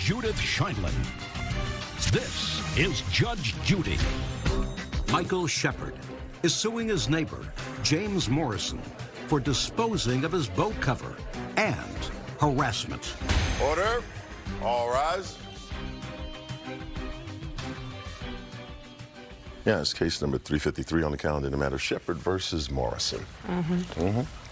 Judith Scheindlin. This is Judge Judy. Michael Shepard is suing his neighbor, James Morrison, for disposing of his boat cover and harassment. Order. All rise. Yeah, it's case number 353 on the calendar in the matter of Shepard versus Morrison.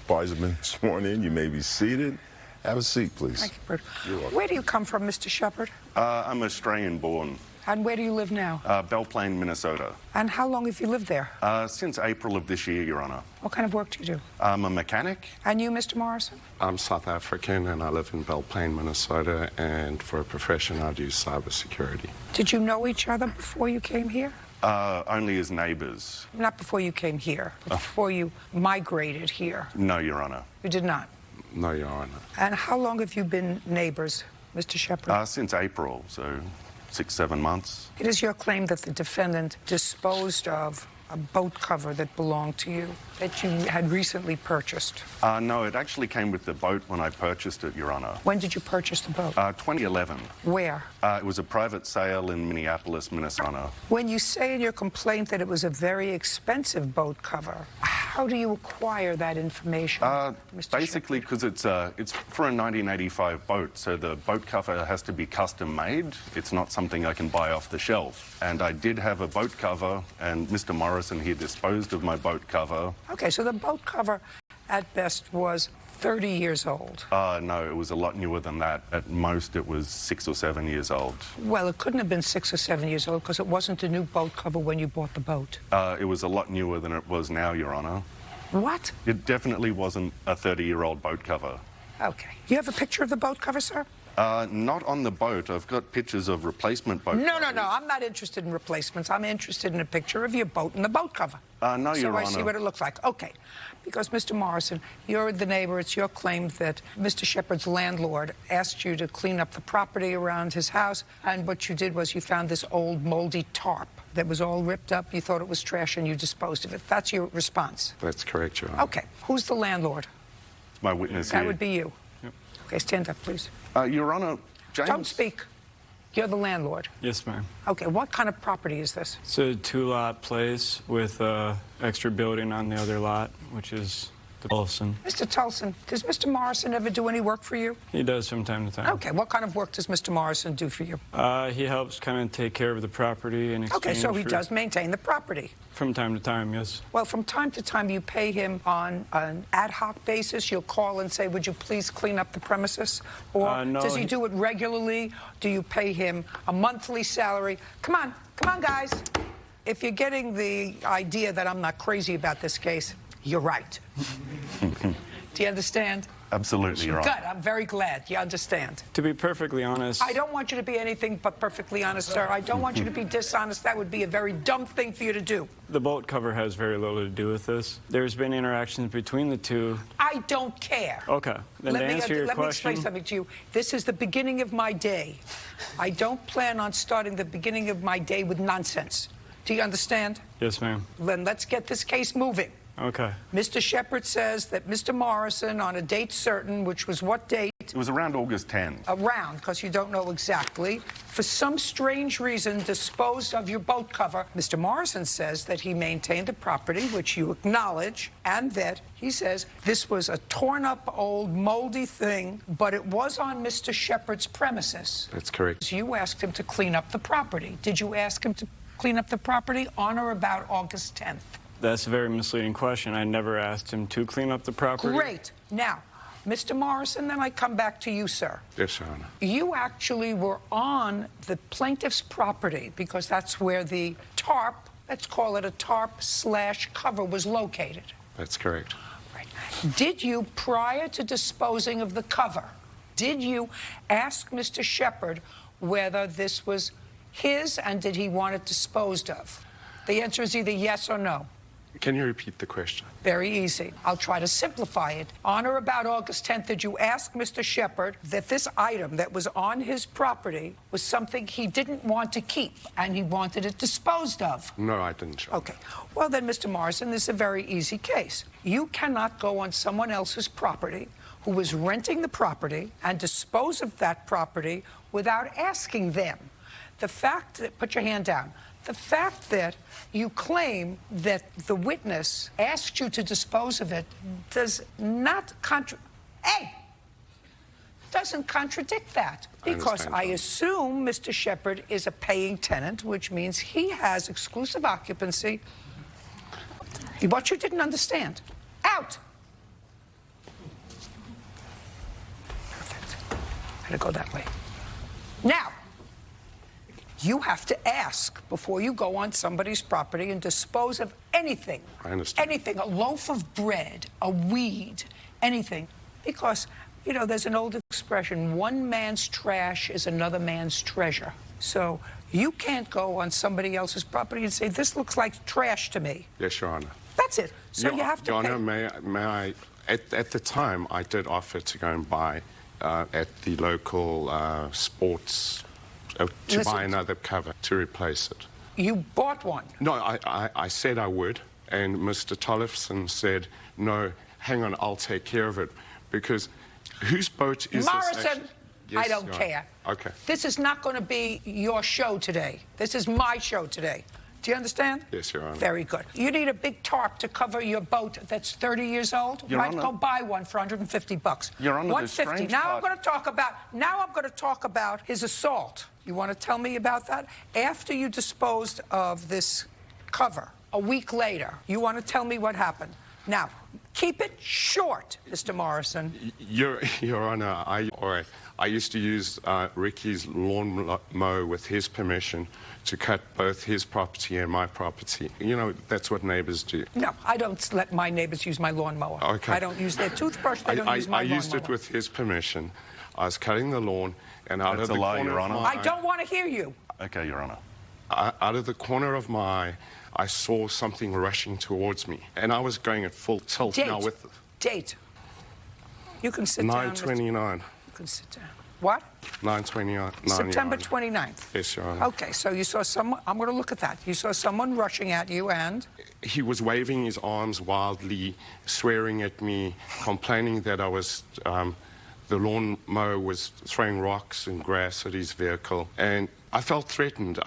Parties have been sworn in. You may be seated. Have a seat, please. Thank you, Bert. Where do you come from, Mr. Shepard? I'm Australian-born, And where do you live now? Belle Plaine, Minnesota. And how long have you lived there? Since April of this year, Your Honour. What kind of work do you do? I'm a mechanic. And you, Mr. Morrison? I'm South African and I live in Belle Plaine, Minnesota, and for a profession I do cybersecurity. Did you know each other before you came here? Only as neighbours. Not before you came here, before you migrated here. No, Your Honour. You did not. No, Your Honour. And how long have you been neighbors, Mr. Shepard? Since April, so 6-7 months. It is your claim that the defendant disposed of a boat cover that belonged to you, that you had recently purchased. No, it actually came with the boat when I purchased it, Your Honour. When did you purchase the boat? 2011. Where? It was a private sale in Minneapolis, Minnesota. When you say in your complaint that it was a very expensive boat cover, how do you acquire that information, Mr. Basically, because it's for a 1985 boat, so the boat cover has to be custom made. It's not something I can buy off the shelf. And I did have a boat cover, and Mr. Morrison here disposed of my boat cover. Okay, so the boat cover at best was 30 years old. No, it was a lot newer than that. At most, it was 6 or 7 years old. Well, it couldn't have been 6 or 7 years old because it wasn't a new boat cover when you bought the boat. It was a lot newer than it was now, Your Honour. What? It definitely wasn't a 30-year-old boat cover. Okay. You have a picture of the boat cover, sir? Not on the boat. I've got pictures of replacement boat No, covers. no. I'm not interested in replacements. I'm interested in a picture of your boat and the boat cover. No, Your So I Honour. see what it looks like. Okay. Because, Mr. Morrison, you're the neighbor. It's your claim that Mr. Shepard's landlord asked you to clean up the property around his house, and what you did was you found this old moldy tarp that was all ripped up. You thought it was trash, and you disposed of it. That's your response. That's correct, Your Honour. Okay. Who's the landlord? My witness here. That would be you. Yep. Okay, stand up, please. Your Honour, James... Don't speak. You're the landlord. Yes, ma'am. Okay, what kind of property is this? It's a two-lot place with an extra building on the other lot, which is the Olson. Mr. Tulson, does Mr. Morrison ever do any work for you? He does from time to time. Okay, what kind of work does Mr. Morrison do for you? He helps kind of take care of the property and Okay, so he does maintain the property. From time to time, yes. Well, from time to time, you pay him on an ad hoc basis. You'll call and say, would you please clean up the premises? Or No, does he do it regularly? Do you pay him a monthly salary? Come on, guys. If you're getting the idea that I'm not crazy about this case, you're right. Do you understand? Absolutely, Your Honour. Good. I'm very glad you understand. To be perfectly honest... I don't want you to be anything but perfectly honest, sir. I don't want you to be dishonest. That would be a very dumb thing for you to do. The boat cover has very little to do with this. There's been interactions between the two. I don't care. Okay. Then to answer your let me question... explain something to you. This is the beginning of my day. I don't plan on starting the beginning of my day with nonsense. Do you understand? Yes, ma'am. Then let's get this case moving. Okay. Mr. Shepard says that Mr. Morrison, on a date certain, which was what date? It was around August 10. Around, because you don't know exactly, for some strange reason disposed of your boat cover. Mr. Morrison says that he maintained the property, which you acknowledge, and that he says this was a torn-up, old, moldy thing, but it was on Mr. Shepard's premises. That's correct. So you asked him to clean up the property. Did you ask him to clean up the property on or about August 10th? That's a very misleading question. I never asked him to clean up the property. Great. Now, Mr. Morrison, then I come back to you, sir. Yes, Your Honour. You actually were on the plaintiff's property because that's where the tarp, let's call it a tarp/cover, was located. That's correct. Right. Did you, prior to disposing of the cover, did you ask Mr. Shepard whether this was his and did he want it disposed of? The answer is either yes or no. Can you repeat the question? Very easy. I'll try to simplify it. On or about August 10th, did you ask Mr. Shepard that this item that was on his property was something he didn't want to keep and he wanted it disposed of? No, I didn't, Your Honour. Okay. Well, then, Mr. Morrison, this is a very easy case. You cannot go on someone else's property who was renting the property and dispose of that property without asking them. The fact that, put your hand down, the fact that you claim that the witness asked you to dispose of it does not doesn't contradict that, because I assume Mr. Shepard is a paying tenant, which means he has exclusive occupancy. What you didn't understand. Out. Perfect. Had to go that way. Now, you have to ask before you go on somebody's property and dispose of anything. I understand. Anything, a loaf of bread, a weed, anything. Because, you know, there's an old expression, one man's trash is another man's treasure. So you can't go on somebody else's property and say, this looks like trash to me. Yes, Your Honor. That's it. So you have to Your pay. Honor, may I, at the time, I did offer to go and buy at the local sports, to buy another cover to replace it. You bought one. No, I said I would, and Mr. Tollefson said, no, hang on, I'll take care of it, because whose boat is Morrison, this? Yes, I don't Your Honor. care. Okay. This is not going to be your show today. This is my show today. Do you understand? Yes, Your Honor. Very good. You need a big tarp to cover your boat that's 30 years old. Your Might Honor. go buy one for $150. Your Honor, the 150. strange Now part- I'm going to talk about his assault. You want to tell me about that? After you disposed of this cover, a week later, you want to tell me what happened. Now, keep it short, Mr. Morrison. Your Honor, I used to use Ricky's lawn mower with his permission to cut both his property and my property. You know, that's what neighbors do. No, I don't let my neighbors use my lawnmower. Okay. I don't use their toothbrush. They don't use my lawnmower. I used it with his permission. I was cutting the lawn, and out That's of a the lie, corner Your of Honor. my I don't want to hear you. Okay, Your Honor. out of the corner of my eye, I saw something rushing towards me, and I was going at full tilt. Date. Now with Date. You can sit down. 9/29. You can sit down. What? 9/29. September 29th. Yes, Your Honor. Okay, so you saw someone. I'm going to look at that. You saw someone rushing at you, and He was waving his arms wildly, swearing at me, complaining that I was, the lawnmower was throwing rocks and grass at his vehicle. And I felt threatened.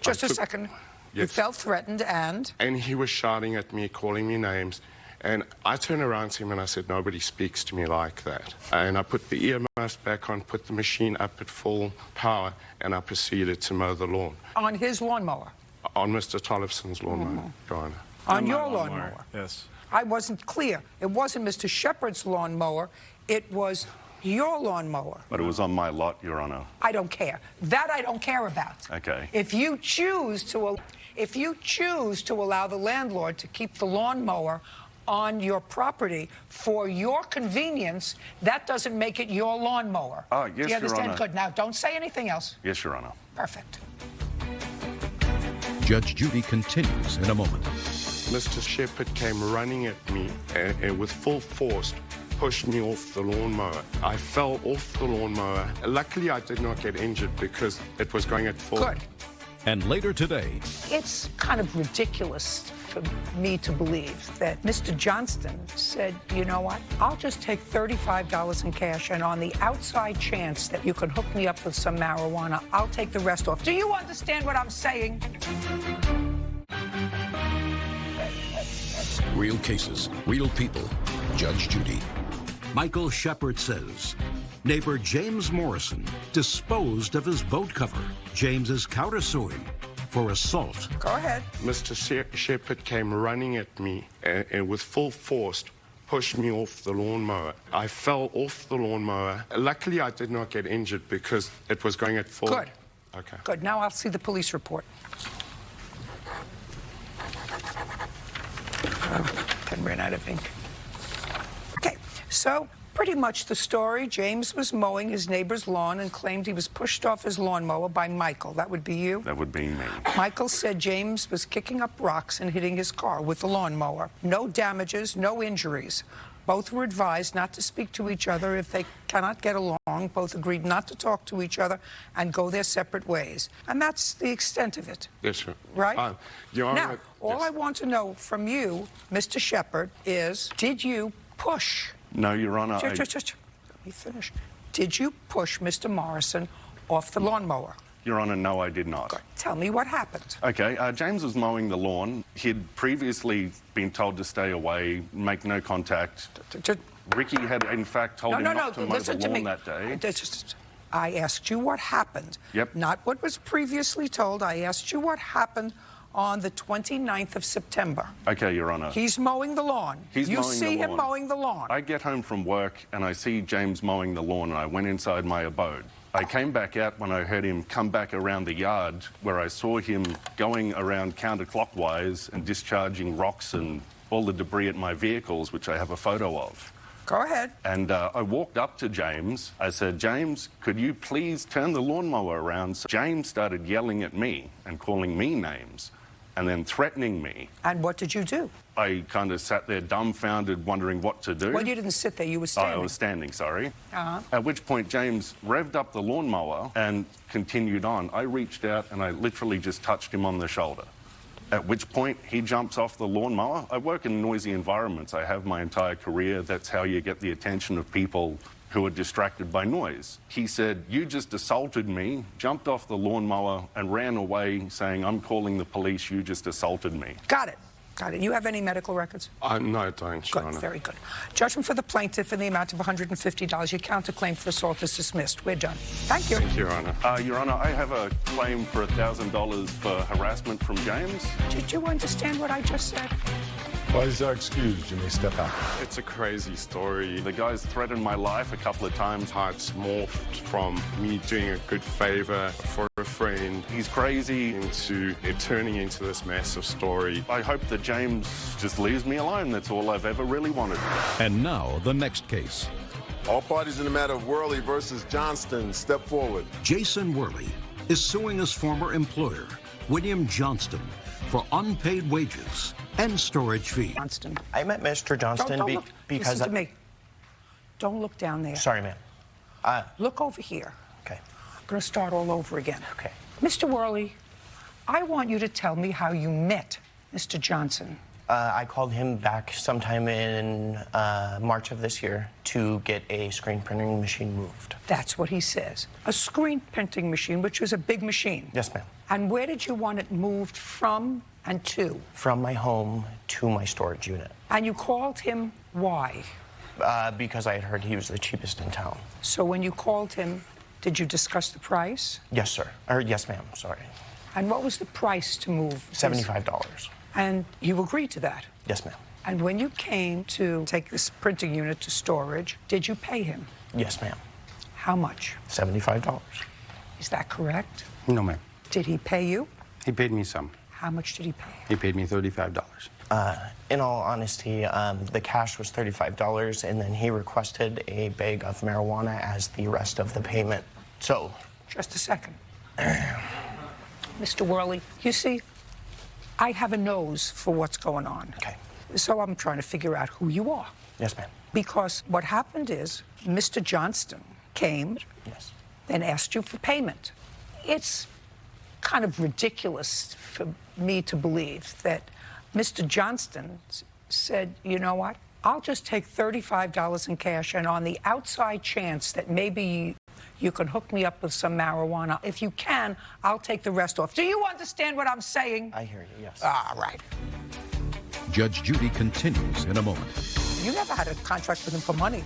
just a second. You Yes. felt threatened, and And he was shouting at me, calling me names. And I turned around to him and I said, nobody speaks to me like that. And I put the earmuffs back on, put the machine up at full power, and I proceeded to mow the lawn. on his lawnmower. On Mr. Tollefson's lawnmower, Your Honor. On my your lawnmower, lawnmower. yes. I wasn't clear. It wasn't Mr. Shepard's lawnmower. It was your lawnmower. But it was on my lot, Your Honor. I don't care. That I don't care about. Okay. If you choose to allow the landlord to keep the lawnmower on your property for your convenience, that doesn't make it your lawnmower. Ah, yes, Do you Your understand? Honor. Good. Now, don't say anything else. Yes, Your Honor. Perfect. Judge Judy continues in a moment. Mr. Shepard came running at me and with full force pushed me off the lawnmower. I fell off the lawnmower. Luckily, I did not get injured because it was going at full. Good. And later today, It's kind of ridiculous for me to believe that Mr. Johnston said, you know what, I'll just take $35 in cash, and on the outside chance that you can hook me up with some marijuana, I'll take the rest off. Do you understand what I'm saying? real cases, real people. Judge Judy. Michael Shepard says neighbor James Morrison disposed of his boat cover. James is countersuing for assault. Go ahead. Mr. Shepard came running at me and with full force pushed me off the lawnmower. I fell off the lawnmower. Luckily, I did not get injured because it was going at full. Good. Okay. Good. Now I'll see the police report. Pen ran out of ink. Okay, so pretty much the story. James was mowing his neighbor's lawn and claimed he was pushed off his lawnmower by Michael. That would be you? That would be me. Michael said James was kicking up rocks and hitting his car with the lawnmower. No damages, no injuries. Both were advised not to speak to each other if they cannot get along. Both agreed not to talk to each other and go their separate ways. And that's the extent of it. Yes, sir. Right? Your Honor, Now, all yes. I want to know from you, Mr. Shepard, is did you push No, Your Honor. Just let me finish. Did you push Mr. Morrison off the lawnmower? Your Honor, no, I did not. Good. Tell me what happened. Okay, James was mowing the lawn. He'd previously been told to stay away, make no contact. Ricky had, in fact, told him not to mow the lawn that day. I asked you what happened. Yep. Not what was previously told. I asked you what happened on the 29th of September. Okay, Your Honor. He's mowing the lawn. You see him mowing the lawn. I get home from work and I see James mowing the lawn and I went inside my abode. I came back out when I heard him come back around the yard where I saw him going around counterclockwise and discharging rocks and all the debris at my vehicles, which I have a photo of. Go ahead. And I walked up to James. I said, James, could you please turn the lawnmower around? So James started yelling at me and calling me names and then threatening me. And what did you do? I kind of sat there dumbfounded, wondering what to do. Well, you didn't sit there. You were standing. I was standing, sorry. Uh-huh. At which point, James revved up the lawnmower and continued on. I reached out and I literally just touched him on the shoulder. At which point, he jumps off the lawnmower. I work in noisy environments. I have my entire career. That's how you get the attention of people who are distracted by noise. He said, you just assaulted me, jumped off the lawnmower and ran away saying, I'm calling the police, you just assaulted me. Got it. Got it. You have any medical records? No, I don't, Your Honor. Good, very good. Judgment for the plaintiff in the amount of $150. Your counterclaim for assault is dismissed. We're done. Thank you. Thank you, Your Honor. Your Honor, I have a claim for $1,000 for harassment from James. Did you understand what I just said? Boys are excused. You may step out. It's a crazy story. The guy's threatened my life a couple of times. How it's morphed from me doing a good favor for a friend. He's crazy. Into it turning into this massive story. I hope that James just leaves me alone. That's all I've ever really wanted. And now, the next case. All parties in the matter of Worley versus Johnston, step forward. Jason Worley is suing his former employer, William Johnston, for unpaid wages and storage fees. Johnston. I met Mr. Johnston Don't look. because... Listen to me. Don't look down there. Sorry, ma'am. Look over here. Okay. I'm going to start all over again. Okay. Mr. Worley, I want you to tell me how you met Mr. Johnson. I called him back sometime in March of this year to get a screen printing machine moved. That's what he says. A screen printing machine, which was a big machine. Yes, ma'am. And where did you want it moved from and to? From my home to my storage unit. And you called him why? Because I had heard he was the cheapest in town. So when you called him, did you discuss the price? Yes, sir. Or yes, ma'am. Sorry. And what was the price to move? $75. And you agreed to that? Yes, ma'am. And when you came to take this printing unit to storage, did you pay him? Yes, ma'am. How much? $75. Is that correct? No, ma'am. Did he pay you? He paid me some. How much did he pay? He paid me $35. In all honesty, the cash was $35, and then he requested a bag of marijuana as the rest of the payment. So... Just a second. Mr. Worley, you see, I have a nose for what's going on. Okay. So I'm trying to figure out who you are. Yes, ma'am. Because what happened is Mr. Johnston came Yes. and asked you for payment. It's kind of ridiculous for me to believe that Mr. Johnston said, you know what, I'll just take $35 in cash, and on the outside chance that maybe you can hook me up with some marijuana, if you can, I'll take the rest off. Do you understand what I'm saying? I hear you, yes. Ah, right. Judge Judy continues in a moment. You never had a contract with him for money,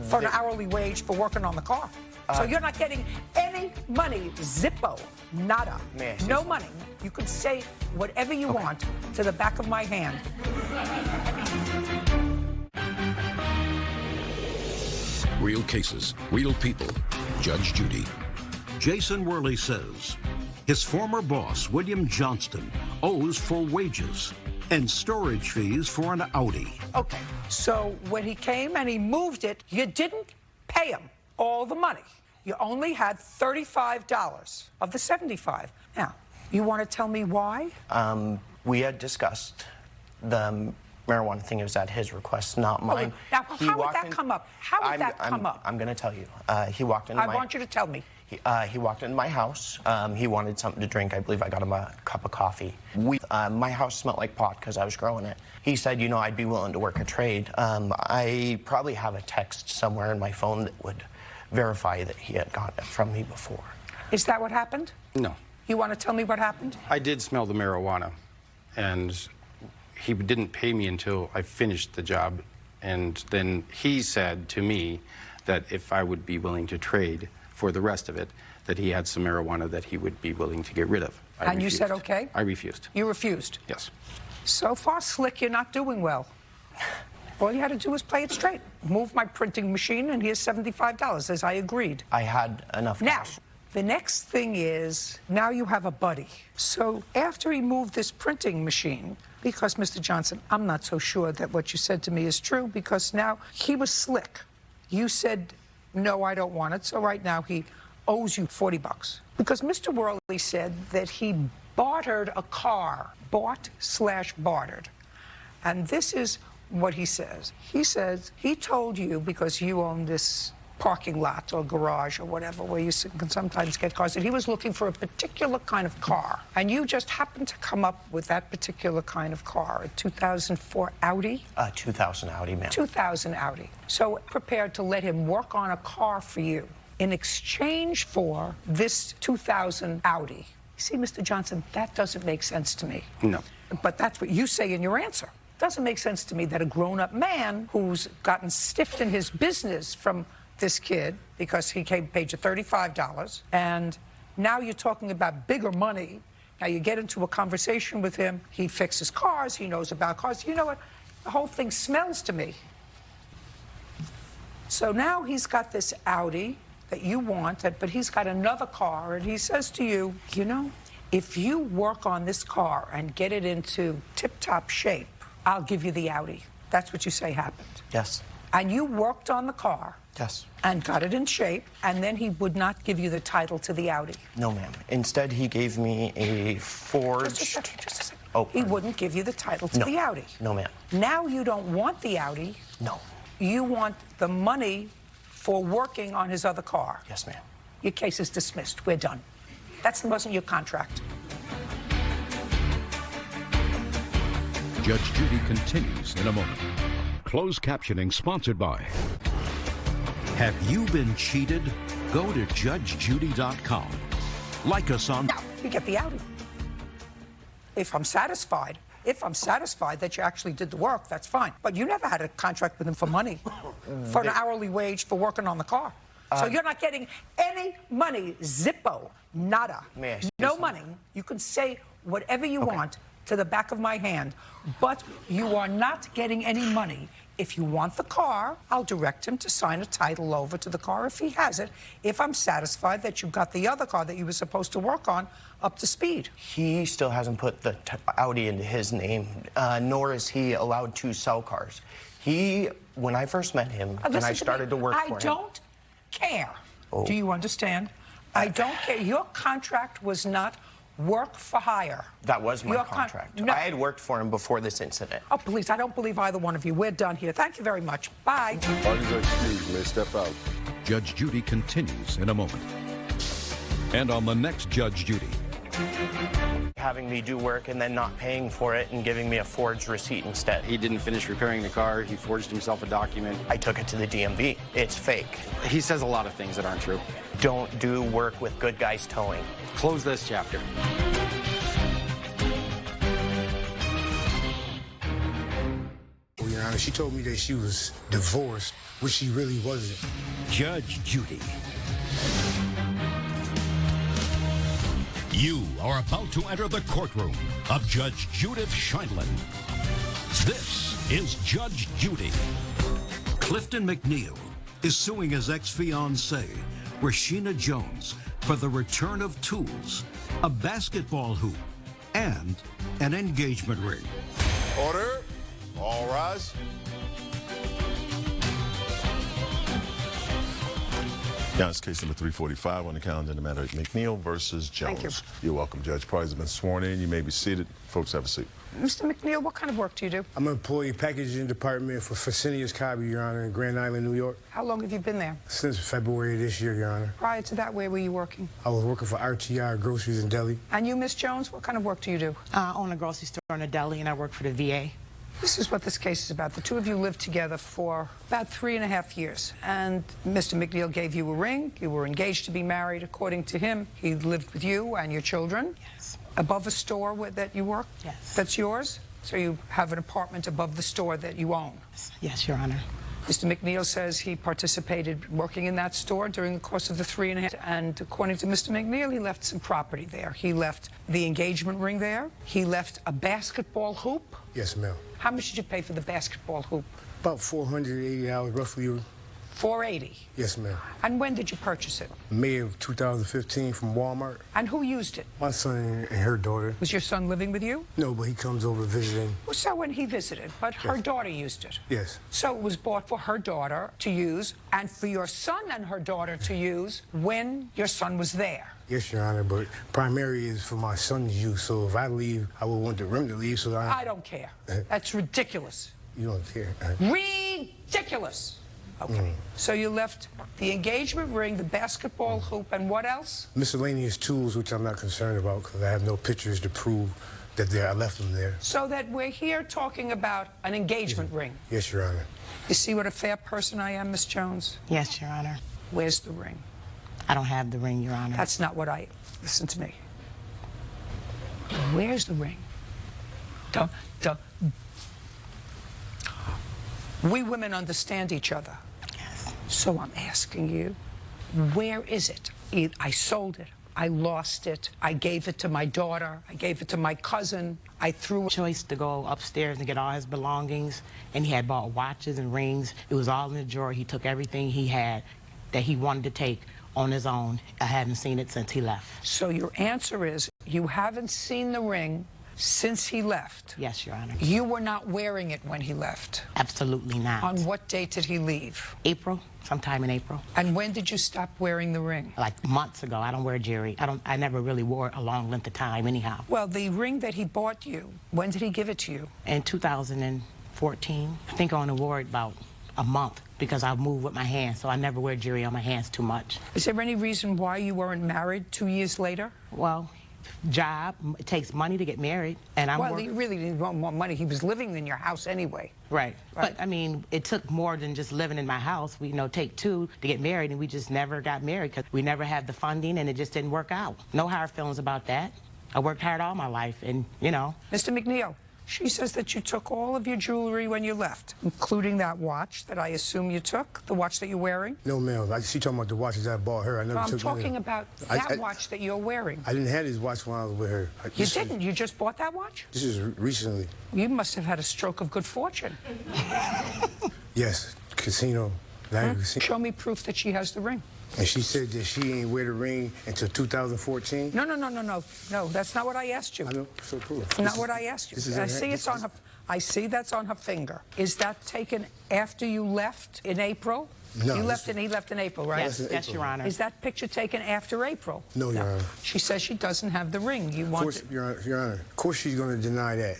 for an hourly wage for working on the car. So you're not getting any money, zippo, nada, May I say no something? money. You can say whatever you want to the back of my hand. Real cases, real people. Judge Judy. Jason Worley says his former boss, William Johnston, owes for wages and storage fees for an Audi. Okay, so when he came and he moved it, you didn't pay him all the money. You only had $35 of the $75. Now, you want to tell me why? We had discussed the marijuana thing. It was at his request, not mine. Now, how would that come up? How would that come up? I'm going to tell you. He walked into I want you to tell me. He walked into my house. He wanted something to drink. I believe I got him a cup of coffee. My house smelled like pot because I was growing it. He said, you know, I'd be willing to work a trade. I probably have a text somewhere in my phone that would verify that he had gotten it from me before. Is that what happened? No. You want to tell me what happened? I did smell the marijuana, and he didn't pay me until I finished the job. And then he said to me that if I would be willing to trade for the rest of it, that he had some marijuana that he would be willing to get rid of. And you said okay? I refused. You refused? Yes. So far, Slick, you're not doing well. All you had to do was play it straight. Move my printing machine, and here's $75, as I agreed. I had enough Now, cash. the next thing is, now you have a buddy. So after he moved this printing machine, because, Mr. Johnson, I'm not so sure that what you said to me is true, because now he was Slick. You said, no, I don't want it, so right now he owes you $40. Because Mr. Worley said that he bartered a car, bought/bartered. And this is what he says. He says he told you, because you own this parking lot or garage or whatever where you can sometimes get cars, that he was looking for a particular kind of car. And you just happened to come up with that particular kind of car, a 2004 Audi? 2000 Audi, ma'am. 2000 Audi. So prepared to let him work on a car for you in exchange for this 2000 Audi. See, Mr. Johnson, that doesn't make sense to me. No. But that's what you say in your answer. Doesn't make sense to me that a grown-up man who's gotten stiffed in his business from this kid because he paid you $35, and now you're talking about bigger money. Now you get into a conversation with him. He fixes cars. He knows about cars. You know what? The whole thing smells to me. So now he's got this Audi that you want, but he's got another car, and he says to you, you know, if you work on this car and get it into tip-top shape, I'll give you the Audi. That's what you say happened. Yes. And you worked on the car. Yes. And got it in shape, and then he would not give you the title to the Audi. No, ma'am. Instead, he gave me a forged... Just a second. Oh, he wouldn't give you the title to the Audi. No, ma'am. Now you don't want the Audi. No. You want the money for working on his other car. Yes, ma'am. Your case is dismissed. We're done. That wasn't your contract. Judge Judy continues in a moment. Closed captioning sponsored by... Have you been cheated? Go to judgejudy.com. Like us on... No, you get the Audi. If I'm satisfied that you actually did the work, that's fine. But you never had a contract with him for money, for an hourly wage for working on the car. So you're not getting any money, zippo, nada. May I say no something? money. You can say whatever you want to the back of my hand, but you are not getting any money. If you want the car, I'll direct him to sign a title over to the car if he has it, if I'm satisfied that you got the other car that you were supposed to work on up to speed. He still hasn't put the Audi into his name, nor is he allowed to sell cars. When I first met him, and I started to work for him... I don't care. Oh. Do you understand? I don't care. Your contract was not work for hire. That was my Your contract. no. I had worked for him before this incident. Oh, please, I don't believe either one of you. We're done here. Thank you very much. Bye. Parties are excused. You may step out. Judge Judy continues in a moment. And on the next Judge Judy... Having me do work and then not paying for it and giving me a forged receipt instead. He didn't finish repairing the car. He forged himself a document. I took it to the DMV. It's fake. He says a lot of things that aren't true. Don't do work with good guys towing. Close this chapter. Your Honor, she told me that she was divorced, which she really wasn't. Judge Judy. You are about to enter the courtroom of Judge Judith Scheindlin. This is Judge Judy. Clifton McNeil is suing his ex-fiancée, Rashina Jones, for the return of tools, a basketball hoop, and an engagement ring. Order. All rise. Now it's case number 345 on the calendar in the matter of McNeil versus Jones. Thank you. You're welcome, Judge. Parties have been sworn in. You may be seated. Folks, have a seat. Mr. McNeil, what kind of work do you do? I'm an employee packaging department for Fresenius Kabi, Your Honor, in Grand Island, New York. How long have you been there? Since February of this year, Your Honor. Prior to that, where were you working? I was working for RTI Groceries and Deli. And you, Miss Jones, what kind of work do you do? I own a grocery store and a deli, and I work for the VA. This is what this case is about. The two of you lived together for about 3.5 years. And Mr. McNeil gave you a ring. You were engaged to be married. According to him, he lived with you and your children. Yes. Above a store that you work? Yes. That's yours? So you have an apartment above the store that you own? Yes, Your Honor. Mr. McNeil says he participated working in that store during the course of the 3.5, and according to Mr. McNeil, he left some property there. He left the engagement ring there. He left a basketball hoop. Yes, ma'am. How much did you pay for the basketball hoop? About $480, roughly. $480. Yes, ma'am. And when did you purchase it? May of 2015 from Walmart. And who used it? My son and her daughter. Was your son living with you? No, but he comes over visiting. Well, so when he visited, but her daughter used it. Yes. So it was bought for her daughter to use and for your son and her daughter to use when your son was there. Yes, Your Honor, but primary is for my son's use. So if I leave, I would want the rim to leave. So I don't care. That's ridiculous. You don't care. Ridiculous. Okay. So you left the engagement ring, the basketball hoop, and what else? Miscellaneous tools, which I'm not concerned about because I have no pictures to prove that I left them there. So that we're here talking about an engagement ring. Yes, Your Honor. You see what a fair person I am, Miss Jones? Yes, Your Honor. Where's the ring? I don't have the ring, Your Honor. That's not what I... Listen to me. Where's the ring? We women understand each other. Yes. So I'm asking you, where is it? I sold it. I lost it. I gave it to my daughter. I gave it to my cousin. I threw it. Choice to go upstairs and get all his belongings, and he had bought watches and rings. It was all in the drawer. He took everything he had that he wanted to take on his own. I haven't seen it since he left. So your answer is you haven't seen the ring since he left? Yes, Your Honor. You were not wearing it when he left? Absolutely not. On what date did he leave? April, sometime in April. And when did you stop wearing the ring? Like months ago. I don't wear jewelry. I never really wore it a long length of time anyhow. Well, the ring that he bought you, when did he give it to you? In 2014. I think I only wore it about a month because I move with my hands, so I never wear jewelry on my hands too much. Is there any reason why you weren't married 2 years later? Well, job, it takes money to get married, and Well, he really didn't want more money. He was living in your house anyway. Right. But, I mean, it took more than just living in my house. We, take two to get married, and we just never got married because we never had the funding, and it just didn't work out. No hard feelings about that. I worked hard all my life, and, Mr. McNeil, she says that you took all of your jewelry when you left, including that watch that I assume you took, the watch that you're wearing? No, ma'am. She talking about the watches I bought her. I never took I'm talking about that watch that you're wearing. I didn't have this watch when I was with her. You didn't? You just bought that watch? This is recently. You must have had a stroke of good fortune. Yes, casino. Show me proof that she has the ring. And she said that she ain't wear the ring until 2014? No, that's not what I asked you. I know, so proof. That's not what I asked you. I see it's on her, I see that's on her finger. Is that taken after you left in April? No. He left in April, right? Yes, Your Honor. Is that picture taken after April? No, Your Honor. She says she doesn't have the ring. You want Of course, Your Honor. Of course she's going to deny that.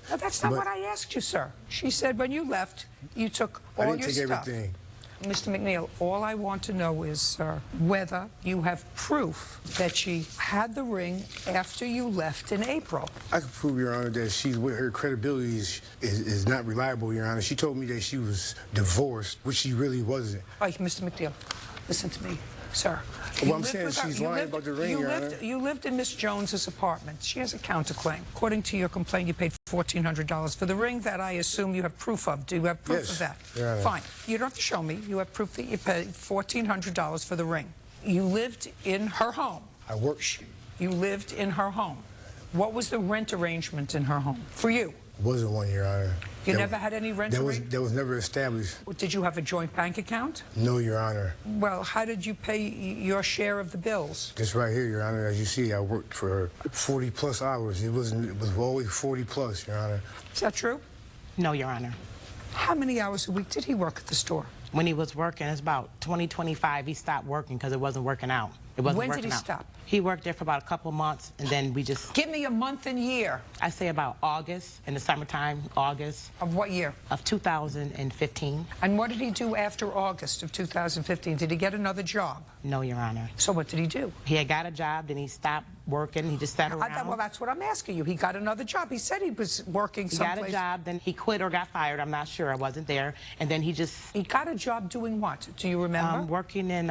No, that's not what I asked you, sir. She said when you left, you took all your stuff. I didn't take everything. Mr. McNeil, all I want to know is, sir, whether you have proof that she had the ring after you left in April. I can prove, Your Honor, that her credibility is not reliable, Your Honor. She told me that she was divorced, which she really wasn't. All right, Mr. McNeil, listen to me, sir. Well, I'm saying she's lying about the ring, Your Honor. You lived in Miss Jones's apartment. She has a counterclaim. According to your complaint, you paid $1,400 for the ring that I assume you have proof of. Do you have proof of that? Your Honor. Fine. You don't have to show me. You have proof that you paid $1,400 for the ring. You lived in her home. I worked. You lived in her home. What was the rent arrangement in her home for you? Wasn't one, Your Honor. You never had any rent arrangement? That was never established. Did you have a joint bank account? No, Your Honor. Well, how did you pay your share of the bills? This right here, Your Honor. As you see, I worked for her 40-plus hours. It was always 40-plus, Your Honor. Is that true? No, Your Honor. How many hours a week did he work at the store? When he was working, it's about 2025, he stopped working because it wasn't working out. It wasn't When working did he out. stop? He worked there for about a couple months, and then we just... Give me a month and year. I say about August, in the summertime, August. Of what year? Of 2015. And what did he do after August of 2015? Did he get another job? No, Your Honor. So what did he do? He had got a job, then he stopped working. He just sat around. Well, that's what I'm asking you. He got another job. He said he was working someplace. He got a job, then he quit or got fired. I'm not sure. I wasn't there. And then he just... He got a job doing what? Do you remember? Working in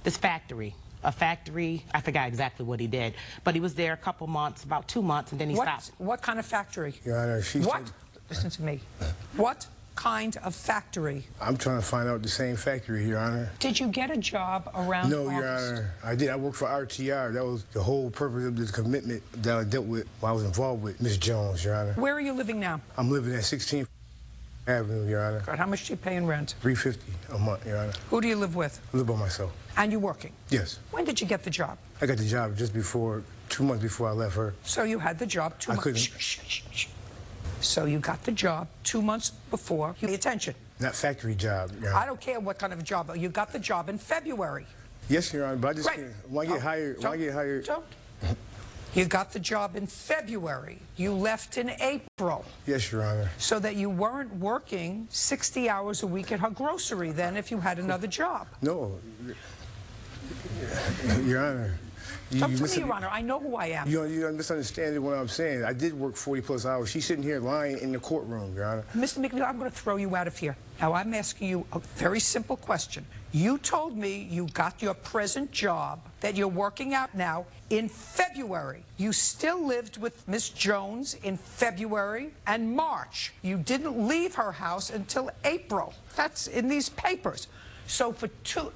this factory. A factory. I forgot exactly what he did. But he was there a couple months, about 2 months, and then he stopped. What kind of factory? Your Honor, What? Listen to me. What kind of factory? I'm trying to find out the same factory, Your Honor. Did you get a job around No, August? Your Honor. I did. I worked for RTR. That was the whole purpose of this commitment that I dealt with while I was involved with Ms. Jones, Your Honor. Where are you living now? I'm living at 16th Avenue, Your Honor. God, how much do you pay in rent? $350 a month, Your Honor. Who do you live with? I live by myself. And you're working? Yes. When did you get the job? I got the job just before, 2 months before I left her. So you had the job 2 months. couldn't. Shh. So you got the job 2 months before. Pay attention. Not factory job, Your Honor. I don't care what kind of a job. You got the job in February. Yes, Your Honor, but I just Right. can't. When I get hired, Don't. You got the job in February. You left in April. Yes, Your Honor. So that you weren't working 60 hours a week at her grocery then if you had another job. No. Your Honor. Don't tell me, Your Honor. I know who I am. You misunderstand what I'm saying. I did work 40-plus hours. She's sitting here lying in the courtroom, Your Honor. Mr. McNeil, I'm going to throw you out of here. Now, I'm asking you a very simple question. You told me you got your present job that you're working out now in February. You still lived with Miss Jones in February and March. You didn't leave her house until April. That's in these papers. So for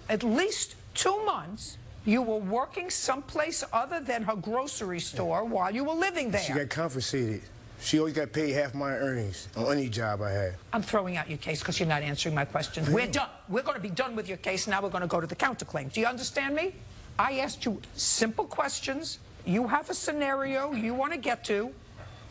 at least 2 months, you were working someplace other than her grocery store while you were living there. She got compensated. She always got paid half my earnings on any job I had. I'm throwing out your case because you're not answering my questions. We're done. We're going to be done with your case. Now we're going to go to the counterclaim. Do you understand me? I asked you simple questions. You have a scenario you want to get to.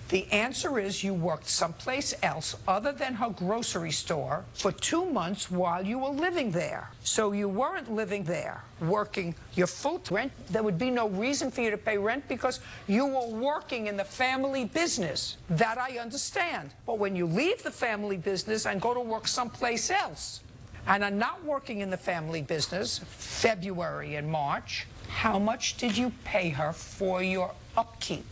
The answer is you worked someplace else other than her grocery store for 2 months while you were living there. So you weren't living there working your full rent. There would be no reason for you to pay rent because you were working in the family business. That I understand. But when you leave the family business and go to work someplace else and are not working in the family business, February and March, how much did you pay her for your upkeep?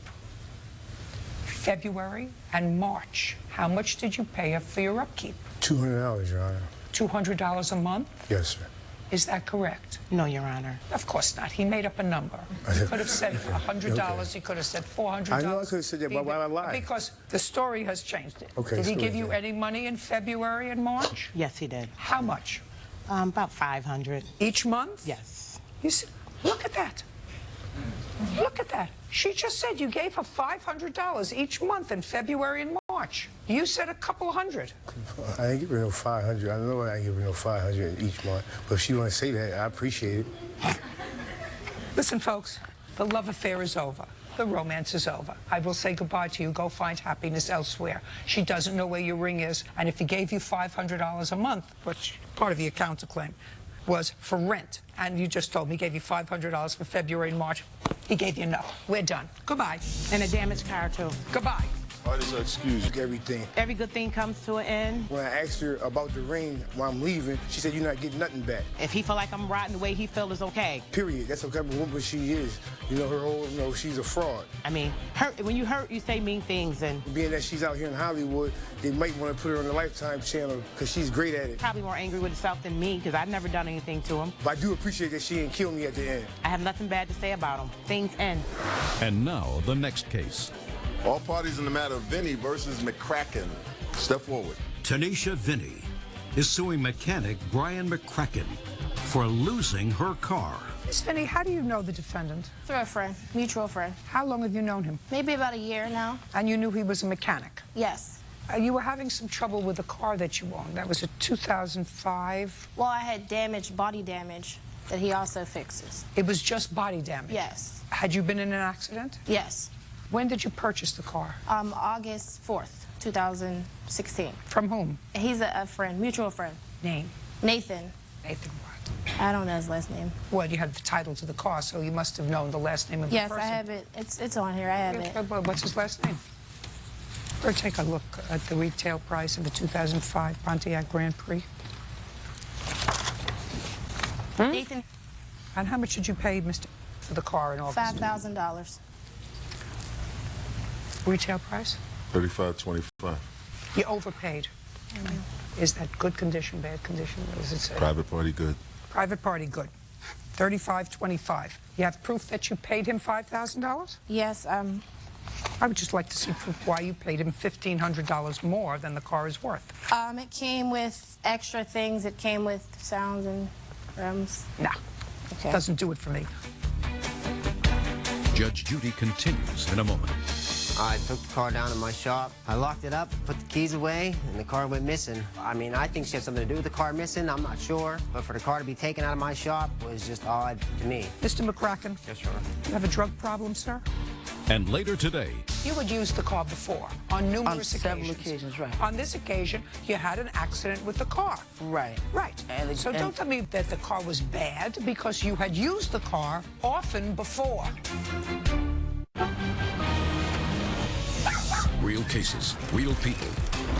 February and March. How much did you pay her for your upkeep? $200, Your Honor. $200 a month? Yes, sir. Is that correct? No, Your Honor. Of course not. He made up a number. He could have said $100. Okay. He could have said $400. I know I could have said that, but why I lie? Because the story has changed it. Okay, did he story give you changed. any money in February and March? Yes, he did. How much? About 500. Each month? Yes. You see, look at that. Look at that. She just said you gave her $500 each month in February and March. You said a couple hundred. I ain't give her no 500. I know I ain't give her no 500 each month. But if she want to say that, I appreciate it. Listen, folks, the love affair is over. The romance is over. I will say goodbye to you. Go find happiness elsewhere. She doesn't know where your ring is. And if he gave you $500 a month, which part of your counterclaim was for rent, and you just told me he gave you $500 for February and March, he gave you enough. We're done. Goodbye. And a damaged car, too. Goodbye. All this excuse everything. Every good thing comes to an end. When I asked her about the ring while I'm leaving, she said, you're not getting nothing back. If he feel like I'm rotten, the way he feel is okay. Period. That's what type of woman she is. You know, her whole, she's a fraud. I mean, when you hurt, you say mean things. And being that she's out here in Hollywood, they might want to put her on the Lifetime channel because she's great at it. Probably more angry with herself than me because I've never done anything to him. But I do appreciate that she didn't kill me at the end. I have nothing bad to say about him. Things end. And now the next case. All parties in the matter of Vinny versus McCracken. Step forward. Tanisha Vinny is suing mechanic Brian McCracken for losing her car. Miss Finney, how do you know the defendant? Through a friend, mutual friend. How long have you known him? Maybe about a year now. And you knew he was a mechanic? Yes. You were having some trouble with the car that you owned. That was a 2005? Well, I had body damage that he also fixes. It was just body damage? Yes. Had you been in an accident? Yes. When did you purchase the car? August 4th, 2016. From whom? He's a friend, mutual friend. Name? Nathan. Nathan what? I don't know his last name. Well, you had the title to the car, so you must have known the last name of the Yes, person. I have it. It's on here. I have it. What's his last name? Or take a look at the retail price of the 2005 Pontiac Grand Prix. Nathan. And how much did you pay, Mr. for the car in August? $5,000. Retail price? $35.25. You overpaid. Is that good condition, bad condition? What does it say? Private party good. Private party good. $35.25. You have proof that you paid him $5,000? Yes. I would just like to see proof why you paid him $1,500 more than the car is worth. It came with extra things. It came with sounds and rims. No. Okay. Doesn't do it for me. Judge Judy continues in a moment. I took the car down to my shop. I locked it up, put the keys away, and the car went missing. I mean, I think she had something to do with the car missing. I'm not sure. But for the car to be taken out of my shop was just odd to me. Mr. McCracken? Yes, sir. You have a drug problem, sir? And later today, You had used the car before on numerous several occasions, right. On this occasion, you had an accident with the car. Right. Right. So don't tell me that the car was bad because you had used the car often before. real cases, real people.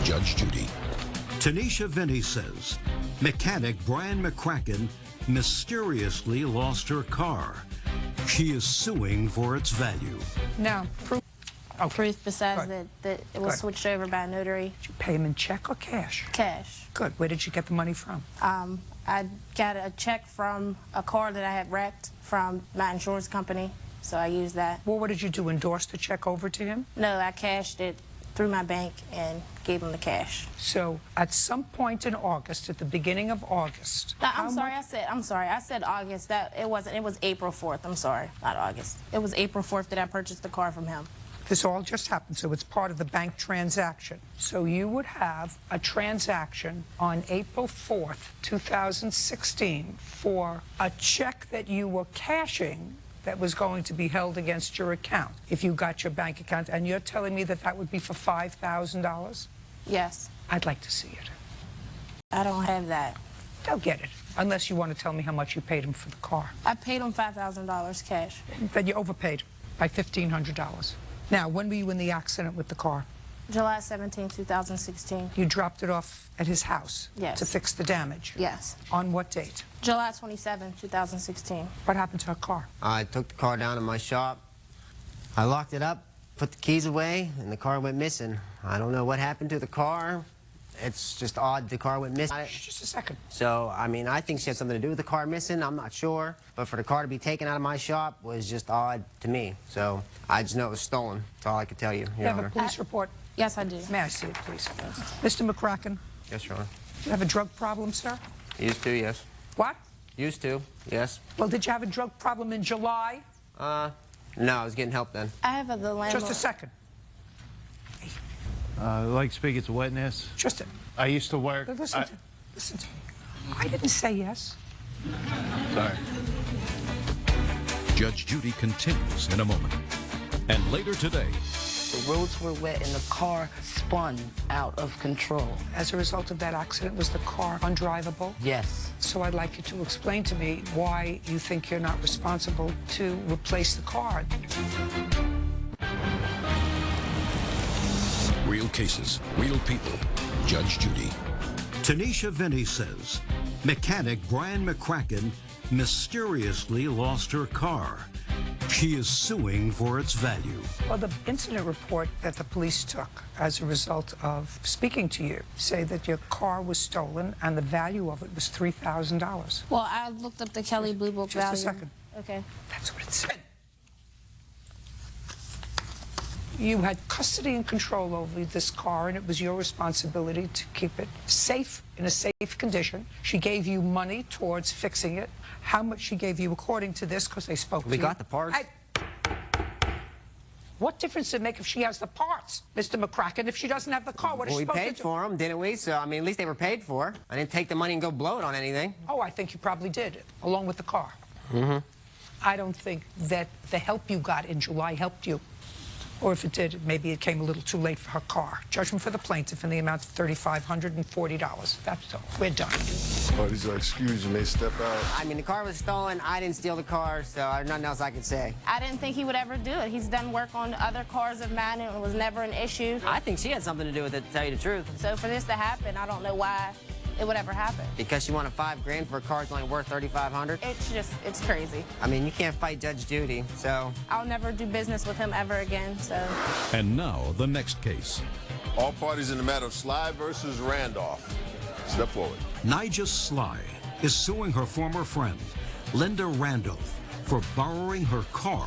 Judge Judy. Tanisha Vinny says mechanic Brian McCracken mysteriously lost her car. She is suing for its value. Now, proof. Proof besides that it was Good. switched over by a notary. Did you pay him in check or cash? Cash. Good. Where did you get the money from? I got a check from a car that I had wrecked from my insurance company, so I used that. Well, what did you do, endorse the check over to him? No, I cashed it through my bank and gave him the cash. So at some point in August, at the beginning of August. No, I'm sorry, I said August. It was April 4th. I'm sorry, not August. It was April 4th that I purchased the car from him. This all just happened, so it's part of the bank transaction. So you would have a transaction on April 4th, 2016 for a check that you were cashing that was going to be held against your account if you got your bank account, and you're telling me that that would be for $5,000? Yes. I'd like to see it. I don't have that. Don't get it, unless you want to tell me how much you paid him for the car. I paid him $5,000 cash. Then you overpaid by $1,500. Now, when were you in the accident with the car? July 17, 2016. You dropped it off at his house? Yes. To fix the damage? Yes. On what date? July 27, 2016. What happened to her car? I took the car down to my shop. I locked it up, put the keys away, and the car went missing. I don't know what happened to the car. It's just odd the car went missing. Just a second. So, I mean, I think she had something to do with the car missing. I'm not sure. But for the car to be taken out of my shop was just odd to me. So, I just know it was stolen. That's all I can tell you, You Your have Honor. a police report? Yes, I do. May I see it, please? Mr. McCracken, Yes, Your Honor. you have a drug problem, sir? Used to, yes. What? Used to, yes. Well, did you have a drug problem in July? No, I was getting help then. I have the landlord. Just a second. I'd like to speak as a witness. Just a... I used to work. Listen to me. I didn't say yes. Sorry. Judge Judy continues in a moment. And later today, The roads were wet and the car spun out of control. As a result of that accident, was the car undrivable? Yes. So I'd like you to explain to me why you think you're not responsible to replace the car. real cases, real people. Judge Judy. Tanisha Vinny says mechanic Brian McCracken mysteriously lost her car. She is suing for its value. Well, the incident report that the police took as a result of speaking to you say that your car was stolen and the value of it was $3,000. Well, I looked up the Kelly Blue Book value. Just a second. Okay. That's what it said. You had custody and control over this car, and it was your responsibility to keep it safe, in a safe condition. She gave you money towards fixing it. How much she gave you, according to this, because they spoke to you. We got the parts. What difference does it make if she has the parts, Mr. McCracken? If she doesn't have the car, what is Well, she we supposed paid to do? for them, didn't we? So, I mean, at least they were paid for. I didn't take the money and go blow it on anything. Oh, I think you probably did, along with the car. Mm-hmm. I don't think that the help you got in July helped you. Or if it did, maybe it came a little too late for her car. Judgment for the plaintiff in the amount of $3,540. That's all. We're done. Parties are excused. You may step out. I mean, the car was stolen. I didn't steal the car, so there's nothing else I can say. I didn't think he would ever do it. He's done work on other cars of mine, and it was never an issue. I think she had something to do with it, to tell you the truth. So for this to happen, I don't know why it would ever happen. Because she wanted $5 grand for a car that's only worth $3,500. It's crazy. I mean, you can't fight Judge Judy, so. I'll never do business with him ever again, so. And now, the next case. All parties in the matter of Sly versus Randolph. Step forward. Nija Sly is suing her former friend, Linda Randolph, for borrowing her car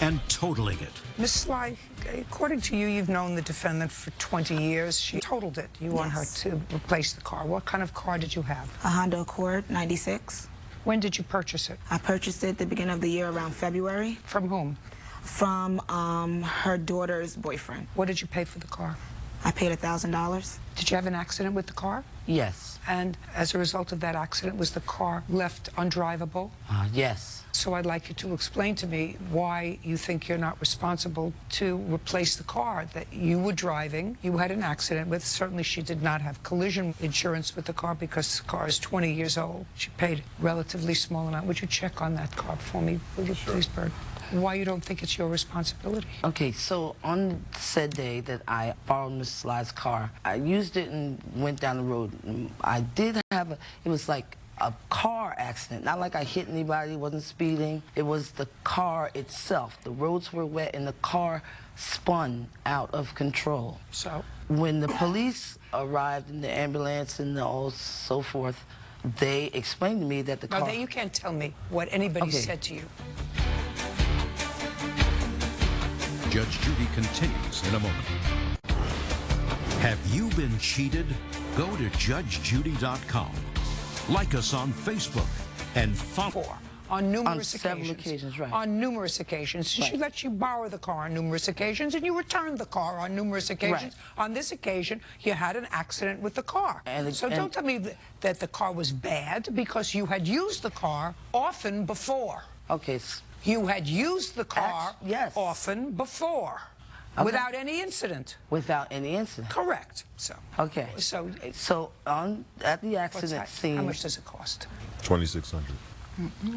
and totaling it. Miss Sly, according to you, you've known the defendant for 20 years. She totaled it. You want her to replace the car. What kind of car did you have? A Honda Accord, 96. When did you purchase it? I purchased it at the beginning of the year, around February. From whom? From her daughter's boyfriend. What did you pay for the car? I paid $1,000. Did you have an accident with the car? Yes. And as a result of that accident, was the car left undrivable? Yes. So I'd like you to explain to me why you think you're not responsible to replace the car that you were driving, you had an accident with. Certainly she did not have collision insurance with the car because the car is 20 years old. She paid a relatively small amount. Would you check on that car for me, would you, please, Bert? Why you don't think it's your responsibility? Okay, so on said day that I borrowed Miss Sly's car, I used it and went down the road. I did have it was like a car accident. Not like I hit anybody, wasn't speeding. It was the car itself. The roads were wet and the car spun out of control. So? When the police arrived in the ambulance and all so forth, they explained to me that the car... No, you can't tell me what anybody said to you. Judge Judy continues in a moment. Have you been cheated? Go to judgejudy.com. Like us on Facebook and follow. On numerous several occasions, right. On numerous occasions. She let you borrow the car on numerous occasions, and you returned the car on numerous occasions. Right. On this occasion, you had an accident with the car. So don't tell me that the car was bad, because you had used the car often before. Okay. You had used the car often before. Okay. Without any incident. Without any incident. Correct. So. Okay. So at the accident scene. How much does it cost? $2,600.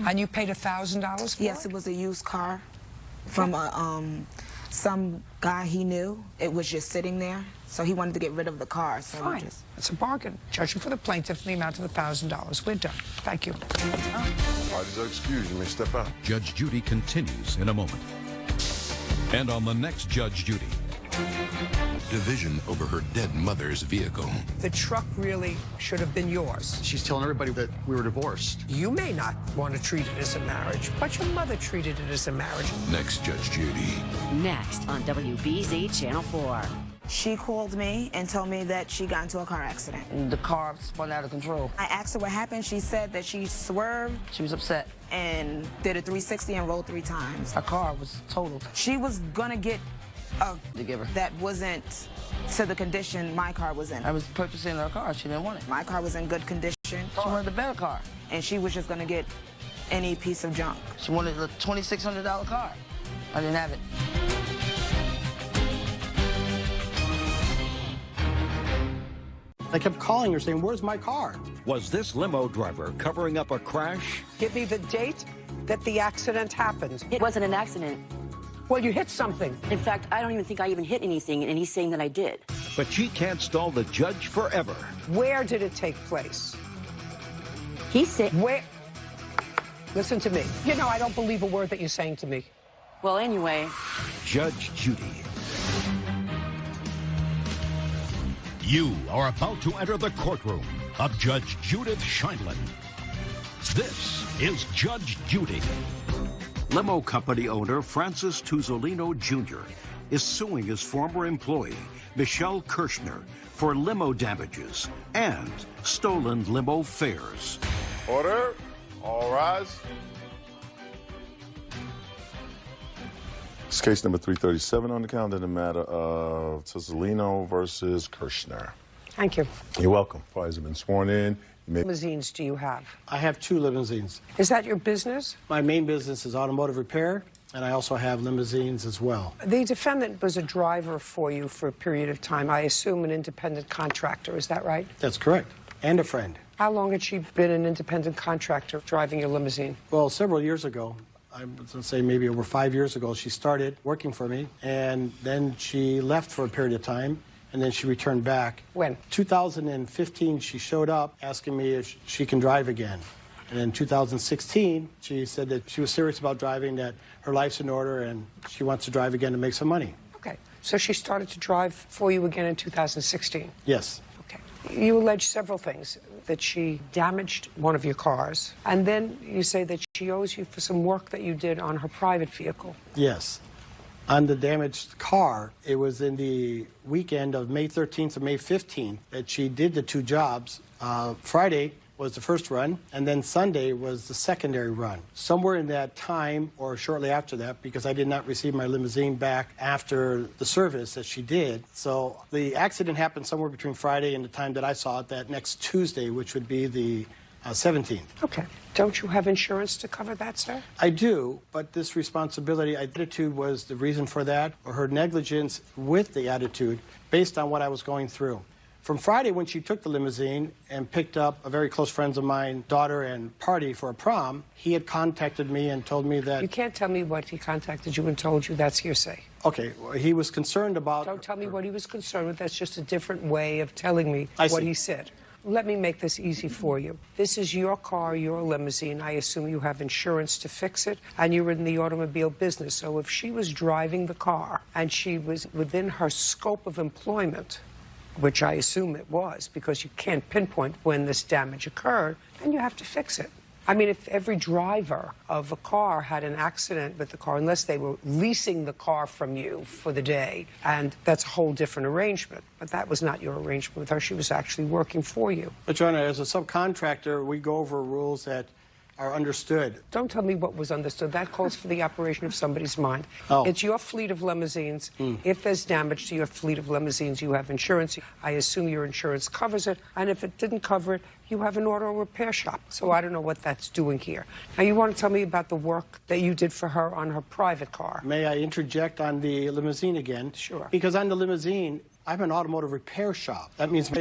And you paid $1,000 for it? Yes, it was a used car from some guy he knew. It was just sitting there, so he wanted to get rid of the car. So fine. It's a bargain. Judgment for the plaintiff in the amount of $1,000. We're done. Thank you. Parties are excused. You may step out. Judge Judy continues in a moment. And on the next Judge Judy. Division over her dead mother's vehicle. The truck really should have been yours. She's telling everybody that we were divorced. You may not want to treat it as a marriage, but your mother treated it as a marriage. Next Judge Judy. Next on WBZ Channel 4. She called me and told me that she got into a car accident. The car spun out of control. I asked her what happened. She said that she swerved. She was upset. And did a 360 and rolled 3 times. Her car was totaled. She was gonna get a giver that wasn't to the condition my car was in. I was purchasing her car. She didn't want it. My car was in good condition. She wanted a better car. And she was just gonna get any piece of junk. She wanted a $2,600 car. I didn't have it. I kept calling her saying, "Where's my car?" Was this limo driver covering up a crash? Give me the date that the accident happened. It wasn't an accident. Well, you hit something. In fact, I don't even think I even hit anything, and he's saying that I did. But she can't stall the judge forever. Where did it take place? He said... Where? Listen to me. You know, I don't believe a word that you're saying to me. Well, anyway. Judge Judy. You are about to enter the courtroom of Judge Judith Scheindlin. This is Judge Judy. Limo company owner Francis Tuzolino Jr. is suing his former employee, Michelle Kirshner, for limo damages and stolen limo fares. Order. All rise. It's case number 337 on the calendar, the matter of Tuzolino versus Kirshner. Thank you. You're welcome. Parties have been sworn in. Limousines do you have? I have 2 limousines. Is that your business? My main business is automotive repair. and I also have limousines as well. The defendant was a driver for you for a period of time. I assume an independent contractor. Is that right? That's correct. And a friend. How long had she been an independent contractor driving your limousine? Well, several years ago, I was going to say maybe over 5 years ago, she started working for me, and then she left for a period of time, and then she returned back. When? 2015, she showed up asking me if she can drive again. And in 2016, she said that she was serious about driving, that her life's in order, and she wants to drive again to make some money. Okay. So she started to drive for you again in 2016? Yes. Okay. You allege several things. That she damaged one of your cars, and then you say that she owes you for some work that you did on her private vehicle. Yes. On the damaged car, it was in the weekend of May 13th to May 15th that she did the two jobs. Friday was the first run, and then Sunday was the secondary run. Somewhere in that time, or shortly after that, because I did not receive my limousine back after the service that she did. So the accident happened somewhere between Friday and the time that I saw it, that next Tuesday, which would be the 17th. Okay. Don't you have insurance to cover that, sir? I do, but this responsibility, attitude was the reason for that, or her negligence with the attitude, based on what I was going through. From Friday, when she took the limousine and picked up a very close friend of mine, daughter, and party for a prom, he had contacted me and told me that... You can't tell me what he contacted you and told you. That's hearsay. Okay, well, he was concerned about... Don't tell me what he was concerned with. That's just a different way of telling me what he said. Let me make this easy for you. This is your car, your limousine. I assume you have insurance to fix it, and you're in the automobile business. So if she was driving the car and she was within her scope of employment, which I assume it was, because you can't pinpoint when this damage occurred, then you have to fix it. I mean, if every driver of a car had an accident with the car, unless they were leasing the car from you for the day, and that's a whole different arrangement. But that was not your arrangement with her. She was actually working for you. But, Your Honor, as a subcontractor, we go over rules that are understood. Don't tell me what was understood. That calls for the operation of somebody's mind. Oh. It's your fleet of limousines. If there's damage to your fleet of limousines, you have insurance. I assume your insurance covers it. And if it didn't cover it, you have an auto repair shop. So I don't know what that's doing here. Now, you want to tell me about the work that you did for her on her private car? May I interject on the limousine again? Sure. Because on the limousine, I'm an automotive repair shop. That means...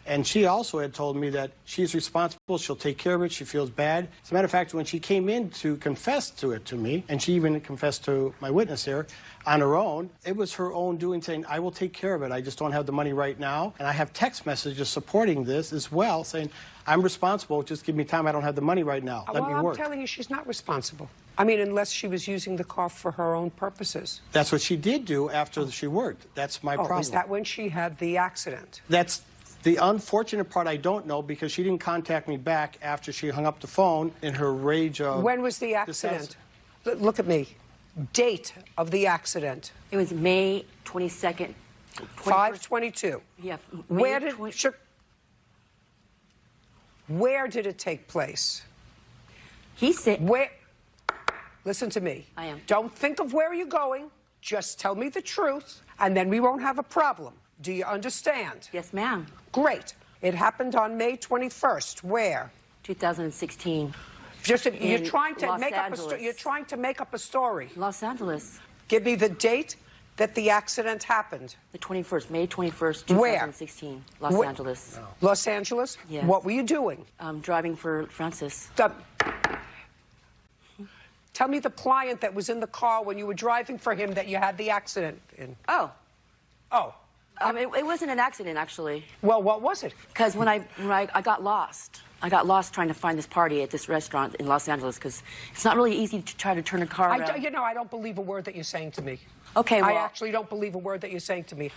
And she also had told me that she's responsible, she'll take care of it, she feels bad. As a matter of fact, when she came in to confess to it to me, and she even confessed to my witness here, on her own, it was her own doing, saying, I will take care of it, I just don't have the money right now. And I have text messages supporting this as well, saying, I'm responsible, just give me time, I don't have the money right now, let me work. I'm telling you, she's not responsible. I mean, unless she was using the car for her own purposes. That's what she did do after she worked. That's my problem. Is that when she had the accident? That's the unfortunate part. I don't know, because she didn't contact me back after she hung up the phone in her rage of... When was the accident? Look at me. Date of the accident. It was May 22nd. 5/22. Yeah. Where did it take place? He said... Where? Listen to me. I am. Don't think of where you're going. Just tell me the truth, and then we won't have a problem. Do you understand? Yes, ma'am. Great. It happened on May 21st. Where? 2016. You're trying to Los make Angeles. up you're trying to make up a story. Los Angeles. Give me the date that the accident happened. The 21st, May 21st, 2016. Where? Los Angeles. No. Los Angeles? Yes. What were you doing? Driving for Francis. Tell me the client that was in the car when you were driving for him that you had the accident in. Oh. Oh. It wasn't an accident, actually. Well, what was it? Because when I got lost. I got lost trying to find this party at this restaurant in Los Angeles, because it's not really easy to try to turn a car around. You know, I don't believe a word that you're saying to me. Okay, well... I actually don't believe a word that you're saying to me.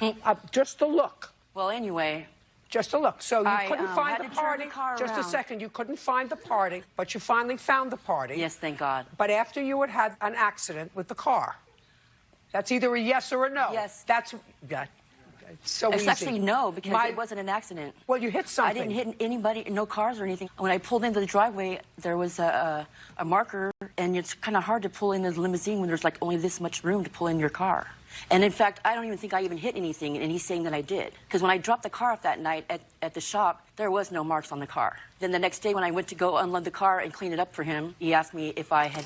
Just a look. Well, anyway... Just a look. So you couldn't find had the to turn party. the car Just a around. second. You couldn't find the party, but you finally found the party. Yes, thank God. But after you had an accident with the car. That's either a yes or a no. Yes. That's... It's so It's easy. actually no, because it wasn't an accident. Well, you hit something. I didn't hit anybody, no cars or anything. When I pulled into the driveway, there was a marker, and it's kind of hard to pull in the limousine when there's like only this much room to pull in your car. And in fact, I don't even think I even hit anything, and he's saying that I did. Because when I dropped the car off that night at the shop, there was no marks on the car. Then the next day when I went to go unload the car and clean it up for him, he asked me if I had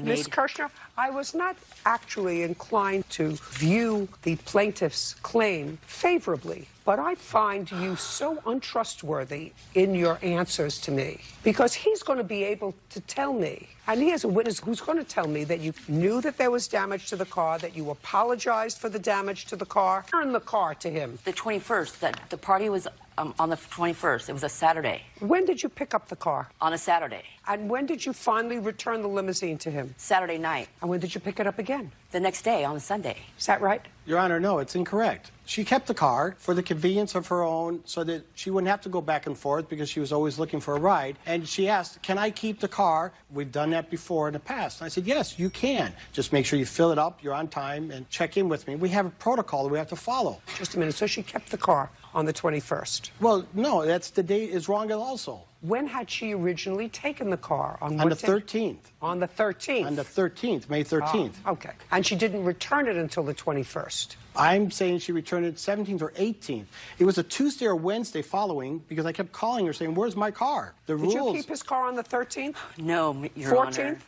made... Ms. Kirshner, I was not actually inclined to view the plaintiff's claim favorably, but I find you so untrustworthy in your answers to me, because he's going to be able to tell me, and he has a witness who's going to tell me that you knew that there was damage to the car, that you apologized for the damage to the car. Turn the car to him. The 21st, that the party was on the 21st. It was a Saturday. When did you pick up the car? On a Saturday. And when did you finally return the limousine to him? Saturday night. And when did you pick it up again? The next day, on a Sunday. Is that right? Your Honor, no, it's incorrect. She kept the car for the convenience of her own so that she wouldn't have to go back and forth because she was always looking for a ride. And she asked, can I keep the car? We've done that before in the past. And I said, yes, you can. Just make sure you fill it up, you're on time, and check in with me. We have a protocol that we have to follow. Just a minute. So she kept the car on the 21st? Well, no, that's the date is wrong also. When had she originally taken the car? On the 13th. On the 13th? On the 13th, May 13th. Oh, okay. And she didn't return it until the 21st? I'm saying she returned it 17th or 18th. It was a Tuesday or Wednesday following because I kept calling her saying, where's my car? The rules... Did you keep his car on the 13th? No, Your Honor. 14th?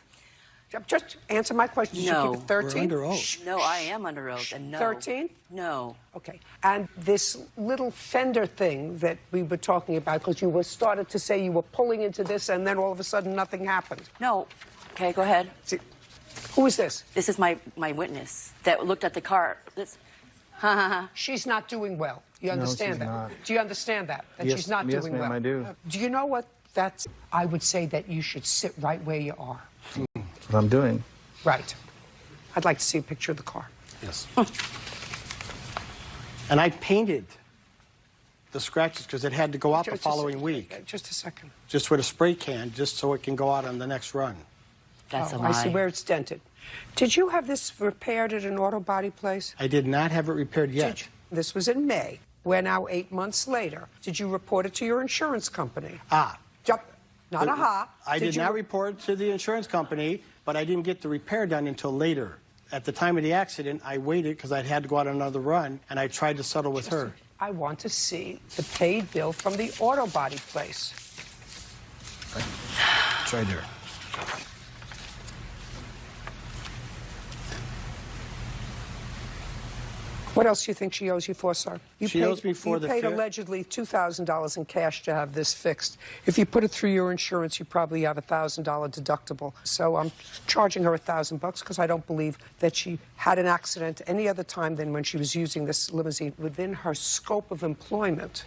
Just answer my question. Did No. you keep it 13th? We're under oath. No, I am under oath. And no. 13th? No. Okay. And this little fender thing that we were talking about, because you started to say you were pulling into this and then all of a sudden nothing happened. No. Okay, go ahead. See, who is this? This is my witness that looked at the car. She's not doing well. You understand that? Not. Do you understand that? That Yes, she's not doing ma'am, well? I do. Do you know what that's... I would say that you should sit right where you are. That's what I'm doing. Right. I'd like to see a picture of the car. Yes. And I painted the scratches because it had to go out the following week. Just a second. Just with a spray can, just so it can go out on the next run. That's a I see lie. where it's dented. Did you have this repaired at an auto body place? I did not have it repaired yet. Did you? This was in May. We're now 8 months later. Did you report it to your insurance company? Not aha. I did not report to the insurance company, but I didn't get the repair done until later. At the time of the accident, I waited because I had to go out on another run, and I tried to settle with her. I want to see the paid bill from the auto body place. It's right there. What else do you think she owes you for, sir? She owes me for the You paid fare. allegedly $2,000 in cash to have this fixed. If you put it through your insurance, you probably have a $1,000 deductible. So I'm charging her $1,000 because I don't believe that she had an accident any other time than when she was using this limousine within her scope of employment.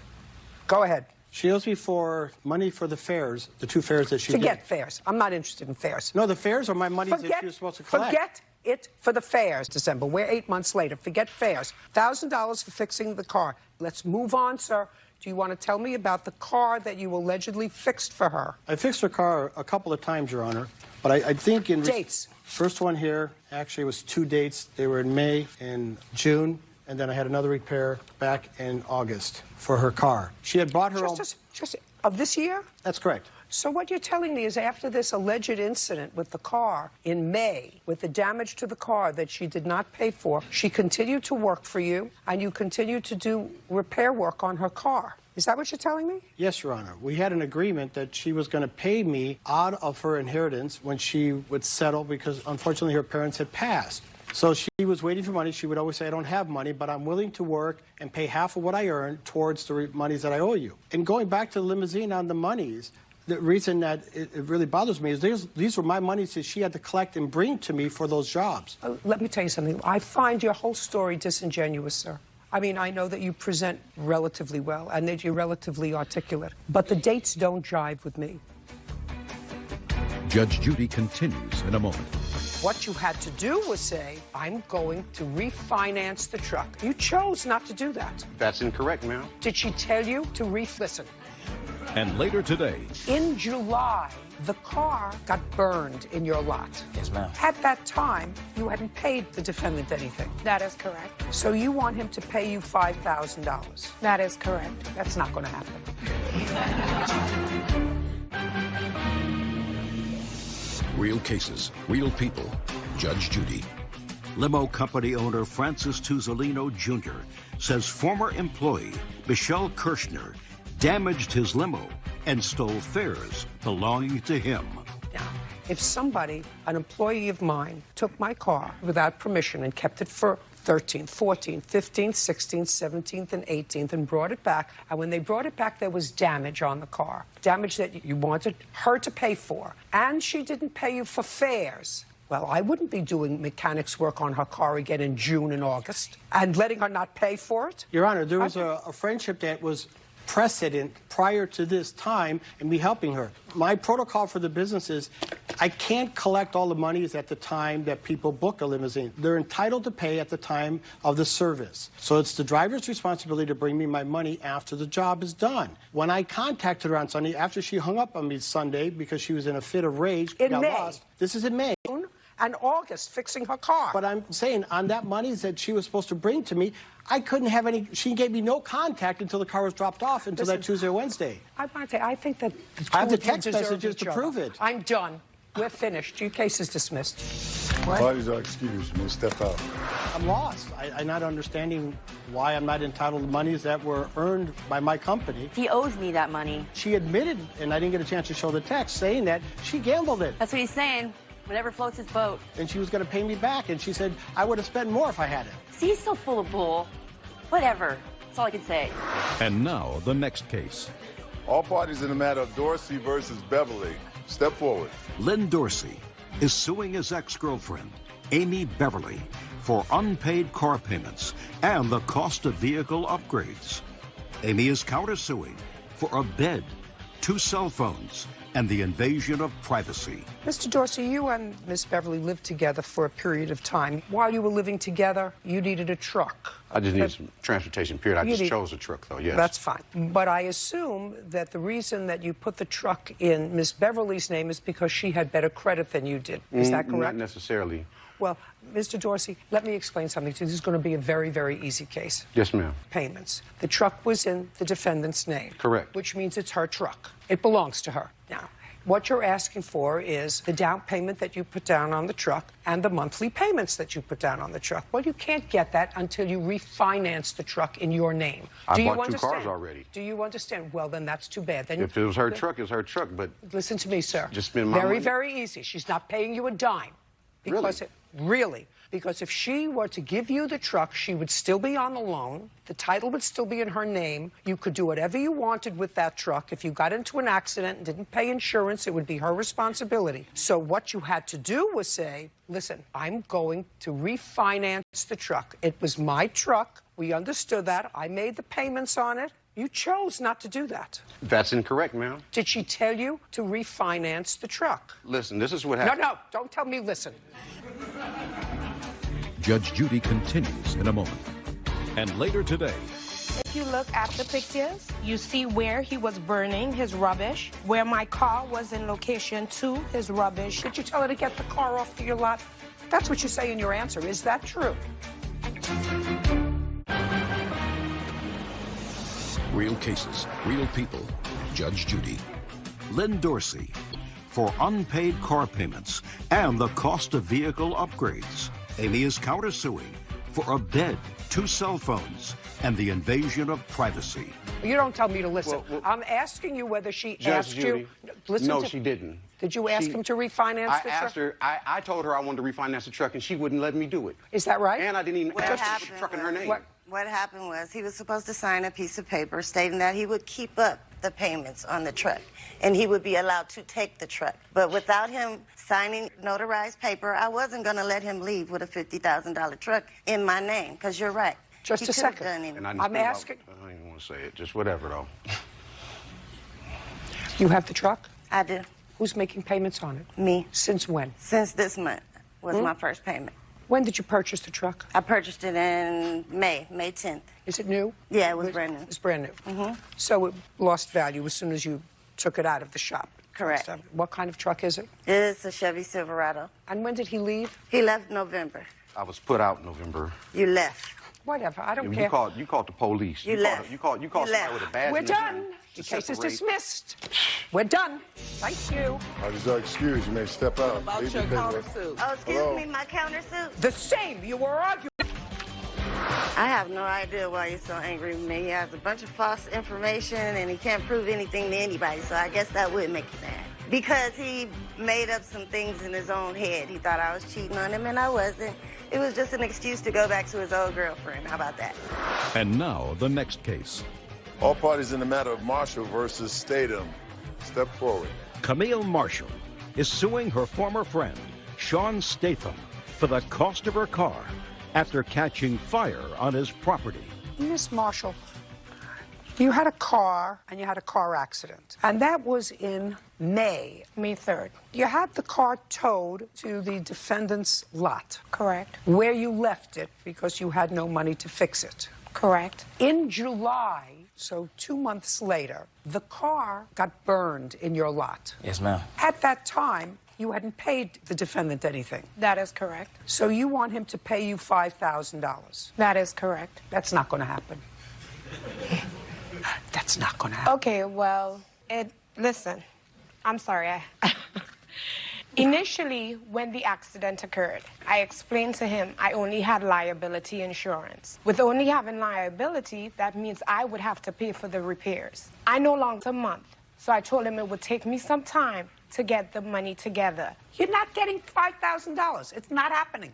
Go ahead. She owes me for money for the fares, the 2 fares that she did. Forget fares. I'm not interested in fares. No, the fares are my money that she was supposed to collect. Forget it for the fares, December. We're 8 months later. Forget fares. $1,000 for fixing the car. Let's move on, sir. Do you want to tell me about the car that you allegedly fixed for her? I fixed her car a couple of times, Your Honor, but I think in... Dates. First one here, actually, was 2 dates. They were in May and June, and then I had another repair back in August for her car. She had bought her own... Just of this year? That's correct. So what you're telling me is after this alleged incident with the car in May, with the damage to the car that she did not pay for, she continued to work for you, and you continued to do repair work on her car. Is that what you're telling me? Yes, Your Honor. We had an agreement that she was going to pay me out of her inheritance when she would settle because, unfortunately, her parents had passed. So she was waiting for money. She would always say, I don't have money, but I'm willing to work and pay half of what I earn towards the monies that I owe you. And going back to the limousine on the monies, the reason that it really bothers me is these were my monies that she had to collect and bring to me for those jobs. Let me tell you something. I find your whole story disingenuous, sir. I mean, I know that you present relatively well and that you're relatively articulate, but the dates don't jive with me. Judge Judy continues in a moment. What you had to do was say, I'm going to refinance the truck. You chose not to do that. That's incorrect, ma'am. Did she tell you to listen? And later today, In July, the car got burned in your lot. Yes, ma'am. At that time, you hadn't paid the defendant anything. That is correct. So you want him to pay you $5,000. That is correct. That's not going to happen. real cases, real people. Judge Judy. Limo company owner Francis Tuzolino Jr. says former employee Michelle Kirshner damaged his limo and stole fares belonging to him. Now, if somebody, an employee of mine, took my car without permission and kept it for 13th, 14th, 15th, 16th, 17th, and 18th and brought it back, and when they brought it back, there was damage on the car, damage that you wanted her to pay for, and she didn't pay you for fares. Well, I wouldn't be doing mechanics work on her car again in June and August and letting her not pay for it. Your Honor, there was a friendship that was precedent prior to this time and me helping her. My protocol for the business is I can't collect all the monies at the time that people book a limousine. They're entitled to pay at the time of the service. So it's the driver's responsibility to bring me my money after the job is done. When I contacted her on Sunday, after she hung up on me Sunday because she was in a fit of rage, got lost. This is in May. And August, fixing her car. But I'm saying on that money that she was supposed to bring to me, I couldn't have any. She gave me no contact until the car was dropped off until that Tuesday or Wednesday. I want to say, I think that I have the text messages to prove it. I'm done. We're finished. Your case is dismissed. What? Parties are excused. You may step out. I'm lost. I'm not understanding why I'm not entitled to monies that were earned by my company. He owes me that money. She admitted, and I didn't get a chance to show the text, saying that she gambled it. That's what he's saying. Whatever floats his boat. And she was going to pay me back, and she said I would have spent more if I had it. See, he's so full of bull. Whatever. That's all I can say. And now, the next case. All parties in the matter of Dorsey versus Beverly. Step forward. Lynn Dorsey is suing his ex-girlfriend, Amy Beverly, for unpaid car payments and the cost of vehicle upgrades. Amy is countersuing for a bed, 2 cell phones, and the invasion of privacy. Mr. Dorsey, you and Miss Beverly lived together for a period of time. While you were living together, you needed a truck. I just needed some transportation, period. I just chose a truck, though, yes. That's fine. But I assume that the reason that you put the truck in Miss Beverly's name is because she had better credit than you did. Is that correct? Not necessarily. Well, Mr. Dorsey, let me explain something to you. This is going to be a very, very easy case. Yes, ma'am. Payments. The truck was in the defendant's name. Correct. Which means it's her truck. It belongs to her. Now, what you're asking for is the down payment that you put down on the truck and the monthly payments that you put down on the truck. Well, you can't get that until you refinance the truck in your name. I bought 2 cars already. Do you understand? Well, then that's too bad. Then if it was her truck, it's her truck, but... Listen to me, sir. Just spend my money. Very easy. She's not paying you a dime. Because really? Because if she were to give you the truck, she would still be on the loan. The title would still be in her name. You could do whatever you wanted with that truck. If you got into an accident and didn't pay insurance, it would be her responsibility. So what you had to do was say, listen, I'm going to refinance the truck. It was my truck. We understood that. I made the payments on it. You chose not to do that. That's incorrect, ma'am. Did she tell you to refinance the truck? Listen, this is what happened. No, don't tell me listen. Judge Judy continues in a moment. And later today... If you look at the pictures, you see where he was burning his rubbish, where my car was in location to his rubbish. Did you tell her to get the car off your lot? That's what you say in your answer. Is that true? Real cases, real people. Judge Judy. Lynn Dorsey for unpaid car payments and the cost of vehicle upgrades. Amy is countersuing for a bed, 2 cell phones, and the invasion of privacy. You don't tell me to listen. Well, I'm asking you whether she asked Judy, you. Listen no, she didn't. Did you ask him to refinance the truck? I told her I wanted to refinance the truck, and she wouldn't let me do it. Is that right? And I didn't even ask her to put the truck in her name. What happened was he was supposed to sign a piece of paper stating that he would keep up the payments on the truck, and he would be allowed to take the truck. But without him signing notarized paper, I wasn't going to let him leave with a $50,000 truck in my name, because you're right. Just a second. I'm asking. I don't even want to say it. Just whatever, though. You have the truck? I do. Who's making payments on it? Me. Since when? Since this month was my first payment. When did you purchase the truck? I purchased it in May 10th. Is it new? Yeah, it was brand new. It's brand new. So it lost value as soon as you took it out of the shop. Correct. What kind of truck is it? It's a Chevy Silverado. And when did he leave? He left November. I was put out in November. You left. Whatever, I don't You care. called the police. You left. You called somebody with a badge. We're in his done. hand The to case is separate. dismissed. We're done. Thank you. Is your excuse? You may step out. About Leave your the business. countersuit. Oh, excuse Hello? me, my countersuit? The same. You were arguing. I have no idea why you're so angry with me. He has a bunch of false information and he can't prove anything to anybody, so I guess that would make you mad. Because he made up some things in his own head. He thought I was cheating on him and I wasn't. It was just an excuse to go back to his old girlfriend. How about that? And now, the next case. All parties in the matter of Marshall versus Statham. Step forward. Camille Marshall is suing her former friend, Sean Statham, for the cost of her car after catching fire on his property. Miss Marshall, you had a car and you had a car accident. And that was in May 3rd. You had the car towed to the defendant's lot. Correct. Where you left it because you had no money to fix it. Correct. In July, so 2 months later, the car got burned in your lot. Yes, ma'am. At that time, you hadn't paid the defendant anything. That is correct. So you want him to pay you $5,000. That is correct. That's not going to happen. That's not going to happen. Okay, well, listen, I'm sorry. Initially, when the accident occurred, I explained to him I only had liability insurance. With only having liability, that means I would have to pay for the repairs. I no longer a month, so I told him it would take me some time to get the money together. You're not getting $5,000. It's not happening.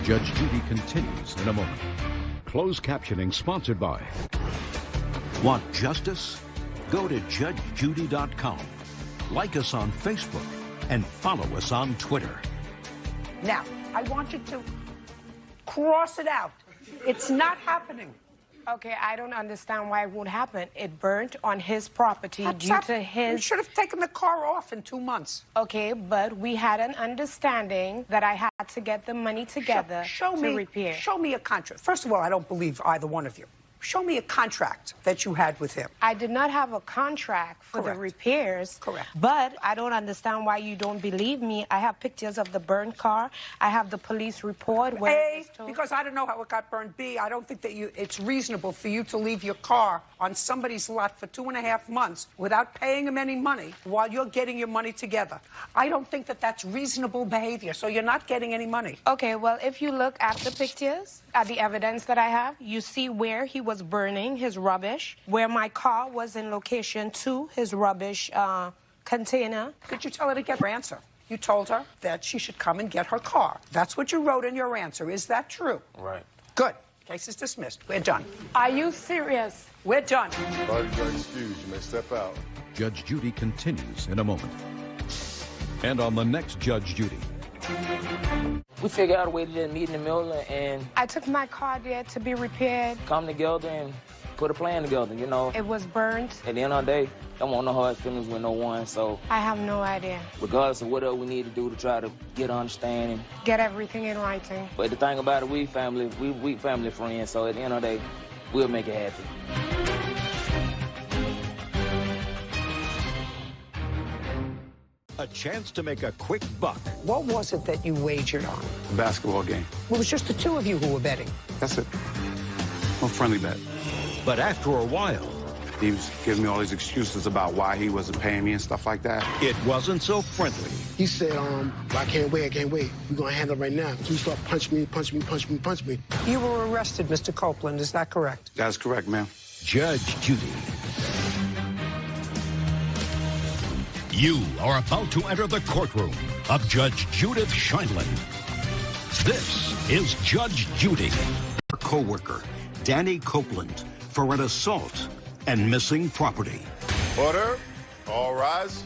Judge Judy continues in a moment. Closed captioning sponsored by. Want justice? Go to judgejudy.com. Like us on Facebook and follow us on Twitter. Now, I want you to cross it out. It's not happening. Okay, I don't understand why it won't happen. It burnt on his property due to his... You should have taken the car off in 2 months. Okay, but we had an understanding that I had to get the money together to repair. Show me a contract. First of all, I don't believe either one of you. Show me a contract that you had with him. I did not have a contract for the repairs. Correct. But I don't understand why you don't believe me. I have pictures of the burned car. I have the police report. Where A, because I don't know how it got burned. B, I don't think that it's reasonable for you to leave your car on somebody's lot for 2.5 months without paying him any money while you're getting your money together. I don't think that that's reasonable behavior, so you're not getting any money. Okay, well, if you look at the pictures, at the evidence that I have, you see where he was burning his rubbish, where my car was in location to his rubbish container. Did you tell her to get her answer? You told her that she should come and get her car. That's what you wrote in your answer. Is that true? Right. Good. Case is dismissed. We're done. Are you serious? We're done. Parties are excused. You may step out. Judge Judy continues in a moment. And on the next Judge Judy. We figured out a way to just meet in the middle and I took my car there to be repaired. come together and put a plan together, you know. It was burnt. At the end of the day, don't want no hard feelings with no one, so I have no idea. regardless of whatever we need to do to try to get understanding. Get everything in writing. But the thing about it, we family friends, so at the end of the day, we'll make it happen. A chance to make a quick buck. What was it that you wagered on? A basketball game. Well, it was just the two of you who were betting. That's it. No friendly bet. But after a while, He was giving me all these excuses about why he wasn't paying me and stuff like that. it wasn't so friendly. He said, I can't wait, We're going to handle it right now. So he started punch me. You were arrested, Mr. Copeland. Is that correct? That's correct, ma'am. Judge Judy. You are about to enter the courtroom of Judge Judith Scheindlin. This is Judge Judy. Her co-worker, Danny Copeland, for an assault and missing property. Order. All rise.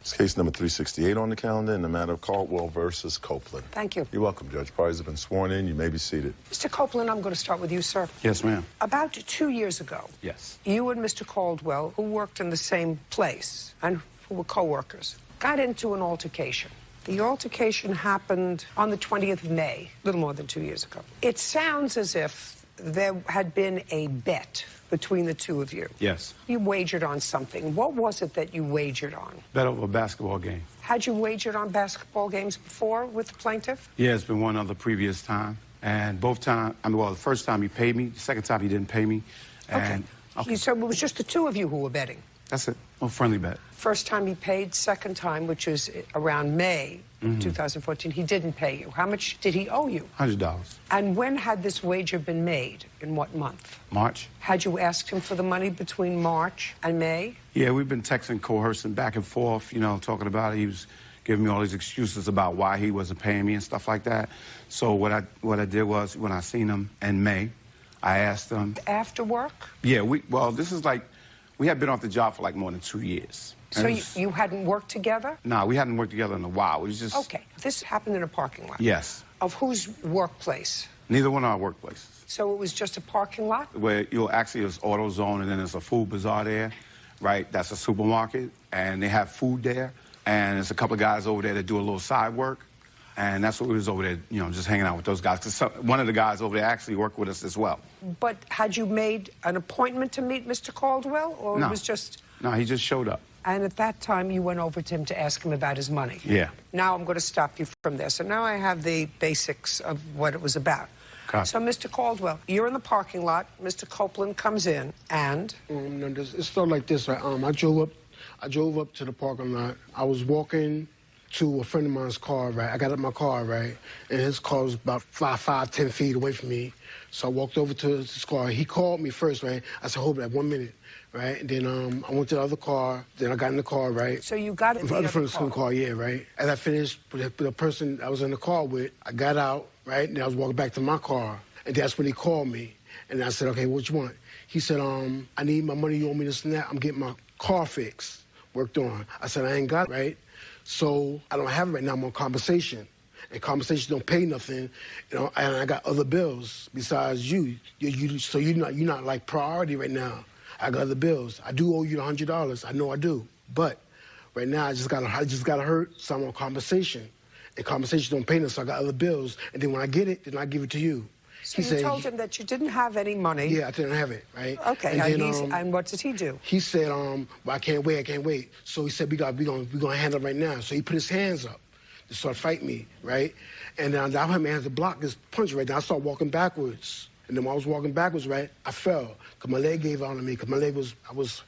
It's case number 368 on the calendar in the matter of Caldwell versus Copeland. Thank you. You're welcome, Judge. Parties have been sworn in. You may be seated. Mr. Copeland, I'm going to start with you, sir. Yes, ma'am. About 2 years ago, Yes. you and Mr. Caldwell, who worked in the same place and who were co-workers, got into an altercation. The altercation happened on the 20th of May, a little more than 2 years ago. It sounds as if there had been a bet between the two of you. Yes. You wagered on something. What was it that you wagered on? Bet over a basketball game. Had you wagered on basketball games before with the plaintiff? Yeah, it's been one other previous time. And both times, well, the first time he paid me, the second time he didn't pay me. And, okay. So it was just the two of you who were betting? That's it. A friendly bet. First time he paid, second time, which was around May 2014, he didn't pay you. How much did he owe you? $100. And when had this wager been made? In what month? March. Had you asked him for the money between March and May? Yeah, we've been texting, coercing back and forth, you know, talking about it. He was giving me all these excuses about why he wasn't paying me and stuff like that. So what I did was, when I seen him in May, I asked him. After work? Yeah, this is like, we had been off the job for like more than 2 years. So you hadn't worked together? No, we hadn't worked together in a while. It was just... Okay. This happened in a parking lot? Yes. Of whose workplace? Neither one of our workplaces. So it was just a parking lot? Where actually there's AutoZone, and then there's a food bazaar there, right? That's a supermarket, and they have food there. And there's a couple of guys over there that do a little side work. And that's what we was over there, you know, just hanging out with those guys. Because one of the guys over there actually worked with us as well. But had you made an appointment to meet Mr. Caldwell? Or No. it was just... No, he just showed up. And at that time, you went over to him to ask him about his money? Yeah. Now I'm going to stop you from there. So now I have the basics of what it was about. Copy. So, Mr. Caldwell, you're in the parking lot. Mr. Copeland comes in, and... It started like this, right? I drove up to the parking lot. I was walking to a friend of mine's car, right? I got out my car, right? And his car was about 10 feet away from me. So I walked over to his car. He called me first, right? I said, hold up, 1 minute, right? And then I went to the other car. Then I got in the car, right? So you got in the other car? Yeah, right? As I finished with the person I was in the car with, I got out, right? And I was walking back to my car. And that's when he called me. And I said, okay, what you want? He said, I need my money, you owe me this and that. I'm getting my car fixed, worked on. I said, I ain't got it, right? So I don't have it right now. I'm on compensation. And compensation don't pay nothing, you know, and I got other bills besides you. So you're not like priority right now. I got other bills. I do owe you the $100. I know I do. But right now I just got hurt, so I'm on compensation. And compensation don't pay nothing, so I got other bills. And then when I get it, then I give it to you. So you told him that you didn't have any money. Yeah, I didn't have it, right? Okay, and what did he do? He said, well, I can't wait. So he said, we're gonna handle it right now. So he put his hands up to start fighting me, right? And then I had my hands to block this punch right now. I started walking backwards. And then when I was walking backwards, right, I fell, because my leg gave out on me, because I was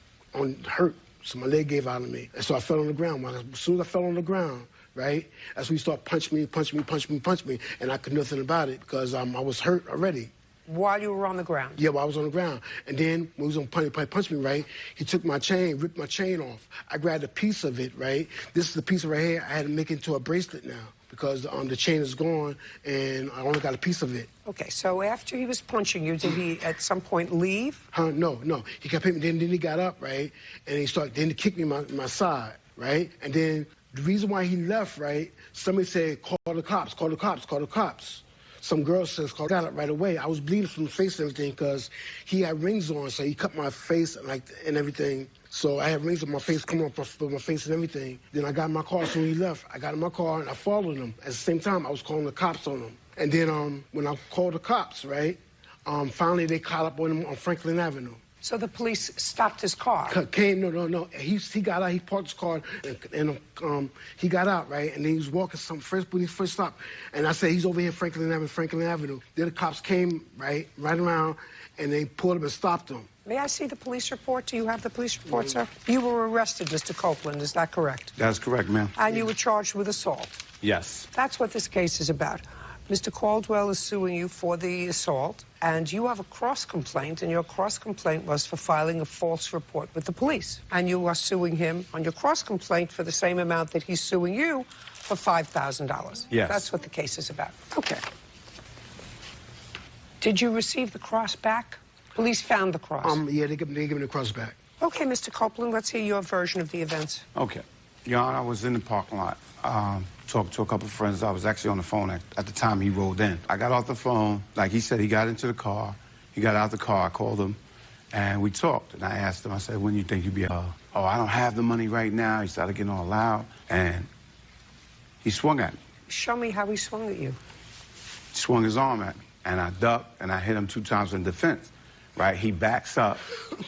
hurt, so my leg gave out on me. And so I fell on the ground. As soon as I fell on the ground, right, that's when he started punching me, and I could do nothing about it, because I was hurt already. While you were on the ground? Yeah, while I was on the ground. And then when he was going to punch me, right, he took my chain, ripped my chain off. I grabbed a piece of it, right? This is the piece right here. I had to make it into a bracelet now, because the chain is gone, and I only got a piece of it. Okay, so after he was punching you, did he at some point leave? No. He kept hitting me. Then he got up, right, and then he kicked me my side, right? And then the reason why he left, right, somebody said, call the cops, call the cops, call the cops. Some girl says, call that right away. I was bleeding from the face and everything, because he had rings on, so he cut my face and everything. So I had rings on my face, coming off my face and everything. Then I got in my car, so when he left, I got in my car and I followed him. At the same time, I was calling the cops on him. And then when I called the cops, right, finally they caught up on him on Franklin Avenue. So the police stopped his car? No. He got out, he parked his car, and he got out, right? And then he was walking when he first stopped. And I said, he's over here, Franklin Avenue. Then the cops came, right around, and they pulled him and stopped him. May I see the police report? Do you have the police report, sir? You were arrested, Mr. Copeland, is that correct? That's correct, ma'am. And you were charged with assault? Yes. That's what this case is about. Mr. Caldwell is suing you for the assault, and you have a cross-complaint, and your cross-complaint was for filing a false report with the police. And you are suing him on your cross-complaint for the same amount that he's suing you for $5,000. Yes. That's what the case is about. Okay. Did you receive the cross back? Police found the cross. Yeah, they gave me the cross back. Okay, Mr. Copeland, let's hear your version of the events. Okay. Your Honor, I was in the parking lot, talking to a couple of friends. I was actually on the phone at the time he rolled in. I got off the phone. Like he said, he got into the car. He got out the car. I called him, and we talked. And I asked him, I said, when do you think you'll be I don't have the money right now. He started getting all loud, and he swung at me. Show me how he swung at you. He swung his arm at me, and I ducked, and I hit him 2 times in defense. right? He backs up.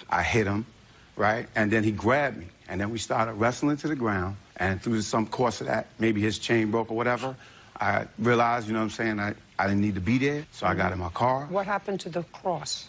I hit him, right? And then he grabbed me. And then we started wrestling to the ground. And through some course of that, maybe his chain broke or whatever, I realized, you know what I'm saying, I didn't need to be there. So I got in my car. What happened to the cross?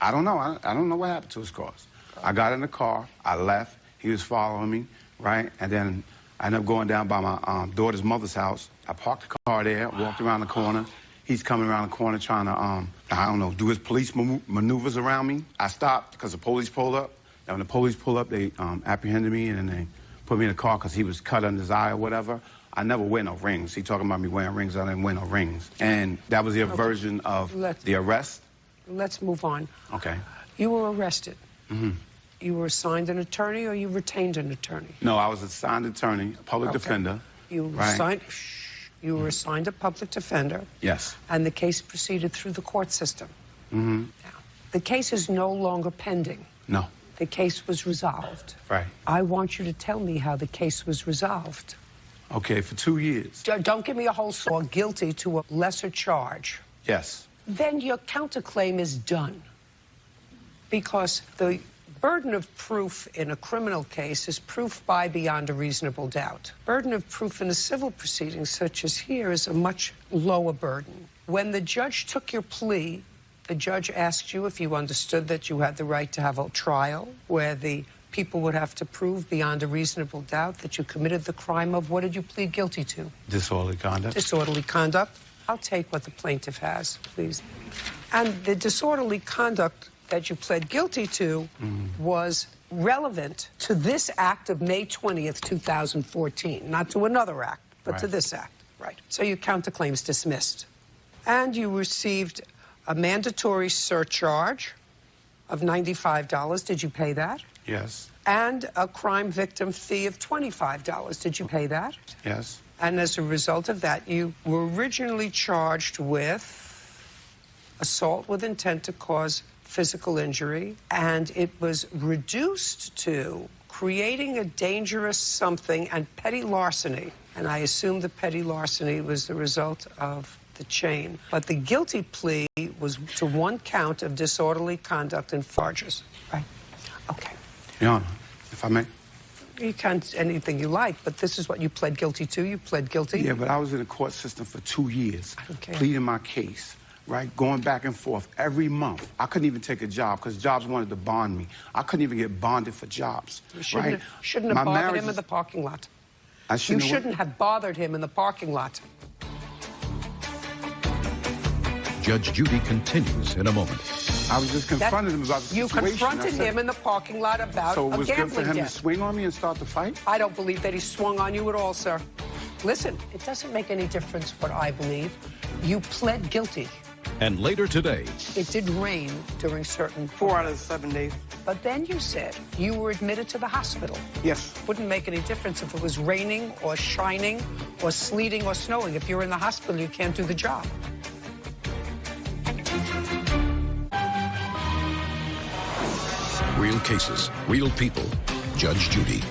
I don't know. I don't know what happened to his cross. I got in the car. I left. He was following me, right? And then I ended up going down by my daughter's mother's house. I parked the car there, walked around the corner. He's coming around the corner trying to, I don't know, do his police maneuvers around me. I stopped because the police pulled up. And when the police pulled up, they apprehended me, and then they put me in the car because he was cut under his eye or whatever. I never wear no rings. He talking about me wearing rings. I didn't wear no rings. And that was the version of the arrest. Let's move on. Okay. You were arrested. Mm-hmm. You were assigned an attorney, or you retained an attorney? No, I was assigned attorney, a public defender. You were assigned a public defender. Yes. And the case proceeded through the court system. Mm-hmm. Now, the case is no longer pending. No. The case was resolved. Right. I want you to tell me how the case was resolved. Okay, for 2 years. Don't give me a whole story. Guilty to a lesser charge. Yes. Then your counterclaim is done. Because the burden of proof in a criminal case is proof by beyond a reasonable doubt. Burden of proof in a civil proceeding such as here is a much lower burden. When the judge took your plea, the judge asked you if you understood that you had the right to have a trial where the people would have to prove beyond a reasonable doubt that you committed the crime of, what did you plead guilty to? Disorderly conduct. Disorderly conduct. I'll take what the plaintiff has, please. And the disorderly conduct that you pled guilty to was relevant to this act of May 20th, 2014. Not to another act, but to this act. Right. So your counterclaim is dismissed. And you received a mandatory surcharge of $95. Did you pay that? Yes. And a crime victim fee of $25. Did you pay that? Yes. And as a result of that, you were originally charged with assault with intent to cause physical injury, and it was reduced to creating a dangerous something and petty larceny. And I assume the petty larceny was the result of the chain. But the guilty plea was to one count of disorderly conduct and charges. Right? Okay. Your Honor, if I may. You can't anything you like, but this is what you pled guilty to. You pled guilty. Yeah, but I was in the court system for 2 years, Okay. pleading my case, right, going back and forth every month. I couldn't even take a job because jobs wanted to bond me. I couldn't even get bonded for jobs. You right? shouldn't have bothered him in the parking lot. I You shouldn't. shouldn't have bothered him in the parking lot. Judge Judy continues in a moment. I was just confronting him about the You situation. confronted him in the parking lot about So it a was good for gambling him debt. to swing on me and start the fight? I don't believe that he swung on you at all, sir. Listen, it doesn't make any difference what I believe. You pled guilty. And later today, It did rain during certain... 4 out of the 7 days. But then you said you were admitted to the hospital. Yes. Wouldn't make any difference if it was raining or shining or sleeting or snowing. If you're in the hospital, you can't do the job. real cases, real people. Judge Judy.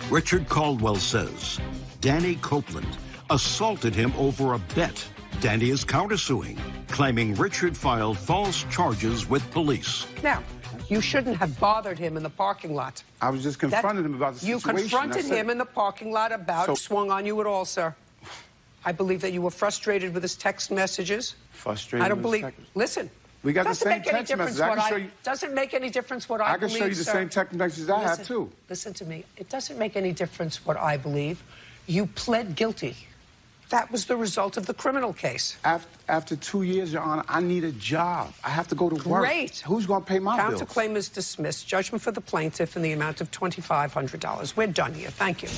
Richard Caldwell says Danny Copeland assaulted him over a bet. Danny is countersuing, claiming Richard filed false charges with police. Now, you shouldn't have bothered him in the parking lot. I was just confronting him about the You situation. confronted him in the parking lot about swung on you at all, sir. I believe that you were frustrated with his text messages. Frustrated I don't with believe. his text- Listen. We got the doesn't same make any text difference messages. I what can show you. Doesn't make any difference what I I can believe, show you the sir. same text messages I have, too. Listen to me. It doesn't make any difference what I believe. You pled guilty. That was the result of the criminal case. After 2 years, Your Honor, I need a job. I have to go to work. Great. Who's going to pay my bills? Counterclaim is dismissed. Judgment for the plaintiff in the amount of $2,500. We're done here. Thank you.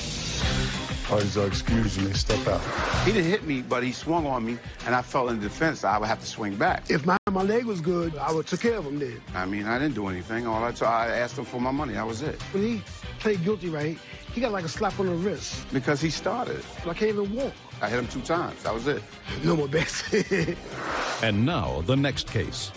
Parties are excused. You may step out. He didn't hit me, but he swung on me, and I fell in defense. I would have to swing back. If my leg was good, I would have took care of him then. I mean, I didn't do anything. I asked him for my money. That was it. When he played guilty, right, he got like a slap on the wrist. Because he started. I can't even walk. I hit him 2 times. That was it. No more bets. And now, the next case.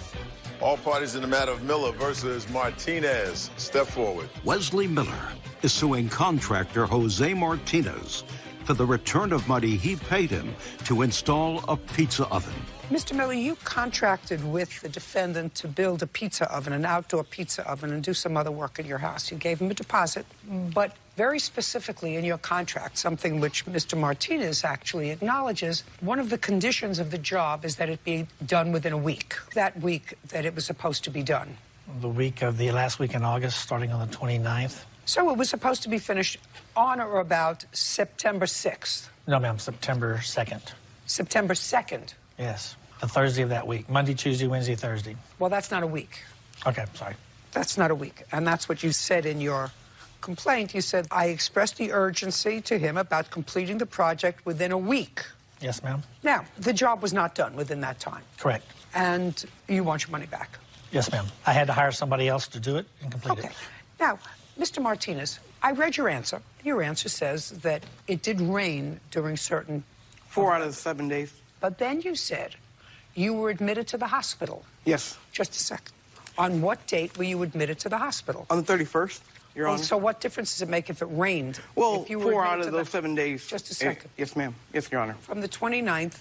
All parties in the matter of Miller versus Martinez. Step forward. Wesley Miller is suing contractor Jose Martinez for the return of money he paid him to install a pizza oven. Mr. Miller, you contracted with the defendant to build a pizza oven, an outdoor pizza oven, and do some other work in your house. You gave him a deposit, but very specifically in your contract, something which Mr. Martinez actually acknowledges, one of the conditions of the job is that it be done within a week. That week that it was supposed to be done. The week of the last week in August, starting on the 29th. So it was supposed to be finished on or about September 6th. No, ma'am, September 2nd. September 2nd. Yes, the Thursday of that week. Monday, Tuesday, Wednesday, Thursday. Well, that's not a week. Okay, sorry. That's not a week. And that's what you said in your complaint. You said, I expressed the urgency to him about completing the project within a week. Yes, ma'am. Now, the job was not done within that time. Correct. And you want your money back. Yes, ma'am. I had to hire somebody else to do it and complete it. Now, Mr. Martinez, I read your answer. Your answer says that it did rain during certain... 4 out of the 7 days. But then you said you were admitted to the hospital. Yes. Just a second. On what date were you admitted to the hospital? On the 31st, Your Honor. So what difference does it make if it rained? Well, if you were 4 out admitted of to those 7 days. Just a second. Yes, ma'am. Yes, Your Honor. From the 29th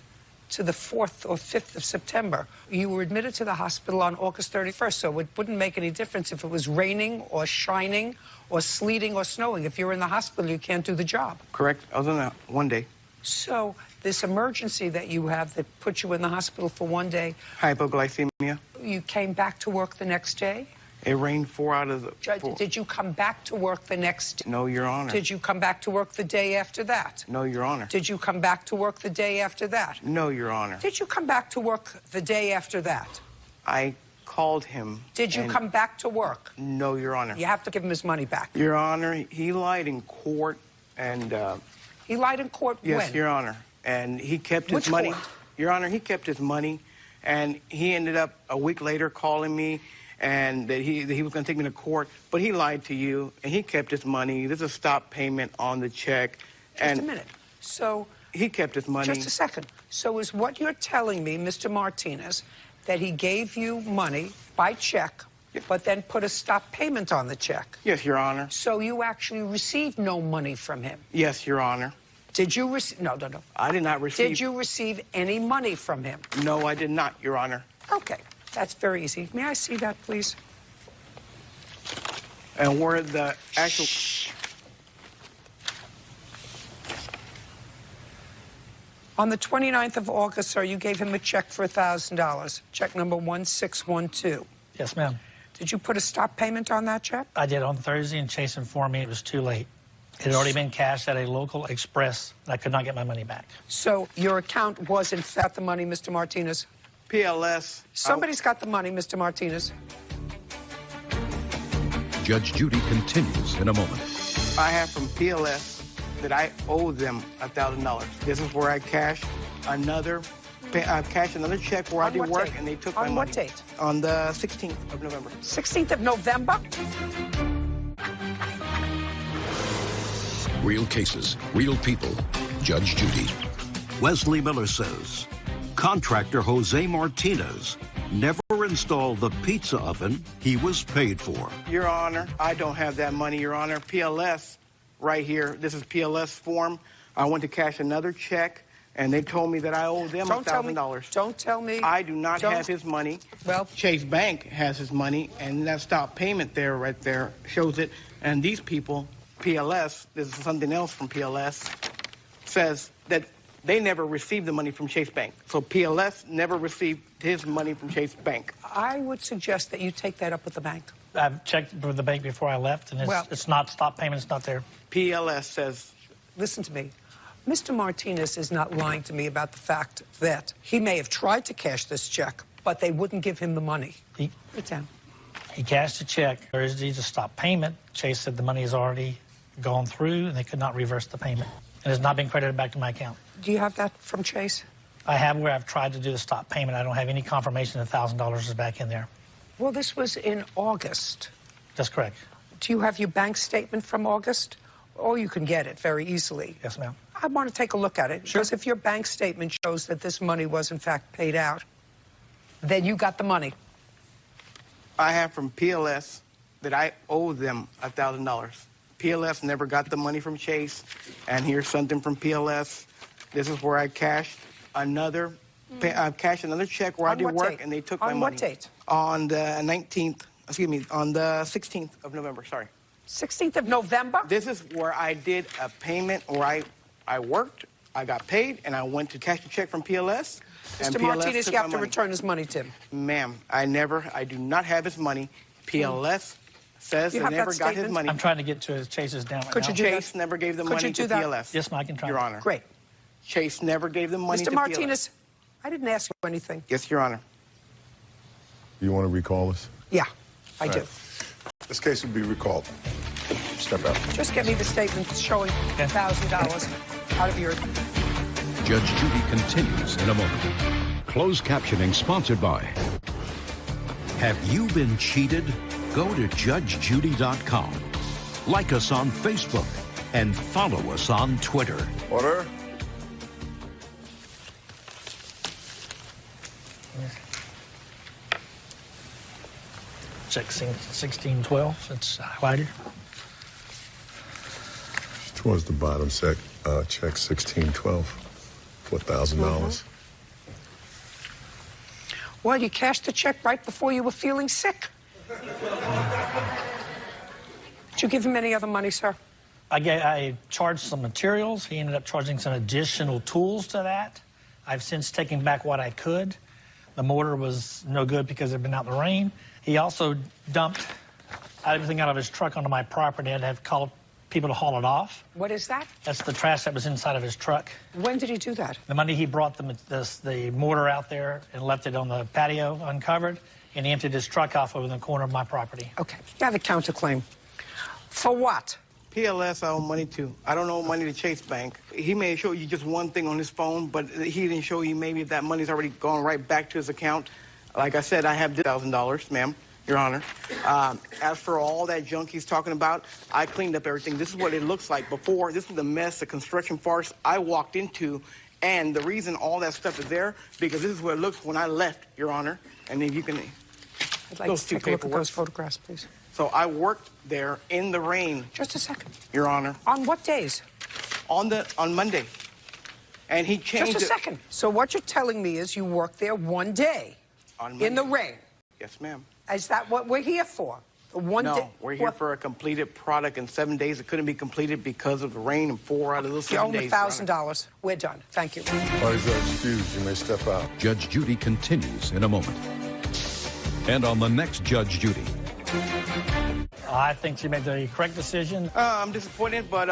to the 4th or 5th of September, you were admitted to the hospital on August 31st, so it wouldn't make any difference if it was raining or shining or sleeting or snowing. If you're in the hospital, you can't do the job. Correct. Other than that, 1 day. So this emergency that you have that put you in the hospital for 1 day... Hypoglycemia. You came back to work the next day? It rained 4 out of the... 4. Did you come back to work the next day? No, Your Honor. Did you come back to work the day after that? No, Your Honor. Did you come back to work the day after that? No, Your Honor. Did you come back to work the day after that? I called him. Did you come back to work? No, Your Honor. You have to give him his money back. Your Honor, he lied in court and... He lied in court when? Yes, Your Honor. And he kept his Which money. court? Your Honor, he kept his money, and he ended up a week later calling me and that he was going to take me to court, but he lied to you, and he kept his money. There's a stop payment on the check. Just a minute. So... He kept his money. Just a second. So is what you're telling me, Mr. Martinez, that he gave you money by check, but then put a stop payment on the check? Yes, Your Honor. So you actually received no money from him? Yes, Your Honor. Did you receive... No. I did not receive... Did you receive any money from him? No, I did not, Your Honor. Okay. That's very easy. May I see that, please? And where the actual... On the 29th of August, sir, you gave him a check for $1,000, check number 1612. Yes, ma'am. Did you put a stop payment on that check? I did on Thursday, and Chase informed me it was too late. It had already been cashed at a local express, and I could not get my money back. So your account was, in fact, the money, Mr. Martinez? PLS. Somebody's got the money, Mr. Martinez. Judge Judy continues in a moment. I have from PLS that I owe them $1,000. This is where I cashed another check where I did work, and they took my money. On what date? On the 16th of November. 16th of November? Real cases, real people. Judge Judy. Wesley Miller says contractor Jose Martinez never installed the pizza oven he was paid for. Your Honor, I don't have that money, Your Honor. PLS, right here, this is PLS form. I went to cash another check, and they told me that I owe them $1,000. Don't tell me. I do not have his money. Well, Chase Bank has his money, and that stop payment there, right there, shows it. And these people, PLS, this is something else from PLS, says that they never received the money from Chase Bank. So PLS never received his money from Chase Bank. I would suggest that you take that up with the bank. I've checked with the bank before I left, and it's not stop payment. It's not there. PLS says... Listen to me. Mr. Martinez is not lying to me about the fact that he may have tried to cash this check, but they wouldn't give him the money. Put it down. He cashed a check Thursday to stop payment. Chase said the money has already gone through, and they could not reverse the payment. It has not been credited back to my account. Do you have that from Chase? I have where I've tried to do the stop payment. I don't have any confirmation that $1,000 is back in there. Well, this was in August. That's correct. Do you have your bank statement from August? Or you can get it very easily. Yes, ma'am. I want to take a look at it. Sure. Because if your bank statement shows that this money was, in fact, paid out, then you got the money. I have from PLS that I owe them $1,000. PLS never got the money from Chase, and here's something from PLS. This is where I cashed another cashed another check where I On did what work, date? and they took On my what money. date? On the 19th, excuse me, on the 16th of November, sorry. 16th of November? This is where I did a payment where I worked, I got paid, and I went to cash the check from PLS. And Mr. PLS Martinez, took you have my to money. return his money to him. Ma'am, I do not have his money. PLS says You they have that never got his statement? money. I'm trying to get to Chase's down right Could now. you do that? Chase never gave the Could money you do to that? PLS. Yes, ma'am, I can try. Your Honor. Great. Chase never gave the money Mr. to Martinez, PLS. I didn't ask you anything. Yes, Your Honor. You want to recall this? Yeah, I All do. right. This case will be recalled. Step out. Just get me the statement showing $1,000 out of your... Judge Judy continues in a moment. Closed captioning sponsored by... Have you been cheated? Go to judgejudy.com. Like us on Facebook and follow us on Twitter. Order. Check 1612. It's highlighted. Towards the bottom, check 1612, $4,000. Well, you cashed the check right before you were feeling sick. Did you give him any other money, sir? I charged some materials. He ended up charging some additional tools to that. I've since taken back what I could. The mortar was no good because it had been out in the rain. He also dumped everything out of his truck onto my property. I had to have called people to haul it off. What is that? That's the trash that was inside of his truck. When did he do that? The Monday he brought the mortar out there and left it on the patio uncovered, and he emptied his truck off over in the corner of my property. Okay. You have a counterclaim. For what? PLS I owe money to. I don't owe money to Chase Bank. He may show you just one thing on his phone, but he didn't show you maybe if that money's already gone right back to his account. Like I said, I have $1,000, ma'am, Your Honor. As for all that junk he's talking about, I cleaned up everything. This is what it looks like before. This was the mess, the construction farce I walked into, and the reason all that stuff is there, because this is what it looks when I left, Your Honor. And then you can... I'd like to take a look at those photographs, please. So I worked there in the rain. Just a second. Your Honor. On what days? On Monday. And he changed Just a second. So what you're telling me is you worked there one day in the rain. Yes, ma'am. Is that what we're here for? The one day? No, we're here for a completed product in 7 days. It couldn't be completed because of the rain in 4 out of those 7 days. You owe me $1,000. We're done. Thank you. Parties are excused. You may step out. Judge Judy continues in a moment. And on the next Judge Judy. I think she made the correct decision. I'm disappointed, but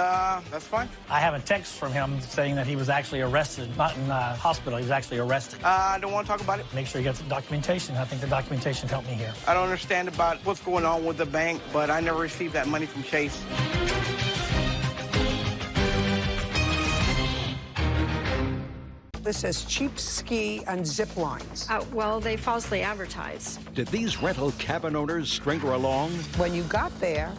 that's fine. I have a text from him saying that he was actually arrested, not in hospital. He was actually arrested. I don't want to talk about it. Make sure you get the documentation. I think the documentation helped me here. I don't understand about what's going on with the bank, but I never received that money from Chase. This says cheap ski and zip lines. Well, they falsely advertise. Did these rental cabin owners string her along? When you got there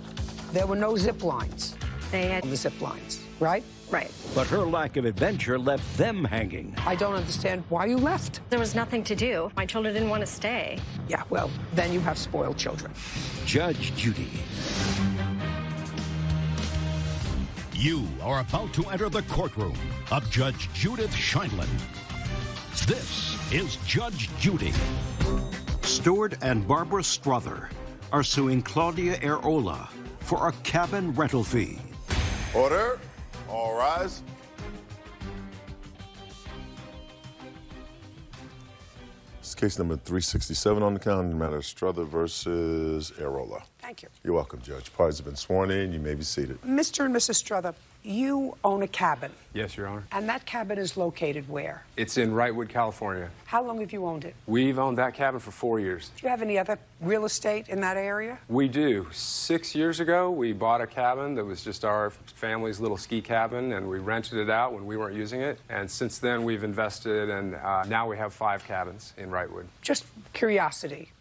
were no zip lines. They had the zip lines, right? Right. But her lack of adventure left them hanging. I don't understand why you left. There was nothing to do. My children didn't want to stay. Yeah, well, then you have spoiled children. Judge Judy. You are about to enter the courtroom of Judge Judith Scheindlin. This is Judge Judy. Stuart and Barbara Strother are suing Claudia Areola for a cabin rental fee. Order. All rise. This is case number 367 on the calendar, the matter of Strother versus Areola. Thank you. You're welcome, Judge. Parties have been sworn in. You may be seated. Mr. and Mrs. Strother, you own a cabin. Yes, Your Honor. And that cabin is located where? It's in Wrightwood, California. How long have you owned it? We've owned that cabin for 4 years. Do you have any other real estate in that area? We do. 6 years ago, we bought a cabin that was just our family's little ski cabin, and we rented it out when we weren't using it. And since then, we've invested, and now we have 5 cabins in Wrightwood. Just curiosity.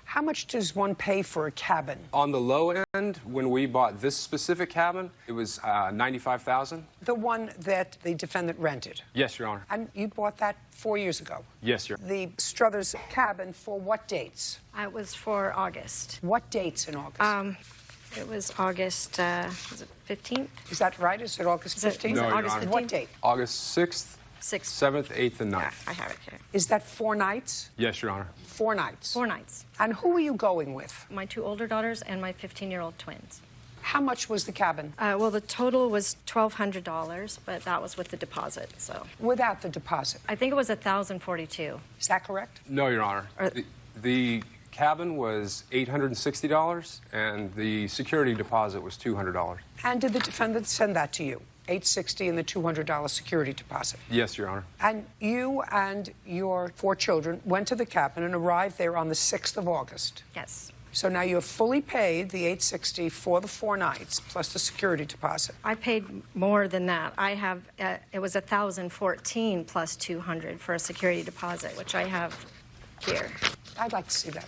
How much does one pay for a cabin? On the low end, when we bought this specific cabin, it was $95,000. The one that the defendant rented? Yes, Your Honor. And you bought that 4 years ago? Yes, Your Honor. The Struthers cabin for what dates? It was for August. What dates in August? It was August, was it 15th? Is that right? Is it August 15th? No, Your August Honor. 15th? What date? August 6th 6th. 7th, 8th, and 9th. I have it here. Is that 4 nights? Yes, Your Honor. 4 nights. 4 nights. And who are you going with? My 2 older daughters and my 15-year-old twins. How much was the cabin? Well, the total was $1,200, but that was with the deposit, so. Without the deposit? I think it was $1,042. Is that correct? No, Your Honor. The cabin was $860, and the security deposit was $200. And did the defendant send that to you? $860 and the $200 security deposit? Yes, Your Honor. And you and your 4 children went to the cabin and arrived there on the 6th of August? Yes. So now you have fully paid the $860 for the 4 nights, plus the security deposit. I paid more than that. I have, it was $1,014 plus $200 for a security deposit, which I have here. I'd like to see that.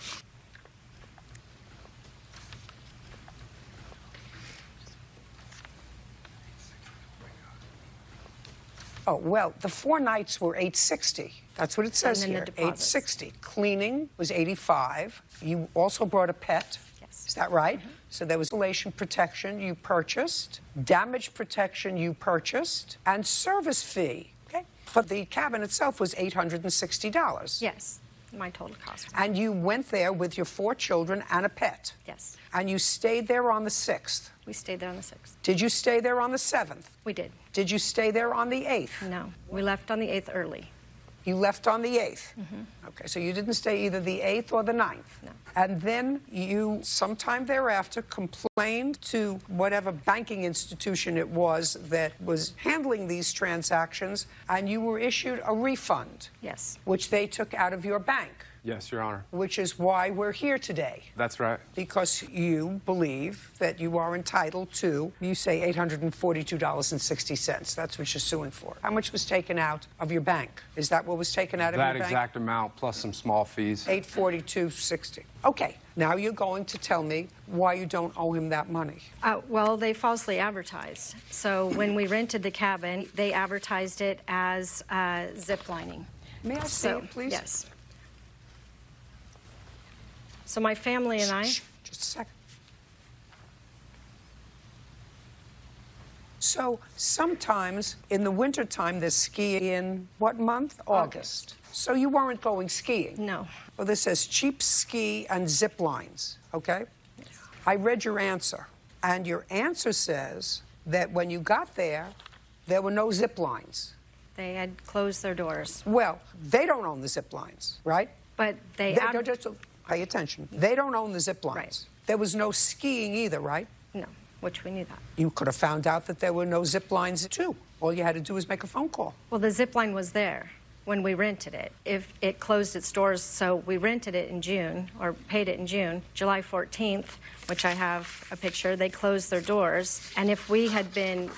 Oh, well, the 4 nights were $860. That's what it says And then here, the deposits. $860. Cleaning was $85. You also brought a pet. Yes. Is that right? So there was installation protection you purchased, damage protection you purchased, and service fee. Okay. But the cabin itself was $860. Yes, my total cost. And you went there with your 4 children and a pet. Yes. And you stayed there on the 6th. We stayed there on the 6th. Did you stay there on the 7th? We did. Did you stay there on the 8th? No, we left on the 8th early. You left on the 8th? Mm-hmm. Okay, so you didn't stay either the 8th or the 9th? No. And then you, sometime thereafter, complained to whatever banking institution it was that was handling these transactions, and you were issued a refund. Yes. Which they took out of your bank. Yes, Your Honor. Which is why we're here today. That's right. Because you believe that you are entitled to, you say $842.60. That's what you're suing for. How much was taken out of your bank? Is that what was taken out of your bank? That exact amount plus some small fees. $842.60. Okay, now you're going to tell me why you don't owe him that money. Well, they falsely advertised. So when we rented the cabin, they advertised it as zip lining. May I see it, please? Yes. So my family and I... Just a second. So sometimes in the wintertime, there's skiing in what month? August. So you weren't going skiing? No. Well, this says cheap ski and zip lines, okay? Yes. I read your answer, and your answer says that when you got there were no zip lines. They had closed their doors. Well, they don't own the zip lines, right? But they just pay attention. They don't own the zip lines. Right. There was no skiing either, right? No, which we knew that. You could have found out that there were no zip lines, too. All you had to do was make a phone call. Well, the zip line was there when we rented it. If it closed its doors, so we rented it in June, or paid it in June, July 14th, which I have a picture, they closed their doors. And if we had been...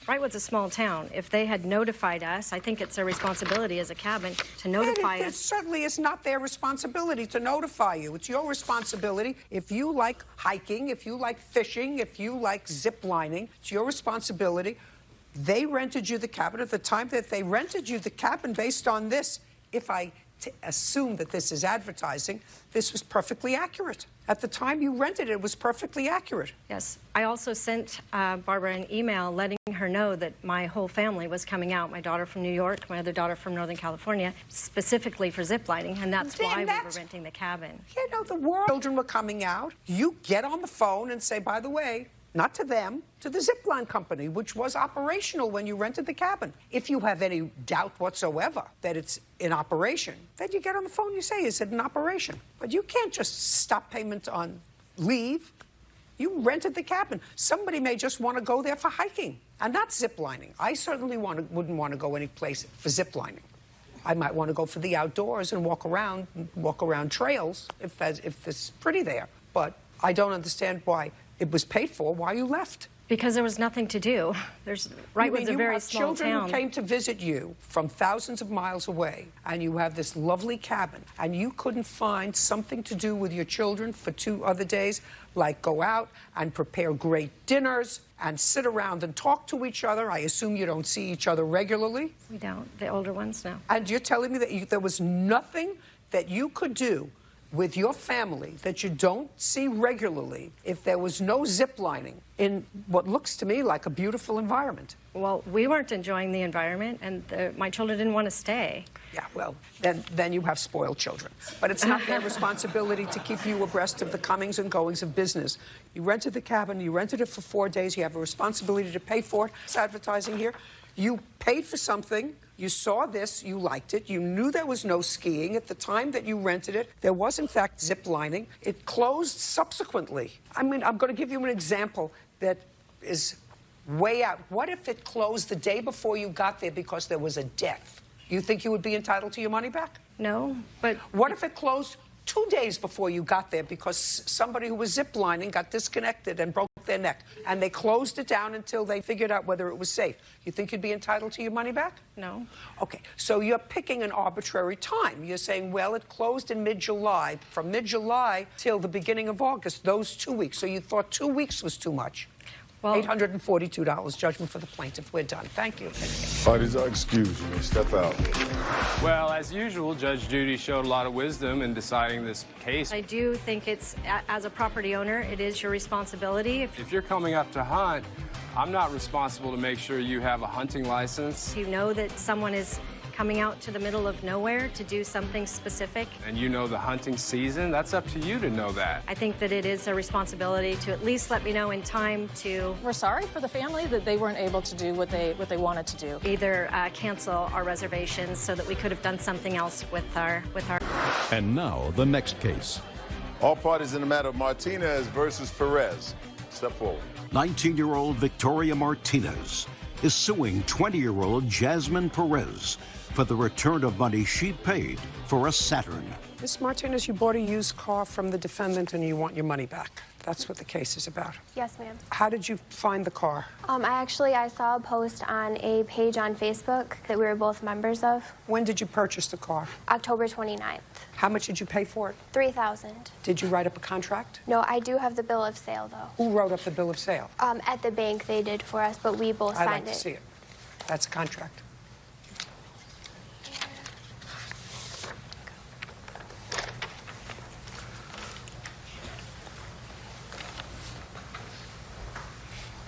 Brightwood's a small town. If they had notified us, I think it's their responsibility as a cabin to notify us. It certainly is not their responsibility to notify you. It's your responsibility. If you like hiking, if you like fishing, if you like zip lining, it's your responsibility. They rented you the cabin at the time that they rented you the cabin based on this. If I assume that this is advertising, this was perfectly accurate. At the time you rented it, it was perfectly accurate. Yes. I also sent Barbara an email letting her know that my whole family was coming out, my daughter from New York, my other daughter from Northern California, specifically for ziplining, and that's why we were renting the cabin. You know, the world children were coming out. You get on the phone and say, by the way, not to them, to the zipline company, which was operational when you rented the cabin. If you have any doubt whatsoever that it's in operation, then you get on the phone, you say, is it in operation? But you can't just stop payment on leave. You rented the cabin. Somebody may just want to go there for hiking and not ziplining. I certainly wouldn't want to go any place for ziplining. I might want to go for the outdoors and walk around trails if it's pretty there. But I don't understand why it was paid for, why you left. Because there was nothing to do. Brightwood's a very small town. Children who came to visit you from thousands of miles away, and you have this lovely cabin, and you couldn't find something to do with your children for 2 other days, like go out and prepare great dinners and sit around and talk to each other. I assume you don't see each other regularly. We don't. The older ones, no. And you're telling me that there was nothing that you could do with your family that you don't see regularly if there was no zip lining in what looks to me like a beautiful environment? Well, we weren't enjoying the environment, and my children didn't want to stay. Yeah, well, then you have spoiled children. But it's not their responsibility to keep you abreast of the comings and goings of business. You rented the cabin, you rented it for 4 days, you have a responsibility to pay for it. It's advertising here. You paid for something, you saw this, you liked it, you knew there was no skiing. At the time that you rented it, there was, in fact, zip lining. It closed subsequently. I mean, I'm going to give you an example that is way out. What if it closed the day before you got there because there was a death? You think you would be entitled to your money back? No, but... What if it closed 2 days before you got there because somebody who was ziplining got disconnected and broke their neck, and they closed it down until they figured out whether it was safe? You think you'd be entitled to your money back? No. Okay, so you're picking an arbitrary time. You're saying, well, it closed in mid-July. From mid-July till the beginning of August, those 2 weeks. So you thought 2 weeks was too much. Well, $842, judgment for the plaintiff. We're done. Thank you. Parties are excused. You may step out. Well, as usual, Judge Judy showed a lot of wisdom in deciding this case. I do think it's, as a property owner, it is your responsibility. If you're coming up to hunt, I'm not responsible to make sure you have a hunting license. If you know that someone is coming out to the middle of nowhere to do something specific. And you know the hunting season, that's up to you to know that. I think that it is a responsibility to at least let me know in time to... We're sorry for the family that they weren't able to do what they wanted to do. Either cancel our reservations so that we could have done something else with our... And now, the next case. All parties in the matter of Martinez versus Perez. Step forward. 19-year-old Victoria Martinez is suing 20-year-old Jasmine Perez for the return of money she paid for a Saturn. Ms. Martinez, you bought a used car from the defendant and you want your money back. That's what the case is about. Yes, ma'am. How did you find the car? I saw a post on a page on Facebook that we were both members of. When did you purchase the car? October 29th. How much did you pay for it? $3,000. Did you write up a contract? No, I do have the bill of sale, though. Who wrote up the bill of sale? At the bank they did for us, but we both signed it. I'd like to see it. That's a contract.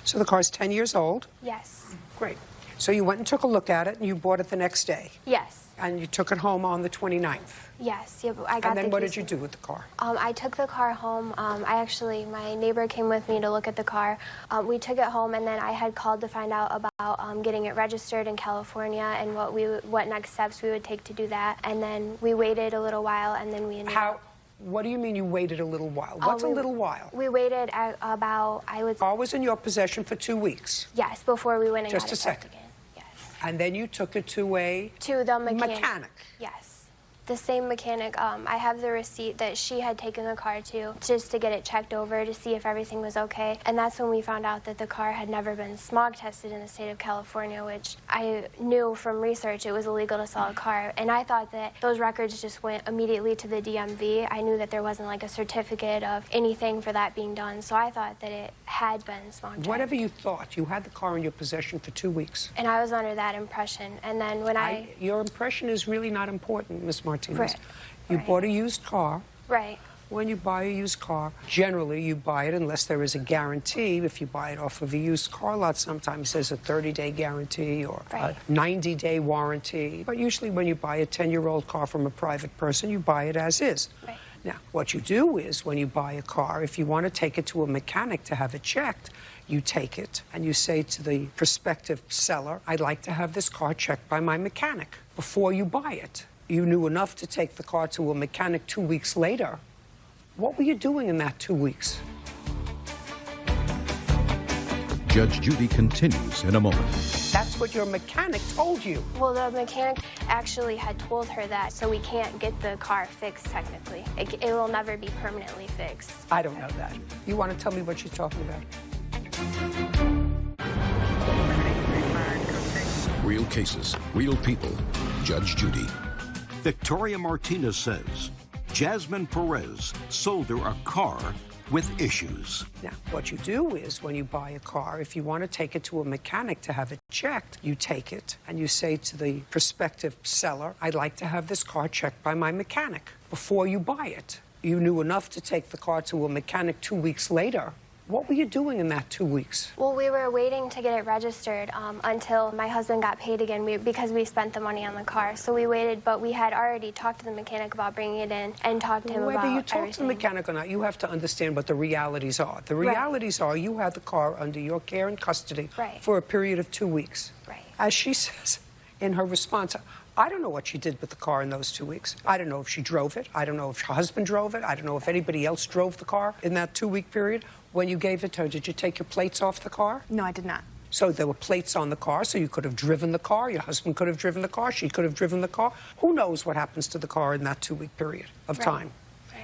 So the car's 10 years old? Yes. Great. So you went and took a look at it and you bought it the next day? Yes. And you took it home on the 29th? Yes. Yeah, but I got and then the what keys. did you do with the car? I took the car home. My neighbor came with me to look at the car. We took it home, and then I had called to find out about getting it registered in California and what next steps we would take to do that. And then we waited a little while, and then we ended up... What do you mean you waited a little while? What's a little while? We waited about, The car was in your possession for 2 weeks? Yes, before we went and Just got a it second. again. Yes. And then you took it to the mechanic? Yes. The same mechanic. I have the receipt that she had taken the car to just to get it checked over to see if everything was okay. And that's when we found out that the car had never been smog tested in the state of California, which I knew from research it was illegal to sell a car. And I thought that those records just went immediately to the DMV. I knew that there wasn't like a certificate of anything for that being done. So I thought that it had been smog tested. Whatever you thought, you had the car in your possession for 2 weeks. And I was under that impression. And then when Your impression is really not important, Ms. Martinez. Right. You bought a used car. Right. When you buy a used car, generally you buy it unless there is a guarantee. If you buy it off of a used car lot, sometimes there's a 30-day guarantee or a 90-day warranty. But usually when you buy a 10-year-old car from a private person, you buy it as is. Right. Now, what you do is when you buy a car, if you want to take it to a mechanic to have it checked, you take it and you say to the prospective seller, I'd like to have this car checked by my mechanic before you buy it. You knew enough to take the car to a mechanic 2 weeks later. What were you doing in that 2 weeks? Judge Judy continues in a moment. That's what your mechanic told you. Well, the mechanic actually had told her that, so we can't get the car fixed technically. It will never be permanently fixed. I don't know that. You want to tell me what she's talking about? Real cases, real people. Judge Judy. Victoria Martinez says Jasmine Perez sold her a car with issues. Now, what you do is when you buy a car, if you want to take it to a mechanic to have it checked, you take it and you say to the prospective seller, I'd like to have this car checked by my mechanic before you buy it. You knew enough to take the car to a mechanic 2 weeks later. What were you doing in that 2 weeks? Well, we were waiting to get it registered until my husband got paid again because we spent the money on the car. So we waited, but we had already talked to the mechanic about bringing it in and talked to him about Whether you talk everything. to the mechanic or not, you have to understand what the realities are. The realities are you had the car under your care and custody for a period of 2 weeks. Right. As she says in her response, I don't know what she did with the car in those 2 weeks. I don't know if she drove it. I don't know if her husband drove it. I don't know if anybody else drove the car in that 2 week period. When you gave it to her, did you take your plates off the car? No, I did not. So there were plates on the car, so you could have driven the car. Your husband could have driven the car. She could have driven the car. Who knows what happens to the car in that 2 week period of time?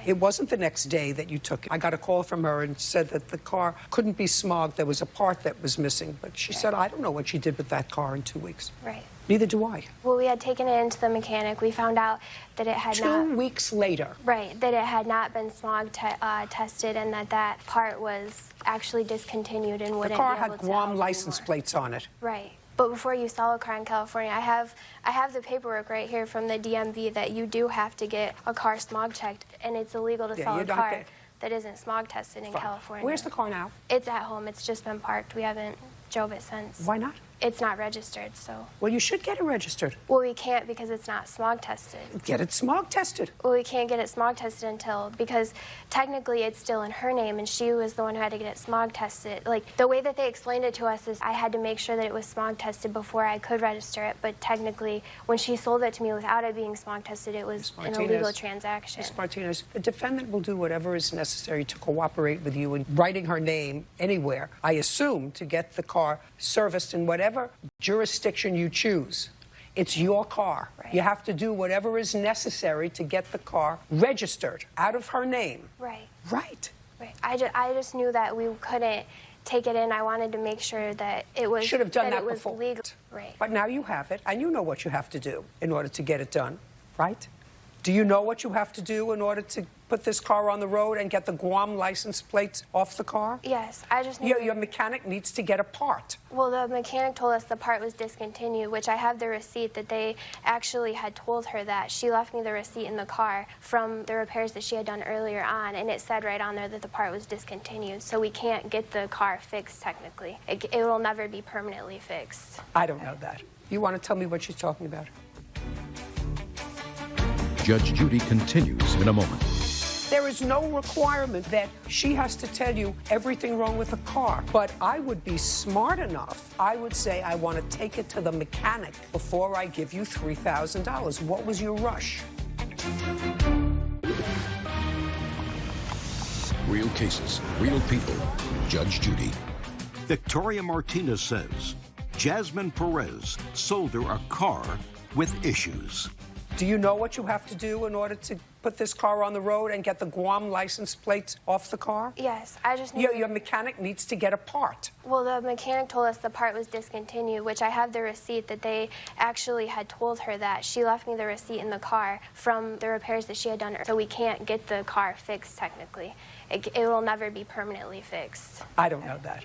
It wasn't the next day that you took it. I got a call from her and said that the car couldn't be smogged. There was a part that was missing. But she said, I don't know what she did with that car in 2 weeks. Right. Neither do I. Well, we had taken it into the mechanic. We found out that it had not... 2 weeks later. Right, that it had not been smog tested and that part was actually discontinued and wouldn't The car be able had to Guam help license anymore. plates on it. Right. But before you sell a car in California, I have the paperwork right here from the DMV that you do have to get a car smog checked, and it's illegal to sell a car that isn't smog tested in California. Where's the car now? It's at home. It's just been parked. We haven't drove it since. Why not? It's not registered, so... Well, you should get it registered. Well, we can't because it's not smog tested. Get it smog tested. Well, we can't get it smog tested until... Because technically it's still in her name, and she was the one who had to get it smog tested. Like, the way that they explained it to us is I had to make sure that it was smog tested before I could register it, but technically, when she sold it to me without it being smog tested, it was an illegal transaction. Ms. Martinez, the defendant will do whatever is necessary to cooperate with you in writing her name anywhere, I assume, to get the car serviced in whatever jurisdiction you choose. It's your car. You have to do whatever is necessary to get the car registered out of her name. Right. Right. Right. I just knew that we couldn't take it in. I wanted to make sure that it was... Should have done that it was before. legal. Right. But now you have it, and you know what you have to do in order to get it done, right? Do you know what you have to do in order to put this car on the road and get the Guam license plates off the car? Yes, I just knew... Your mechanic needs to get a part. Well, the mechanic told us the part was discontinued, which I have the receipt that they actually had told her that. She left me the receipt in the car from the repairs that she had done earlier on, and it said right on there that the part was discontinued, so we can't get the car fixed technically. It will never be permanently fixed. I don't know that. You want to tell me what she's talking about? Judge Judy continues in a moment. There is no requirement that she has to tell you everything wrong with the car. But I would be smart enough. I would say, I want to take it to the mechanic before I give you $3,000. What was your rush? Real cases, real people. Judge Judy. Victoria Martinez says Jasmine Perez sold her a car with issues. Do you know what you have to do in order to put this car on the road and get the Guam license plates off the car? Yes, I just knew... Your mechanic needs to get a part. Well, the mechanic told us the part was discontinued, which I have the receipt that they actually had told her that. She left me the receipt in the car from the repairs that she had done, so we can't get the car fixed technically. It will never be permanently fixed. I don't know that.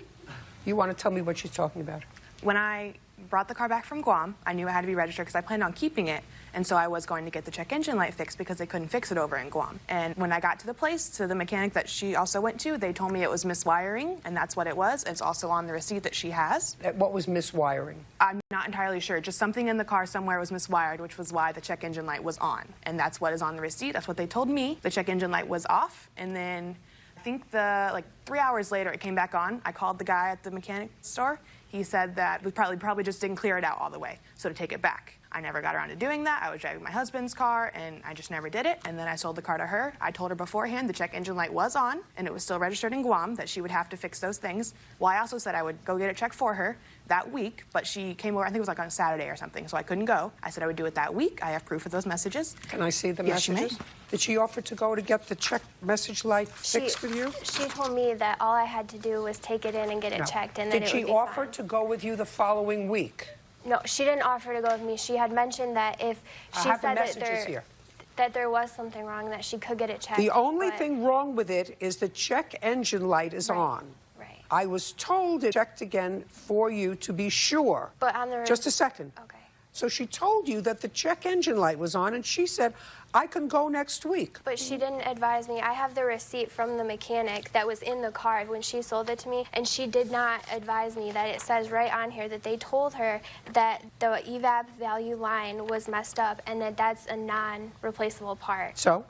You want to tell me what she's talking about? When I brought the car back from Guam, I knew it had to be registered because I planned on keeping it. And so I was going to get the check engine light fixed because they couldn't fix it over in Guam. And when I got to the place, to the mechanic that she also went to, they told me it was miswiring, and that's what it was. It's also on the receipt that she has. What was miswiring? I'm not entirely sure. Just something in the car somewhere was miswired, which was why the check engine light was on. And that's what is on the receipt. That's what they told me. The check engine light was off, and then I think like 3 hours later it came back on. I called the guy at the mechanic store. He said that we probably just didn't clear it out all the way, so to take it back. I never got around to doing that. I was driving my husband's car, and I just never did it. And then I sold the car to her. I told her beforehand the check engine light was on, and it was still registered in Guam, that she would have to fix those things. Well, I also said I would go get it checked for her that week, but she came over, I think it was like on a Saturday or something, so I couldn't go. I said I would do it that week. I have proof of those messages. Can I see the Yes, messages? you may. Did she offer to go to get the check message light fixed with you? She told me that all I had to do was take it in and get it checked, and then Did it she would be offer fine. to go with you the following week? No, she didn't offer to go with me. She had mentioned that if she have the said messages that there was something wrong, that she could get it checked. The only but- thing wrong with it is the check engine light is on. Right. I was told it checked again for you to be sure. But on the Just a second. Okay. So she told you that the check engine light was on, and she said, I can go next week. But she didn't advise me. I have the receipt from the mechanic that was in the car when she sold it to me, and she did not advise me that it says right on here that they told her that the evap value line was messed up and that that's a non-replaceable part. So?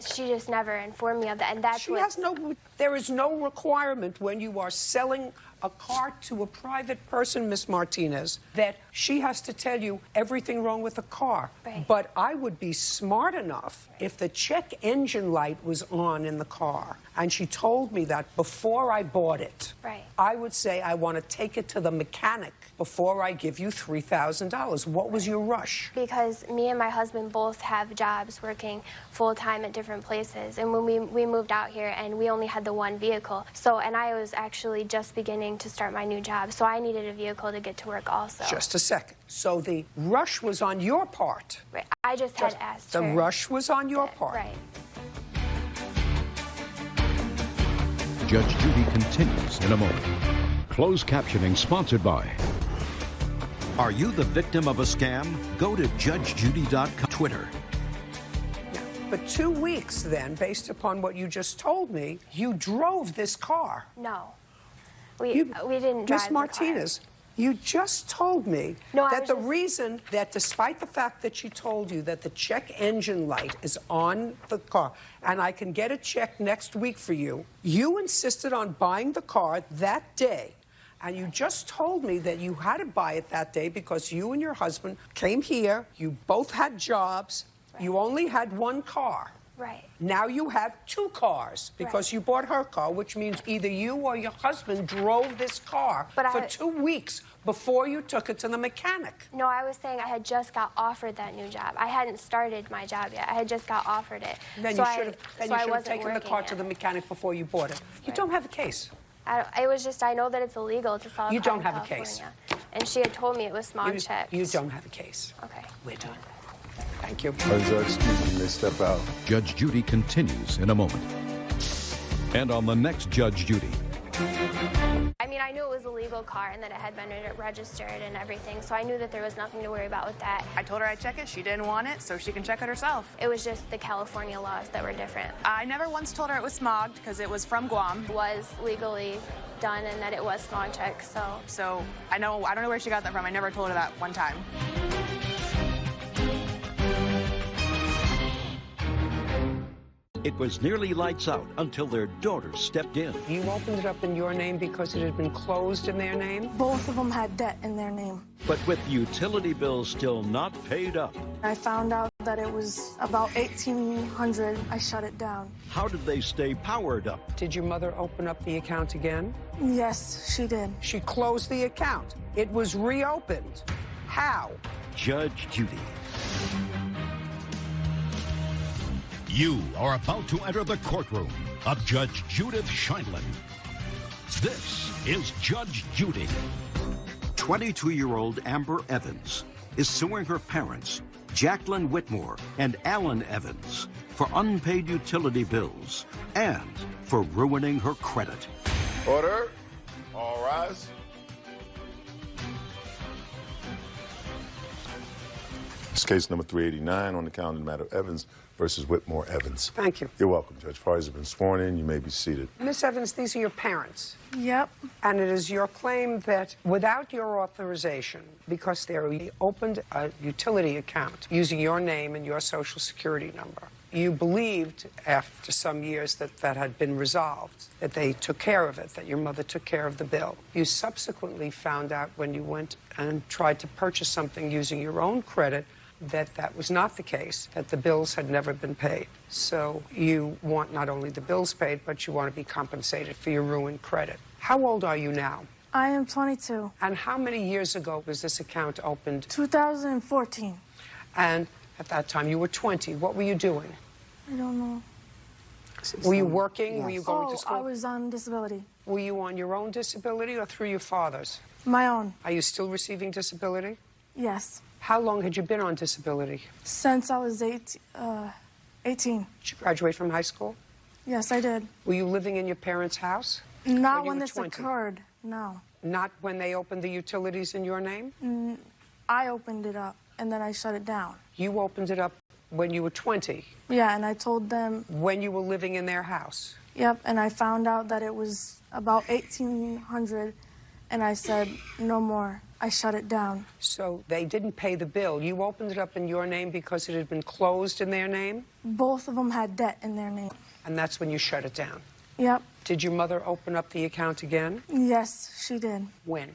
She just never informed me of that, and that's there is no requirement when you are selling a car to a private person, Miss Martinez, that she has to tell you everything wrong with the car. Right. But I would be smart enough if the check engine light was on in the car, and she told me that before I bought it. Right. I would say I want to take it to the mechanic before I give you $3,000. What was your rush? Because me and my husband both have jobs working full-time at different places, and when we moved out here and we only had the one vehicle, and I was actually just beginning to start my new job, so I needed a vehicle to get to work also. Just a second. So the rush was on your part. Right. I just had asked her. The rush was on your part. Right. Judge Judy continues in a moment. Closed captioning sponsored by. Are you the victim of a scam? Go to judgejudy.com. Twitter. But 2 weeks then, based upon what you just told me, you drove this car. No. We didn't drive Miss Martinez, you just told me that the reason that despite the fact that she told you that the check engine light is on the car and I can get a check next week for you, you insisted on buying the car that day. And you just told me that you had to buy it that day because you and your husband came here, you both had jobs, you only had one car. Right. Now you have two cars because you bought her car, which means either you or your husband drove this car for 2 weeks before you took it to the mechanic. No, I was saying I had just got offered that new job. I hadn't started my job yet. I had just got offered it. Then so you should have taken the car yet. to the mechanic before you bought it. You don't have a case. It was just, I know that it's illegal to sell a car You don't in have a California. case. And she had told me it was smog checked. You don't have a case. Okay. We're done. Thank you. Excuse me, you may step out. Judge Judy continues in a moment. And on the next Judge Judy. I mean, I knew it was a legal car and that it had been registered and everything, so I knew that there was nothing to worry about with that. I told her I'd check it. She didn't want it, so she can check it herself. It was just the California laws that were different. I never once told her it was smogged because it was from Guam. It was legally done and that it was smog checked, so. So I don't know where she got that from. I never told her that one time. It was nearly lights out until their daughter stepped in. You opened it up in your name because it had been closed in their name? Both of them had debt in their name. But with utility bills still not paid up. I found out that it was about $1,800. I shut it down. How did they stay powered up? Did your mother open up the account again? Yes, she did. She closed the account. It was reopened. How? Judge Judy. You are about to enter the courtroom of Judge Judith Scheindlin. This is Judge Judy. 22-year-old Amber Evans is suing her parents, Jacqueline Whitmore and Alan Evans, for unpaid utility bills and for ruining her credit. Order. All rise. It's case number 389 on the calendar, matter Evans versus Whitmore Evans. Thank you. You're welcome, Judge. Parties have been sworn in. You may be seated. Miss Evans, these are your parents. Yep. And it is your claim that without your authorization, because they opened a utility account using your name and your social security number, you believed after some years that that had been resolved, that they took care of it, that your mother took care of the bill. You subsequently found out when you went and tried to purchase something using your own credit that that was not the case, that the bills had never been paid. So you want not only the bills paid, but you want to be compensated for your ruined credit. How old are you now? I am 22. And how many years ago was this account opened? 2014. And at that time you were 20. What were you doing? I don't know. Were you working? Yes. Were you going to school? I was on disability. Were you on your own disability or through your father's? My own. Are you still receiving disability? Yes. How long had you been on disability? Since I was 18. Did you graduate from high school? Yes, I did. Were you living in your parents' house? Not when this occurred, no. Not when they opened the utilities in your name? I opened it up, and then I shut it down. You opened it up when you were 20? Yeah, and I told them... When you were living in their house? Yep, and I found out that it was about $1,800, and I said, no more. I shut it down. So they didn't pay the bill. You opened it up in your name because it had been closed in their name? Both of them had debt in their name. And that's when you shut it down? Yep. Did your mother open up the account again? Yes, she did. When?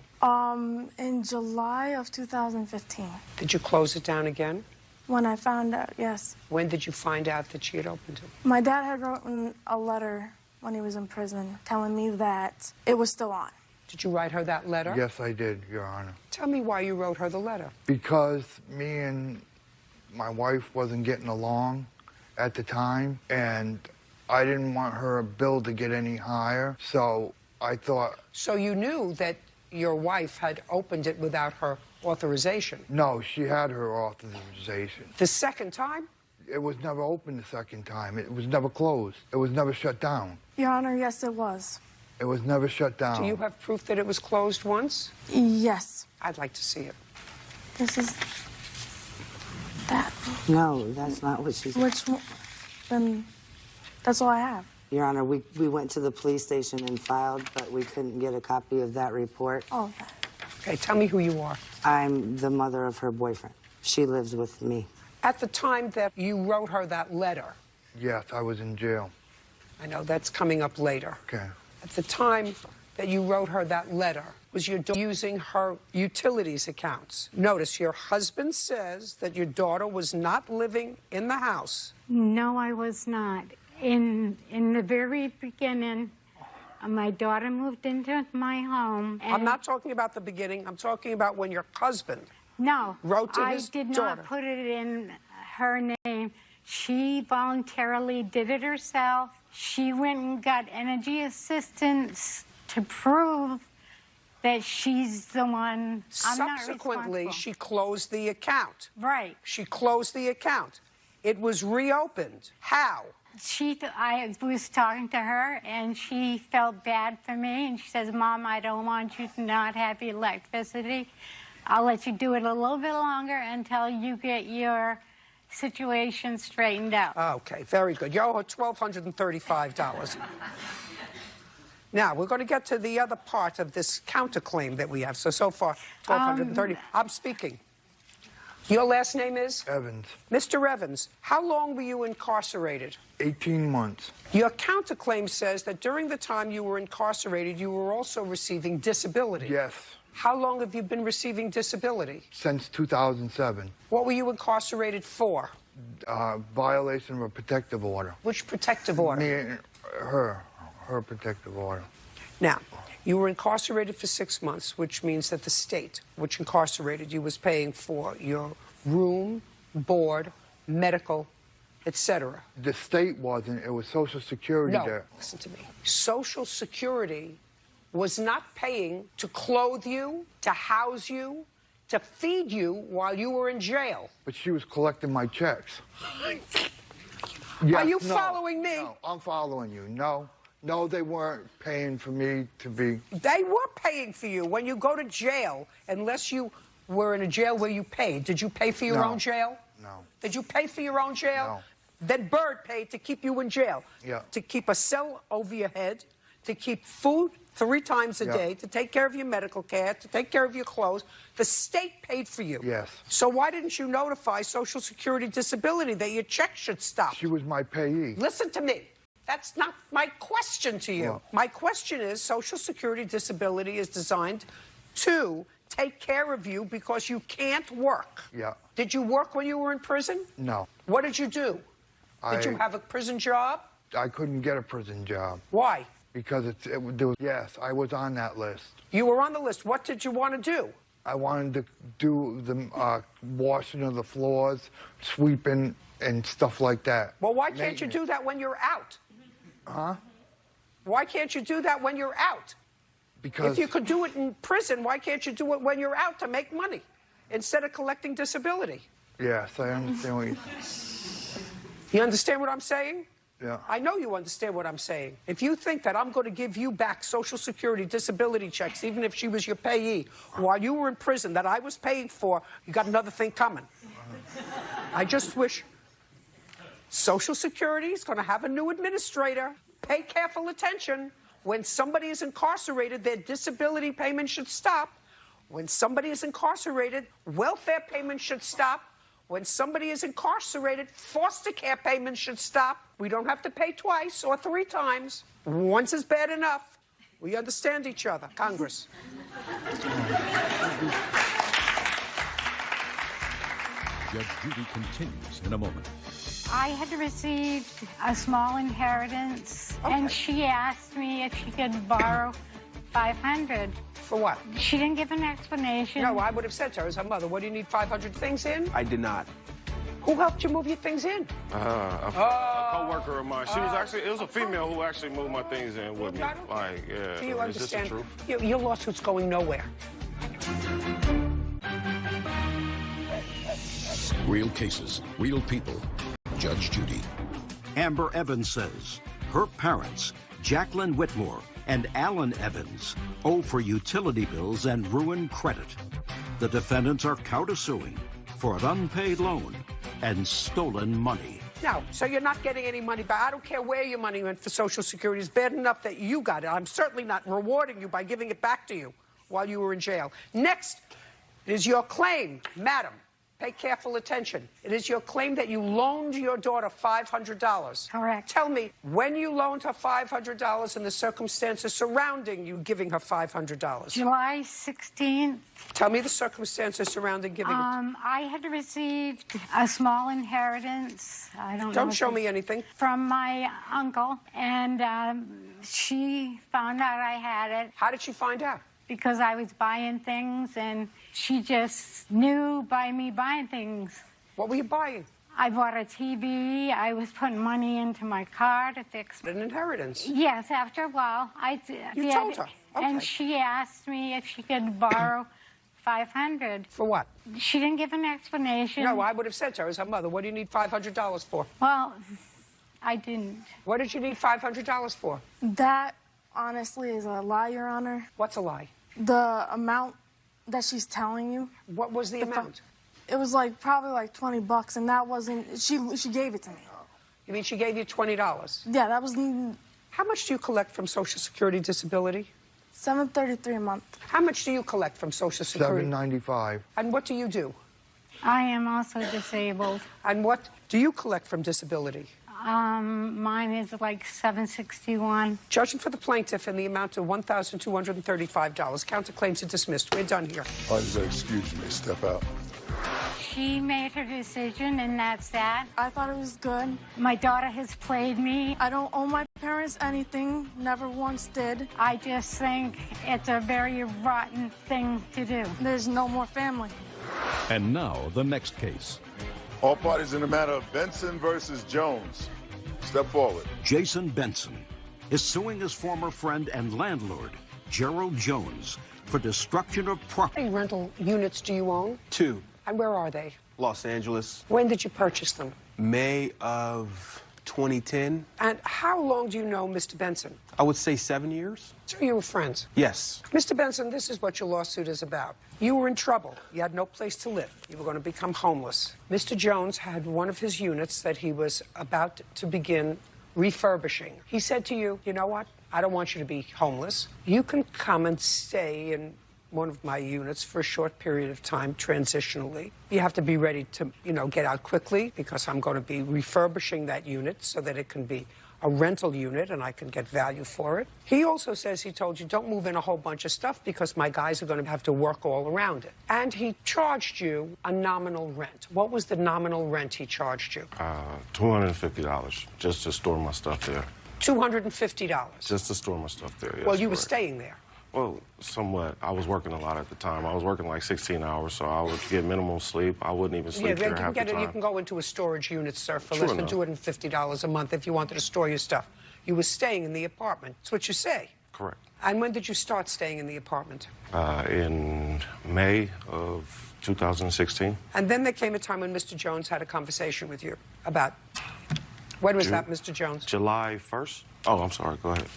In July of 2015. Did you close it down again? When I found out, yes. When did you find out that she had opened it? My dad had written a letter when he was in prison telling me that it was still on. Did you write her that letter? Yes, I did, Your Honor. Tell me why you wrote her the letter. Because me and my wife wasn't getting along at the time, and I didn't want her bill to get any higher, so I thought... So you knew that your wife had opened it without her authorization? No, she had her authorization. The second time? It was never opened the second time. It was never closed. It was never shut down. Your Honor, yes, it was. It was never shut down. Do you have proof that it was closed once? Yes. I'd like to see it. This is... that. No, that's not what she said. Which one? Then that's all I have. Your Honor, we went to the police station and filed, but we couldn't get a copy of that report. Oh, okay. Tell me who you are. I'm the mother of her boyfriend. She lives with me. At the time that you wrote her that letter... Yes, I was in jail. I know, that's coming up later. Okay. At the time that you wrote her that letter, was your daughter using her utilities accounts? Notice your husband says that your daughter was not living in the house. No, I was not. In the very beginning, my daughter moved into my home. And I'm not talking about the beginning. I'm talking about when your husband wrote to his daughter. I did not put it in her name. She voluntarily did it herself. She went and got energy assistance to prove that she's the one. Subsequently, she closed the account. Right. She closed the account. It was reopened. How? I was talking to her, and she felt bad for me, and she says, Mom, I don't want you to not have electricity. I'll let you do it a little bit longer until you get your situation straightened out. Okay, very good. You owe her $1,235. Now, we're going to get to the other part of this counterclaim that we have. So far, $1,230. I'm speaking. Your last name is? Evans. Mr. Evans, how long were you incarcerated? 18 months. Your counterclaim says that during the time you were incarcerated, you were also receiving disability. Yes. How long have you been receiving disability? Since 2007. What were you incarcerated for? Violation of a protective order. Which protective order? Me, her protective order. Now, you were incarcerated for 6 months, which means that the state, which incarcerated you, was paying for your room, board, medical, etc. The state wasn't. It was Social Security. No, listen to me. Social Security was not paying to clothe you, to house you, to feed you while you were in jail. But she was collecting my checks. Are you following me? No, I'm following you. No, they weren't paying for me to be... They were paying for you. When you go to jail, unless you were in a jail where you paid, did you pay for your own jail? No. Did you pay for your own jail? No. Then Bird paid to keep you in jail. Yeah. To keep a cell over your head, to keep food 3 times a day, to take care of your medical care, to take care of your clothes. The state paid for you. Yes. So why didn't you notify Social Security Disability that your check should stop? She was my payee. Listen to me. That's not my question to you. Well, my question is, Social Security Disability is designed to take care of you because you can't work. Yeah. Did you work when you were in prison? No. What did you do? Did you have a prison job? I couldn't get a prison job. Why? Because yes, I was on that list. You were on the list. What did you want to do? I wanted to do the washing of the floors, sweeping, and stuff like that. Well, why can't you do that when you're out? Huh? Why can't you do that when you're out? Because... If you could do it in prison, why can't you do it when you're out to make money instead of collecting disability? Yes, I understand what you... You understand what I'm saying? Yeah. I know you understand what I'm saying. If you think that I'm going to give you back Social Security disability checks, even if she was your payee, while you were in prison that I was paying for, you got another thing coming. I just wish Social Security is going to have a new administrator. Pay careful attention. When somebody is incarcerated, their disability payment should stop. When somebody is incarcerated, welfare payments should stop. When somebody is incarcerated, foster care payments should stop. We don't have to pay twice or 3 times. Once is bad enough. We understand each other, Congress. Judge Judy continues in a moment. I had received a small inheritance, and she asked me if she could borrow $500. For what? She didn't give an explanation. No, I would have said to her as her mother, what do you need 500 things in? I did not. Who helped you move your things in? A co-worker of mine. She was actually, it was a female who actually moved my things in with me. Like, yeah. Do you Is this the understand? truth? Your lawsuit's going nowhere. Real cases, real people. Judge Judy. Amber Evans says her parents, Jacqueline Whitmore and Alan Evans, owe for utility bills and ruined credit. The defendants are countersuing for an unpaid loan and stolen money. No, so you're not getting any money back. I don't care where your money went for Social Security. It's bad enough that you got it. I'm certainly not rewarding you by giving it back to you while you were in jail. Next is your claim, madam. Pay careful attention. It is your claim that you loaned your daughter $500. Correct. Tell me, when you loaned her $500 and the circumstances surrounding you giving her $500. July 16th. Tell me the circumstances surrounding giving it. I had received a small inheritance. I don't know. Don't show me anything. From my uncle, and she found out I had it. How did she find out? Because I was buying things, and she just knew by me buying things. What were you buying? I bought a TV. I was putting money into my car to fix an inheritance. Yes, after a while, You told her. Okay. And she asked me if she could borrow $500. For what? She didn't give an explanation. No, I would have said to her as her mother, what do you need $500 for? Well, I didn't. What did you need $500 for? That honestly is a lie, Your Honor. What's a lie? The amount that she's telling you. What was the amount? It was probably like $20, and that wasn't. She gave it to me. You mean she gave you $20? Yeah, that was. How much do you collect from Social Security disability? $733 a month. How much do you collect from Social Security? $795. And what do you do? I am also disabled. And what do you collect from disability? Mine is like $761. Judging for the plaintiff in the amount of $1,235. Counterclaims are dismissed. We're done here. I just excuse me, step out. She made her decision, and that's that. I thought it was good. My daughter has played me. I don't owe my parents anything. Never once did. I just think it's a very rotten thing to do. There's no more family. And now, the next case. All parties in the matter of Benson versus Jones. Step forward. Jason Benson is suing his former friend and landlord, Gerald Jones, for destruction of property. How many rental units do you own? 2. And where are they? Los Angeles. When did you purchase them? May of 2010. And how long do you know Mr. Benson? I would say 7 years. So you were friends? Yes. Mr. Benson, this is what your lawsuit is about. You were in trouble. You had no place to live. You were going to become homeless. Mr. Jones had one of his units that he was about to begin refurbishing. He said to you, you know what? I don't want you to be homeless. You can come and stay in one of my units for a short period of time, transitionally. You have to be ready to, get out quickly because I'm going to be refurbishing that unit so that it can be a rental unit and I can get value for it. He also says he told you don't move in a whole bunch of stuff because my guys are going to have to work all around it. And he charged you a nominal rent. What was the nominal rent he charged you? $250 just to store my stuff there. $250? Just to store my stuff there, yes. Well, you were correct. staying there. Well, somewhat. I was working a lot at the time. I was working like 16 hours, so I would get minimum sleep. I wouldn't even sleep there half the time. You can go into a storage unit, sir, for Sure less than enough. $250 a month if you wanted to store your stuff. You were staying in the apartment. That's what you say. Correct. And when did you start staying in the apartment? In May of 2016. And then there came a time when Mr. Jones had a conversation with you about When was June. that, Mr. Jones? July 1st? Oh, I'm sorry. Go ahead.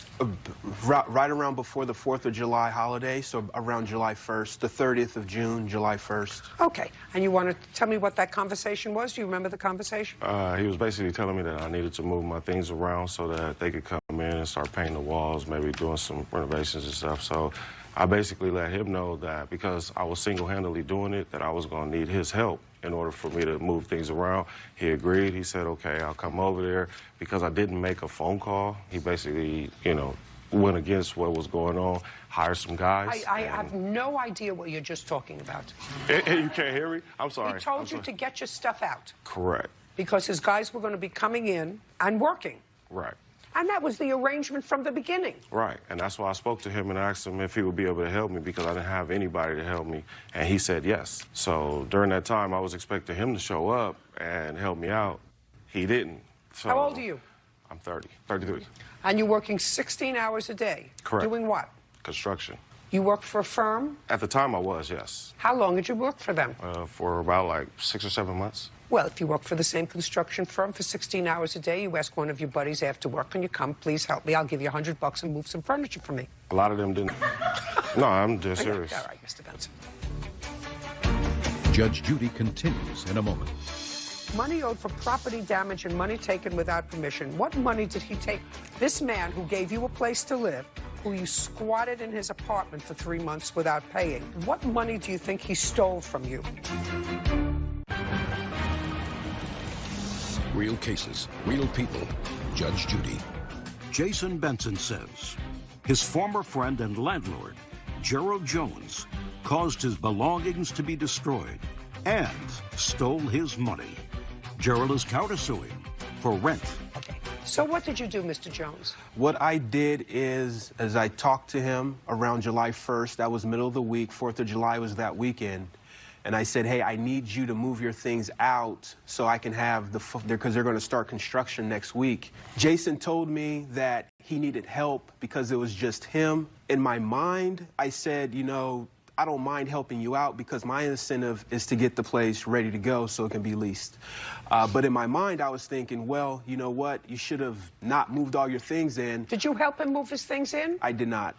Right around before the 4th of July holiday, so around July 1st, the 30th of June, July 1st. Okay. And you want to tell me what that conversation was? Do you remember the conversation? He was basically telling me that I needed to move my things around so that they could come in and start painting the walls, maybe doing some renovations and stuff. So I basically let him know that because I was single-handedly doing it, that I was going to need his help in order for me to move things around. He agreed. He said, okay, I'll come over there. Because I didn't make a phone call, he basically, you know, went against what was going on, hired some guys. I have no idea what you're just talking about. And you can't hear me? I'm sorry. He told you to get your stuff out. Correct. Because his guys were going to be coming in and working. Right. And that was the arrangement from the beginning. Right, and that's why I spoke to him and asked him if he would be able to help me because I didn't have anybody to help me, and he said yes. So during that time, I was expecting him to show up and help me out. He didn't. So How old are you? I'm 33. And you're working 16 hours a day. Correct. Doing what? Construction. You worked for a firm? At the time, I was, yes. How long did you work for them? For about like 6 or 7 months. Well, if you work for the same construction firm for 16 hours a day, you ask one of your buddies after work and you come, please help me, I'll give you $100 and move some furniture for me. A lot of them didn't. No, I'm dead serious. All right, Mr. Benson. Judge Judy continues in a moment. Money owed for property damage and money taken without permission. What money did he take? This man who gave you a place to live, who you squatted in his apartment for 3 months without paying, what money do you think he stole from you? Real cases, real people. Judge Judy. Jason Benson says his former friend and landlord, Gerald Jones, caused his belongings to be destroyed and stole his money. Gerald is countersuing for rent. So what did you do, Mr. Jones? What I did is I talked to him around July 1st. That was middle of the week. 4th of July was that weekend. And I said, hey, I need you to move your things out so I can have because they're going to start construction next week. Jason told me that he needed help because it was just him. In my mind, I said, you know, I don't mind helping you out because my incentive is to get the place ready to go so it can be leased. But in my mind, I was thinking, well, you know what? You should have not moved all your things in. Did you help him move his things in? I did not.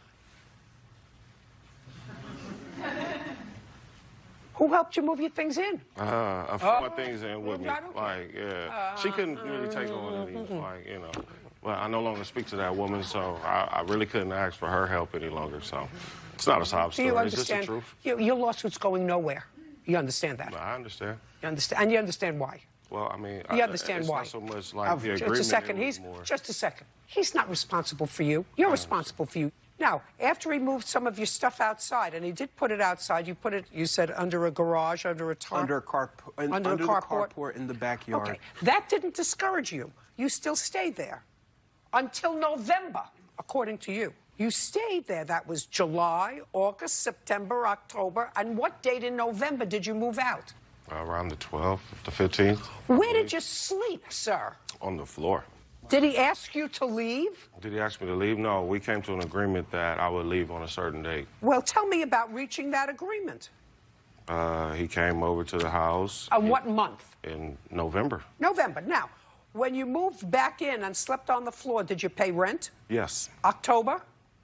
Who helped you move your things in? I put my things in with me. Like, yeah. She couldn't really take on any, like, you know. Well, I no longer speak to that woman, so I really couldn't ask for her help any longer, so. It's not a sob story, it's just the truth. Your lawsuit's going nowhere. You understand that? I understand. You understand, and you understand why? Well, I mean, you understand it's why? Not so much like the agreement. Just a second. Just a second. He's not responsible for you. You're responsible for you. Now, after he moved some of your stuff outside, and he did put it outside, you put it, you said, under a garage, under a tarp? Under a carport in the backyard. Okay. That didn't discourage you. You still stayed there until November, according to you. You stayed there. That was July, August, September, October. And what date in November did you move out? Around the 12th, the 15th. Where did you sleep, sir? On the floor. Did he ask you to leave? Did he ask me to leave? No, we came to an agreement that I would leave on a certain date. Well, tell me about reaching that agreement. He came over to the house. What month? In November. November. Now, when you moved back in and slept on the floor, did you pay rent? Yes. October?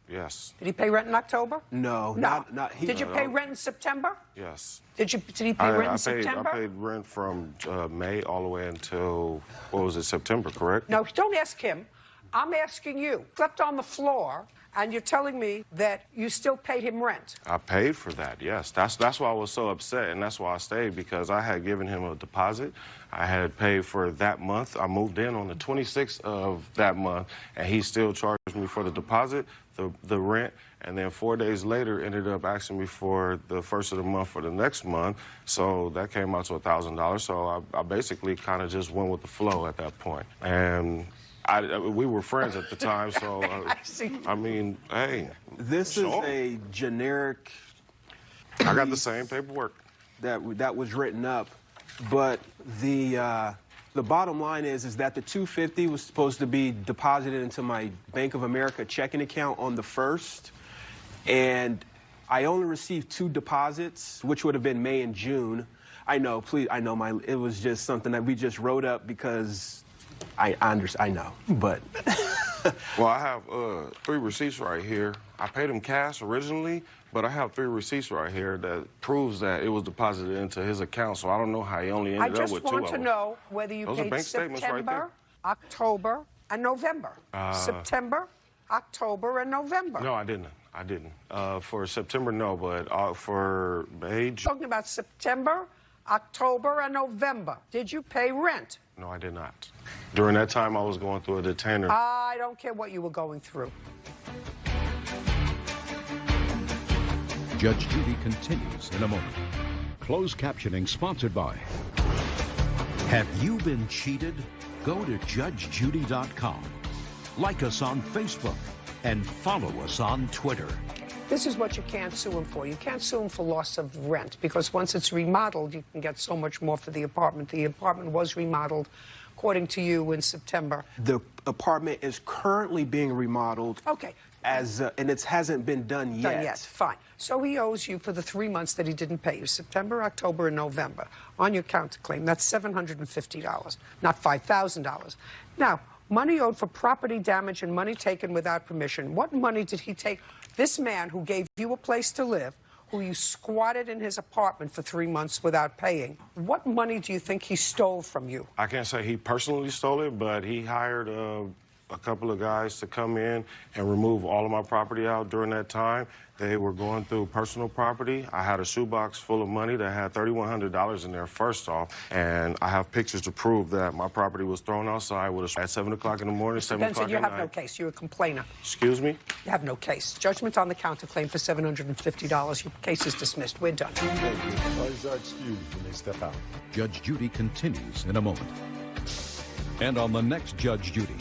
Yes. Did he pay rent in October? No. Not he. Did you pay rent in September? Yes. Did he pay rent in September? I paid rent from May all the way until, what was it, September, correct? No, don't ask him. I'm asking you. Slept on the floor, and you're telling me that you still paid him rent. I paid for that, yes. That's why I was so upset, and that's why I stayed, because I had given him a deposit. I had paid for that month. I moved in on the 26th of that month, and he still charged me for the deposit, the rent, and then 4 days later ended up asking me for the first of the month for the next month. So that came out to $1,000. So I basically kind of just went with the flow at that point. And we were friends at the time, so I mean, hey. This is a generic. I got the same paperwork that was written up, but the bottom line is that the $250 was supposed to be deposited into my Bank of America checking account on the 1st, and I only received 2 deposits, which would have been May and June. I know, it was just something that we just wrote up because I know, but. Well, I have 3 receipts right here. I paid him cash originally, but I have 3 receipts right here that proves that it was deposited into his account, so I don't know how he only ended up with 2 of them. I just want to know whether you Those are paid bank statements right September, there. October, and November. September, October, and November. No, I didn't. For September, no, but for May, Talking about September, October, and November. Did you pay rent? No, I did not. During that time, I was going through a detainer. I don't care what you were going through. Judge Judy continues in a moment. Closed captioning sponsored by. Have you been cheated? Go to judgejudy.com. Like us on Facebook and follow us on Twitter. This is what you can't sue him for. You can't sue him for loss of rent because once it's remodeled, you can get so much more for the apartment. The apartment was remodeled, according to you, in September. The apartment is currently being remodeled. Okay. And it hasn't been done yet. Done yet, fine. So he owes you for the 3 months that he didn't pay you, September, October, and November. On your counterclaim, that's $750, not $5,000. Now, money owed for property damage and money taken without permission. What money did he take? This man who gave you a place to live, who you squatted in his apartment for 3 months without paying, what money do you think he stole from you? I can't say he personally stole it, but he hired a couple of guys to come in and remove all of my property out during that time. They were going through personal property. I had a shoebox full of money that had $3,100 in there first off, and I have pictures to prove that my property was thrown outside at 7 o'clock in the morning, 7 o'clock at night. You have no case. You're a complainer. Excuse me? You have no case. Judgment on the counterclaim for $750. Your case is dismissed. We're done. Thank you. Parties are excused when they step out. Judge Judy continues in a moment. And on the next Judge Judy.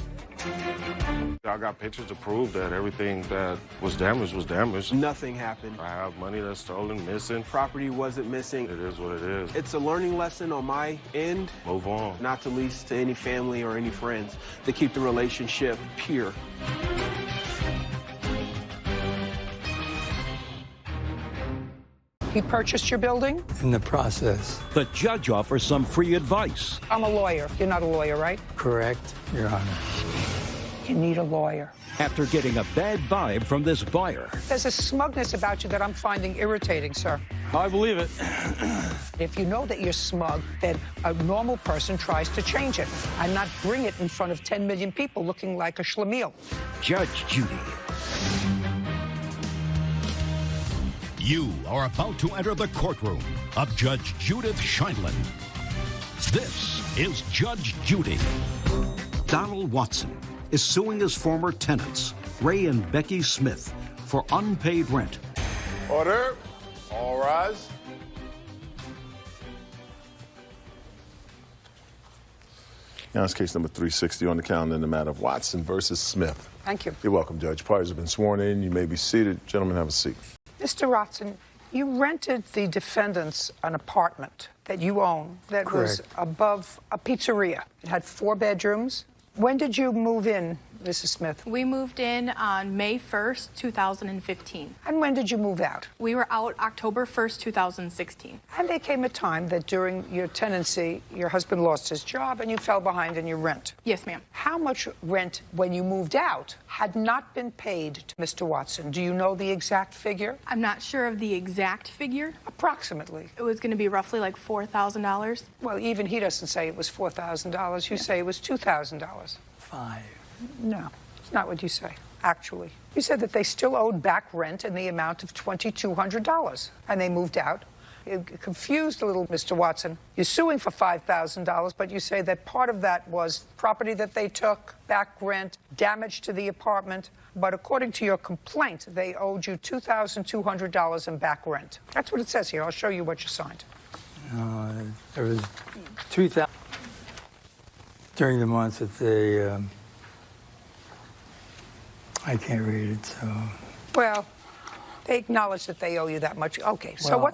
I got pictures to prove that everything that was damaged was damaged. Nothing happened. I have money that's stolen, missing. Property wasn't missing. It is what it is. It's a learning lesson on my end. Move on. Not to least to any family or any friends, to keep the relationship pure. He purchased your building? In the process. The judge offers some free advice. I'm a lawyer. You're not a lawyer, right? Correct, Your Honor. You need a lawyer. After getting a bad vibe from this buyer. There's a smugness about you that I'm finding irritating, sir. I believe it. If you know that you're smug, then a normal person tries to change it and not bring it in front of 10 million people looking like a schlemiel. Judge Judy. You are about to enter the courtroom of Judge Judith Scheindlin. This is Judge Judy. Donald Watson is suing his former tenants, Ray and Becky Smith, for unpaid rent. Order. All rise. Now it's case number 360 on the calendar in the matter of Watson versus Smith. Thank you. You're welcome, Judge. Parties have been sworn in. You may be seated. Gentlemen, have a seat. Mr. Watson, you rented the defendants an apartment that you own that was above a pizzeria. It had 4 bedrooms. When did you move in, Mrs. Smith? We moved in on May 1st, 2015. And when did you move out? We were out October 1st, 2016. And there came a time that during your tenancy, your husband lost his job and you fell behind in your rent. Yes, ma'am. How much rent, when you moved out, had not been paid to Mr. Watson? Do you know the exact figure? I'm not sure of the exact figure. Approximately. It was going to be roughly like $4,000. Well, even he doesn't say it was $4,000. You say it was $2,000. 5. No, it's not what you say, actually. You said that they still owed back rent in the amount of $2,200, and they moved out. You're confused a little, Mr. Watson. You're suing for $5,000, but you say that part of that was property that they took, back rent, damage to the apartment. But according to your complaint, they owed you $2,200 in back rent. That's what it says here. I'll show you what you signed. There was $2,000 during the months that they, I can't read it, so. Well, they acknowledge that they owe you that much. Okay, so Well,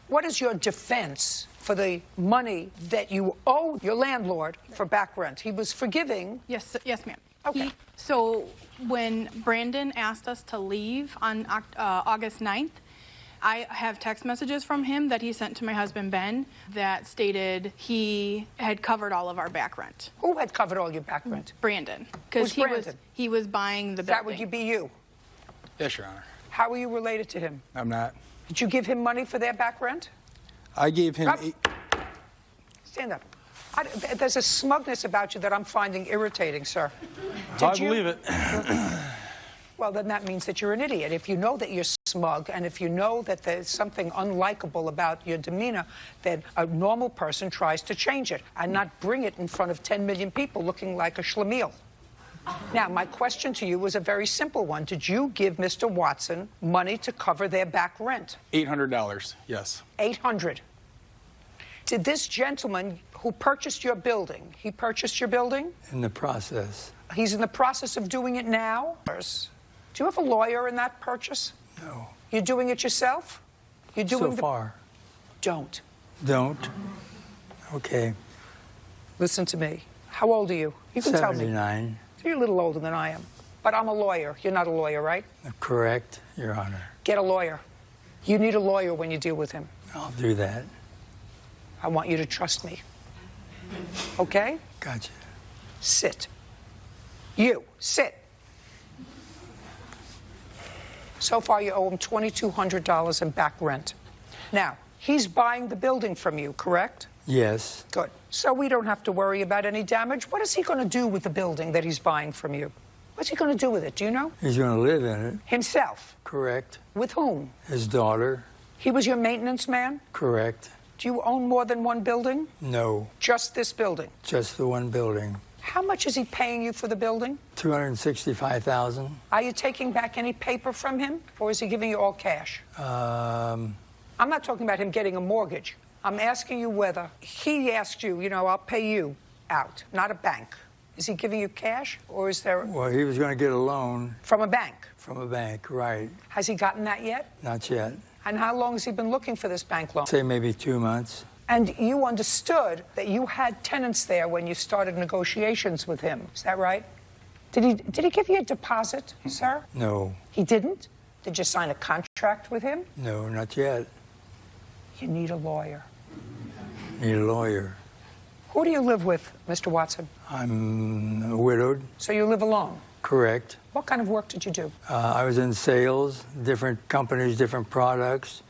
what is your defense for the money that you owe your landlord for back rent? He was forgiving. Yes, ma'am. Okay. So when Brandon asked us to leave on August 9th, I have text messages from him that he sent to my husband, Ben, that stated he had covered all of our back rent. Who had covered all your back rent? Brandon. Because he was buying the building. That would be you? Yes, Your Honor. How are you related to him? I'm not. Did you give him money for their back rent? I gave him... Stand up. There's a smugness about you that I'm finding irritating, sir. I believe it. Well, then that means that you're an idiot. If you know that you're smug, and if you know that there's something unlikable about your demeanor, then a normal person tries to change it and not bring it in front of 10 million people looking like a schlemiel. Now, my question to you was a very simple one. Did you give Mr. Watson money to cover their back rent? $800, yes. $800. Did this gentleman who purchased your building, he purchased your building? In the process. He's in the process of doing it now? Do you have a lawyer in that purchase? No. You're doing it yourself? You're doing so far. Don't. Don't? Okay. Listen to me. How old are you? You can tell me. 79. So you're a little older than I am. But I'm a lawyer. You're not a lawyer, right? Correct, Your Honor. Get a lawyer. You need a lawyer when you deal with him. I'll do that. I want you to trust me. Okay? Gotcha. Sit. You, sit. So far, you owe him $2,200 in back rent. Now, he's buying the building from you, correct? Yes. Good. So we don't have to worry about any damage. What is he going to do with the building that he's buying from you? What's he going to do with it? Do you know? He's going to live in it. Himself? Correct. With whom? His daughter. He was your maintenance man? Correct. Do you own more than one building? No. Just this building? Just the one building. How much is he paying you for the building? $265,000. Are you taking back any paper from him, or is he giving you all cash? I'm not talking about him getting a mortgage. I'm asking you whether he asked you, you know, I'll pay you out, not a bank. Is he giving you cash, or is there... Well, he was going to get a loan. From a bank? From a bank, right. Has he gotten that yet? Not yet. And how long has he been looking for this bank loan? Say maybe 2 months. And you understood that you had tenants there when you started negotiations with him. Is that right? Did he give you a deposit, sir? No. He didn't? Did you sign a contract with him? No, not yet. You need a lawyer. Need a lawyer. Who do you live with, Mr. Watson? I'm widowed. So you live alone? Correct. What kind of work did you do? I was in sales, different companies, different products,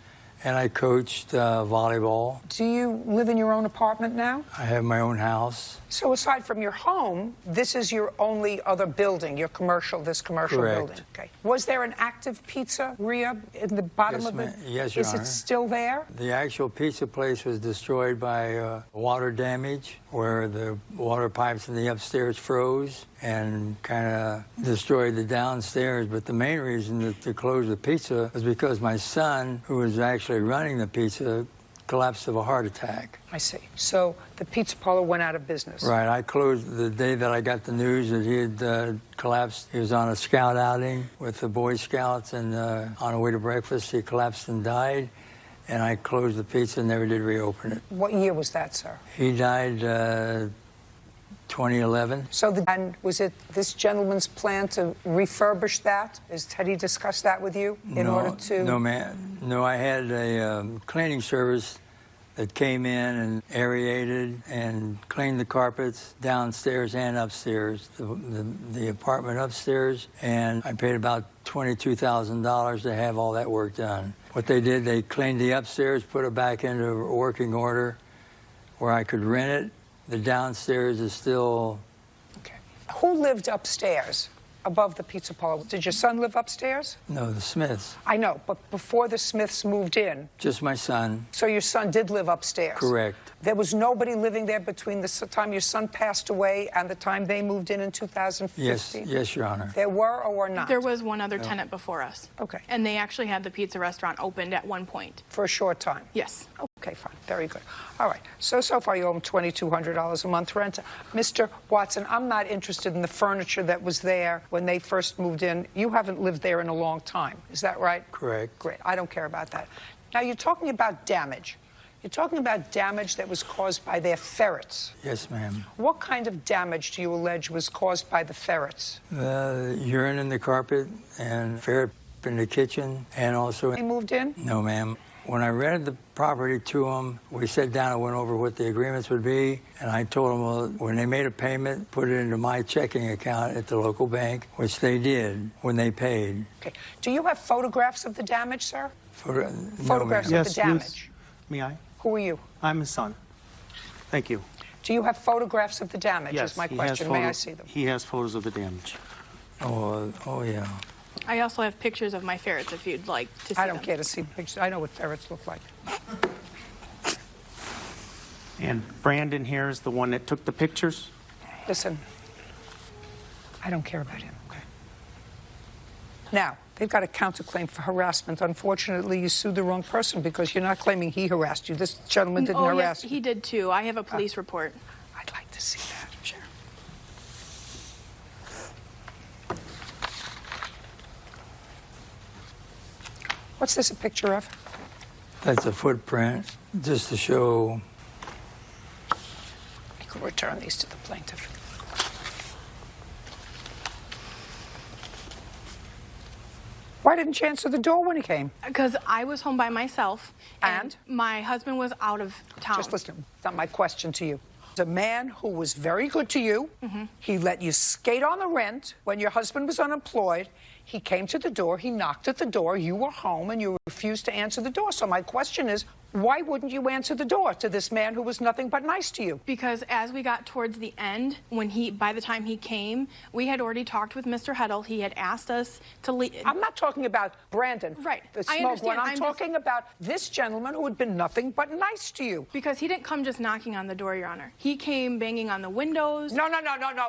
and I coached volleyball. Do you live in your own apartment now? I have my own house. So aside from your home, this is your only other building, your commercial Correct. building. Okay. Was there an active pizzeria in the bottom of it? Yes, Your Honor. Is it still there? The actual pizza place was destroyed by water damage, where the water pipes in the upstairs froze and kind of destroyed the downstairs. But the main reason to close the pizza was because my son, who was actually running the pizza, collapsed of a heart attack. I see. So the pizza parlor went out of business. Right. I closed the day that I got the news that he had collapsed. He was on a scout outing with the Boy Scouts, and on the way to breakfast, he collapsed and died. And I closed the pizza and never did reopen it. What year was that, sir? He died 2011. So and was it this gentleman's plan to refurbish that? Had he discussed that with you in order to... No, ma'am. No, I had a cleaning service that came in and aerated and cleaned the carpets downstairs and upstairs, the apartment upstairs, and I paid about $22,000 to have all that work done. What they did, they cleaned the upstairs, put it back into working order where I could rent it. The downstairs is still... Okay. Who lived upstairs above the pizza parlor? Did your son live upstairs? No, the Smiths. I know, but before the Smiths moved in... Just my son. So your son did live upstairs? Correct. There was nobody living there between the time your son passed away and the time they moved in 2015? Yes, Your Honor. There were or were not? There was one other tenant before us. Okay. And they actually had the pizza restaurant opened at one point. For a short time? Yes. Okay, fine. Very good. All right. So far you owe him $2,200 a month rent. Mr. Watson, I'm not interested in the furniture that was there when they first moved in. You haven't lived there in a long time. Is that right? Correct. Great. I don't care about that. Now, you're talking about damage. You're talking about damage that was caused by their ferrets. Yes, ma'am. What kind of damage do you allege was caused by the ferrets? Urine in the carpet and ferret in the kitchen and also... He moved in? No, ma'am. When I rented the property to him, we sat down and went over what the agreements would be, and I told him, well, when they made a payment, put it into my checking account at the local bank, which they did when they paid. Okay. Do you have photographs of the damage, sir? Photographs no, of the damage? May I? Who are you? I'm his son. Thank you. Do you have photographs of the damage, Yes, is my he question. has May I see them? He has photos of the damage. Oh yeah. I also have pictures of my ferrets if you'd like to see I don't them. care to see pictures. I know what ferrets look like. And Brandon here is the one that took the pictures? Listen, I don't care about him. Okay. Now, they've got a counterclaim for harassment. Unfortunately, you sued the wrong person because you're not claiming he harassed you. This gentleman didn't harass Yes, he did too. I have a police report. I'd like to see that. Sure. What's this a picture of? That's a footprint, just to show... You could return these to the plaintiff. Why didn't you answer the door when he came? Because I was home by myself, and my husband was out of town. Just listen, not my question to you. A man who was very good to you. He let you skate on the rent when your husband was unemployed. He came to the door, he knocked at the door, you were home, and you refused to answer the door. So my question is, why wouldn't you answer the door to this man who was nothing but nice to you? Because as we got towards the end, by the time he came, we had already talked with Mr. Heddle. He had asked us to leave. I'm not talking about Brandon. Right. The I smoke one. understand. I'm talking about this gentleman who had been nothing but nice to you. Because he didn't come just knocking on the door, Your Honor. He came banging on the windows. No,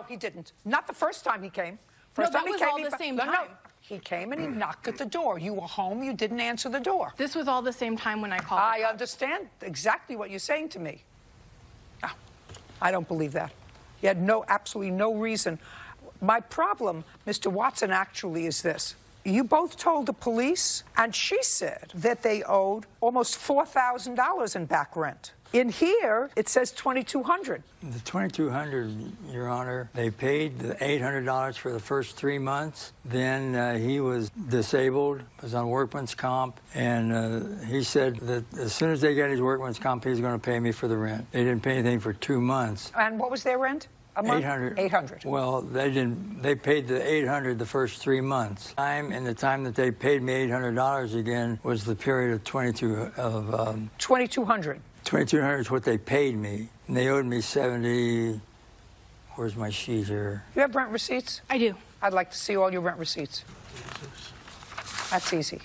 he didn't. Not the first time he came. First No, time that was he came, all the same time. No. He came and he knocked at the door. You were home, you didn't answer the door. This was all the same time when I called. I understand exactly what you're saying to me. No, I don't believe that. You had absolutely no reason. My problem, Mr. Watson, actually is this. You both told the police, and she said that they owed almost $4,000 in back rent. In here, it says $2,200. The $2,200, Your Honor, they paid the $800 for the first 3 months. Then he was disabled, was on workman's comp, and he said that as soon as they got his workman's comp, he was going to pay me for the rent. They didn't pay anything for 2 months. And what was their rent? A month? $800. $800. Well, they didn't. They paid the $800 the first 3 months. And the time that they paid me $800 again was the period of $2,200. $2,200 is what they paid me, and they owed me $70. Where's my sheet here? You have rent receipts? I do. I'd like to see all your rent receipts. That's easy.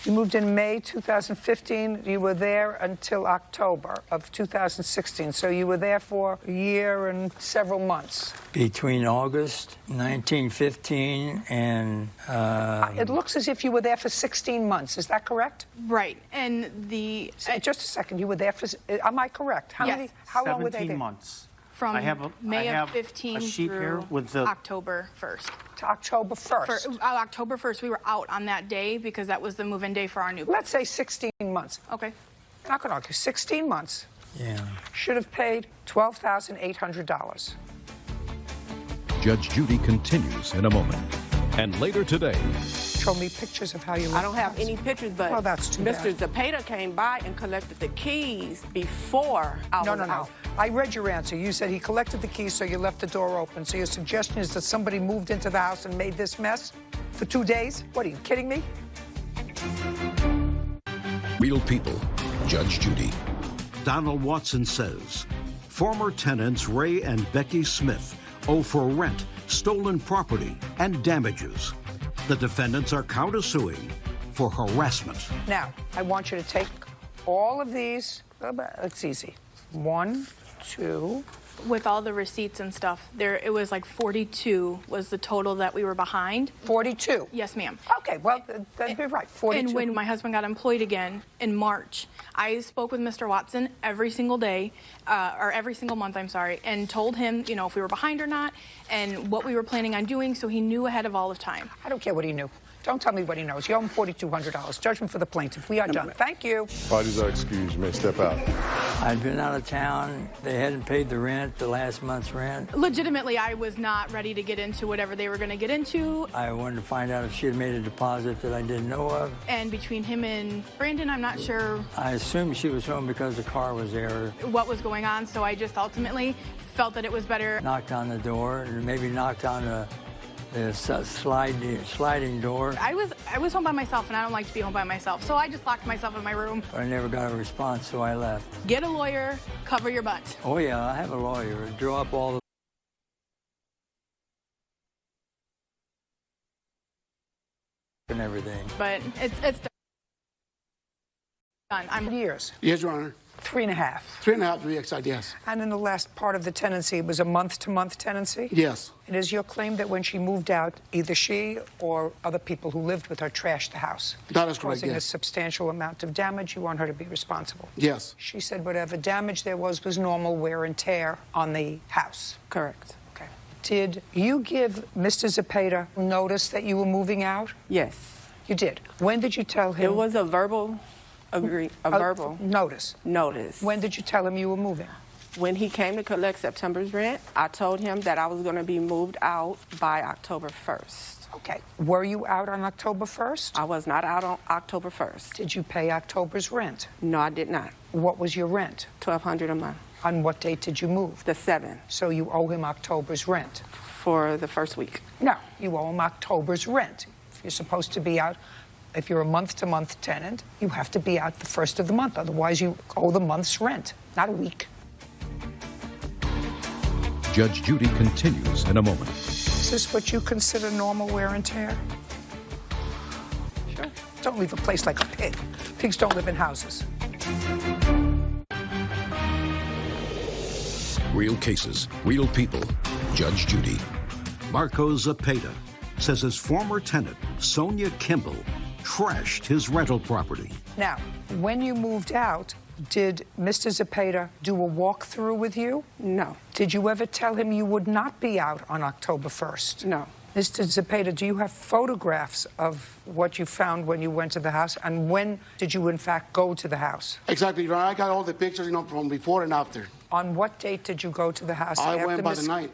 You moved in May 2015. You were there until October of 2016. So you were there for a year and several months. Between August 1915 and... it looks as if you were there for 16 months. Is that correct? Right. And the... Just a second. You were there for... Am I correct? How long were they there? 17 months. From May I of 15 a sheet through here with the October 1st. To October 1st? October 1st, we were out on that day because that was the move-in day for our new place. Let's say 16 months. Okay. Not going to argue. 16 months. Yeah. Should have paid $12,800. Judge Judy continues in a moment. And later today... Show me pictures of how you... I don't have any pictures, but well, that's too Mr. bad. Zapata came by and collected the keys before I was out. I read your answer. You said he collected the keys, so you left the door open. So your suggestion is that somebody moved into the house and made this mess for 2 days? What, are you kidding me? Real people, Judge Judy. Donald Watson says former tenants Ray and Becky Smith owe for rent, stolen property, and damages. The defendants are countersuing for harassment. Now, I want you to take all of these. It's easy. 1, 2. With all the receipts and stuff, it was like 42 was the total that we were behind. 42? Yes, ma'am. Okay, well, that'd be right, 42. And when my husband got employed again in March, I spoke with Mr. Watson every single day, or every single month, I'm sorry, and told him, you know, if we were behind or not, and what we were planning on doing, so he knew ahead of all of time. I don't care what he knew. Don't tell me what he knows. You owe him $4,200. Judgment for the plaintiff. We are done. Thank you. Parties are excused. You may step out. I'd been out of town. They hadn't paid the rent, the last month's rent. Legitimately, I was not ready to get into whatever they were going to get into. I wanted to find out if she had made a deposit that I didn't know of. And between him and Brandon, I'm not sure. I assumed she was home because the car was there. What was going on, so I just ultimately felt that it was better. Knocked on the door and maybe knocked on the sliding door. I was home by myself, and I don't like to be home by myself, so I just locked myself in my room. I never got a response, so I left. Get a lawyer, cover your butt. Oh yeah, I have a lawyer. Drew up all the and everything. But it's done. I'm years. Yes, Your Honor. 3.5. 3.5 to be exact, yes. And in the last part of the tenancy, it was a month-to-month tenancy? Yes. It is your claim that when she moved out, either she or other people who lived with her trashed the house? That is correct, causing a yes. substantial amount of damage. You want her to be responsible? Yes. She said whatever damage there was normal wear and tear on the house? Correct. Okay. Did you give Mr. Zepeda notice that you were moving out? Yes. You did. When did you tell him? It was a verbal verbal notice. Notice. When did you tell him you were moving? When he came to collect September's rent, I told him that I was going to be moved out by October 1st. Okay. Were you out on October 1st? I was not out on October 1st. Did you pay October's rent? No, I did not. What was your rent? $1,200 a month. On what date did you move? The 7th. So you owe him October's rent? For the first week. No, you owe him October's rent. If you're supposed to be out, if you're a month-to-month tenant, you have to be out the first of the month. Otherwise, you owe the month's rent, not a week. Judge Judy continues in a moment. Is this what you consider normal wear and tear? Sure. Don't leave a place like a pig. Pigs don't live in houses. Real cases, real people. Judge Judy. Marco Zepeda says his former tenant, Sonia Kimball, trashed his rental property. Now, when you moved out, did Mr. Zepeda do a walkthrough with you? No. Did you ever tell him you would not be out on October 1st? No. Mr. Zepeda, do you have photographs of what you found when you went to the house? And when did you, in fact, go to the house? Exactly, Your Honor. I got all the pictures, from before and after. On what date did you go to the house? I went by the 9th.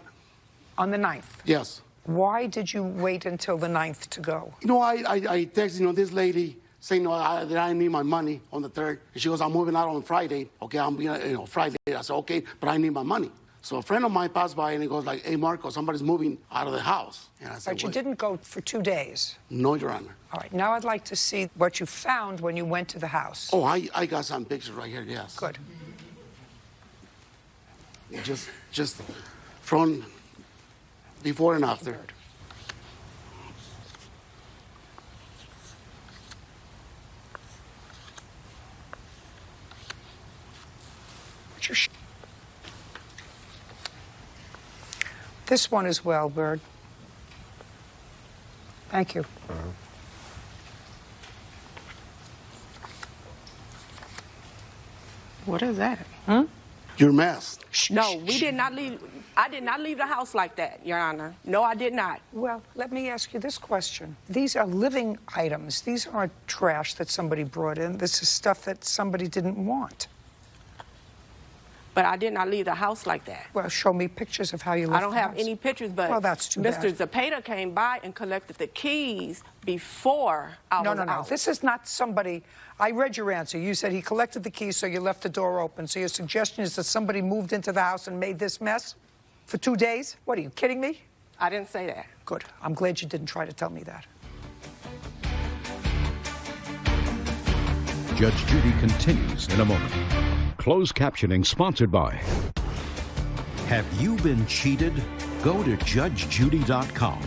On the 9th? Yes. Why did you wait until the 9th to go? I texted, this lady saying, that I need my money on the 3rd. And she goes, I'm moving out on Friday. Okay, I'm being, Friday. I said, okay, but I need my money. So a friend of mine passed by and he goes like, hey, Marco, somebody's moving out of the house. And I said, but you didn't go for 2 days? No, Your Honor. All right, now I'd like to see what you found when you went to the house. Oh, I got some pictures right here, yes. Good. Just from before and after. This one as well, Bird. Thank you. What is that? Your mask. No, we did not leave. I did not leave the house like that, Your Honor. No, I did not. Well, let me ask you this question. These are living items. These aren't trash that somebody brought in. This is stuff that somebody didn't want. But I did not leave the house like that. Well, show me pictures of how you left I don't the have house. any pictures, but well, that's too bad. Mr. Zepeda came by and collected the keys before I was No. out. This is not somebody... I read your answer. You said he collected the keys, so you left the door open. So your suggestion is that somebody moved into the house and made this mess for 2 days? What, are you kidding me? I didn't say that. Good. I'm glad you didn't try to tell me that. Judge Judy continues in a moment. Closed captioning sponsored by... Have you been cheated? Go to judgejudy.com.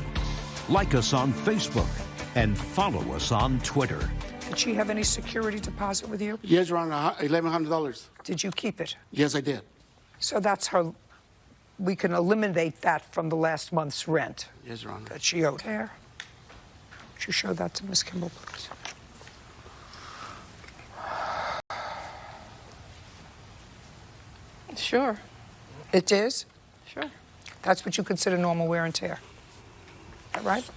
Like us on Facebook and follow us on Twitter. Did she have any security deposit with you? Yes, Your Honor, $1,100. Did you keep it? Yes, I did. So that's her... We can eliminate that from the last month's rent. Yes, Your Honor. That she owed her. Would you show that to Miss Kimball, please? Sure. It is? Sure. That's what you consider normal wear and tear. Is that right?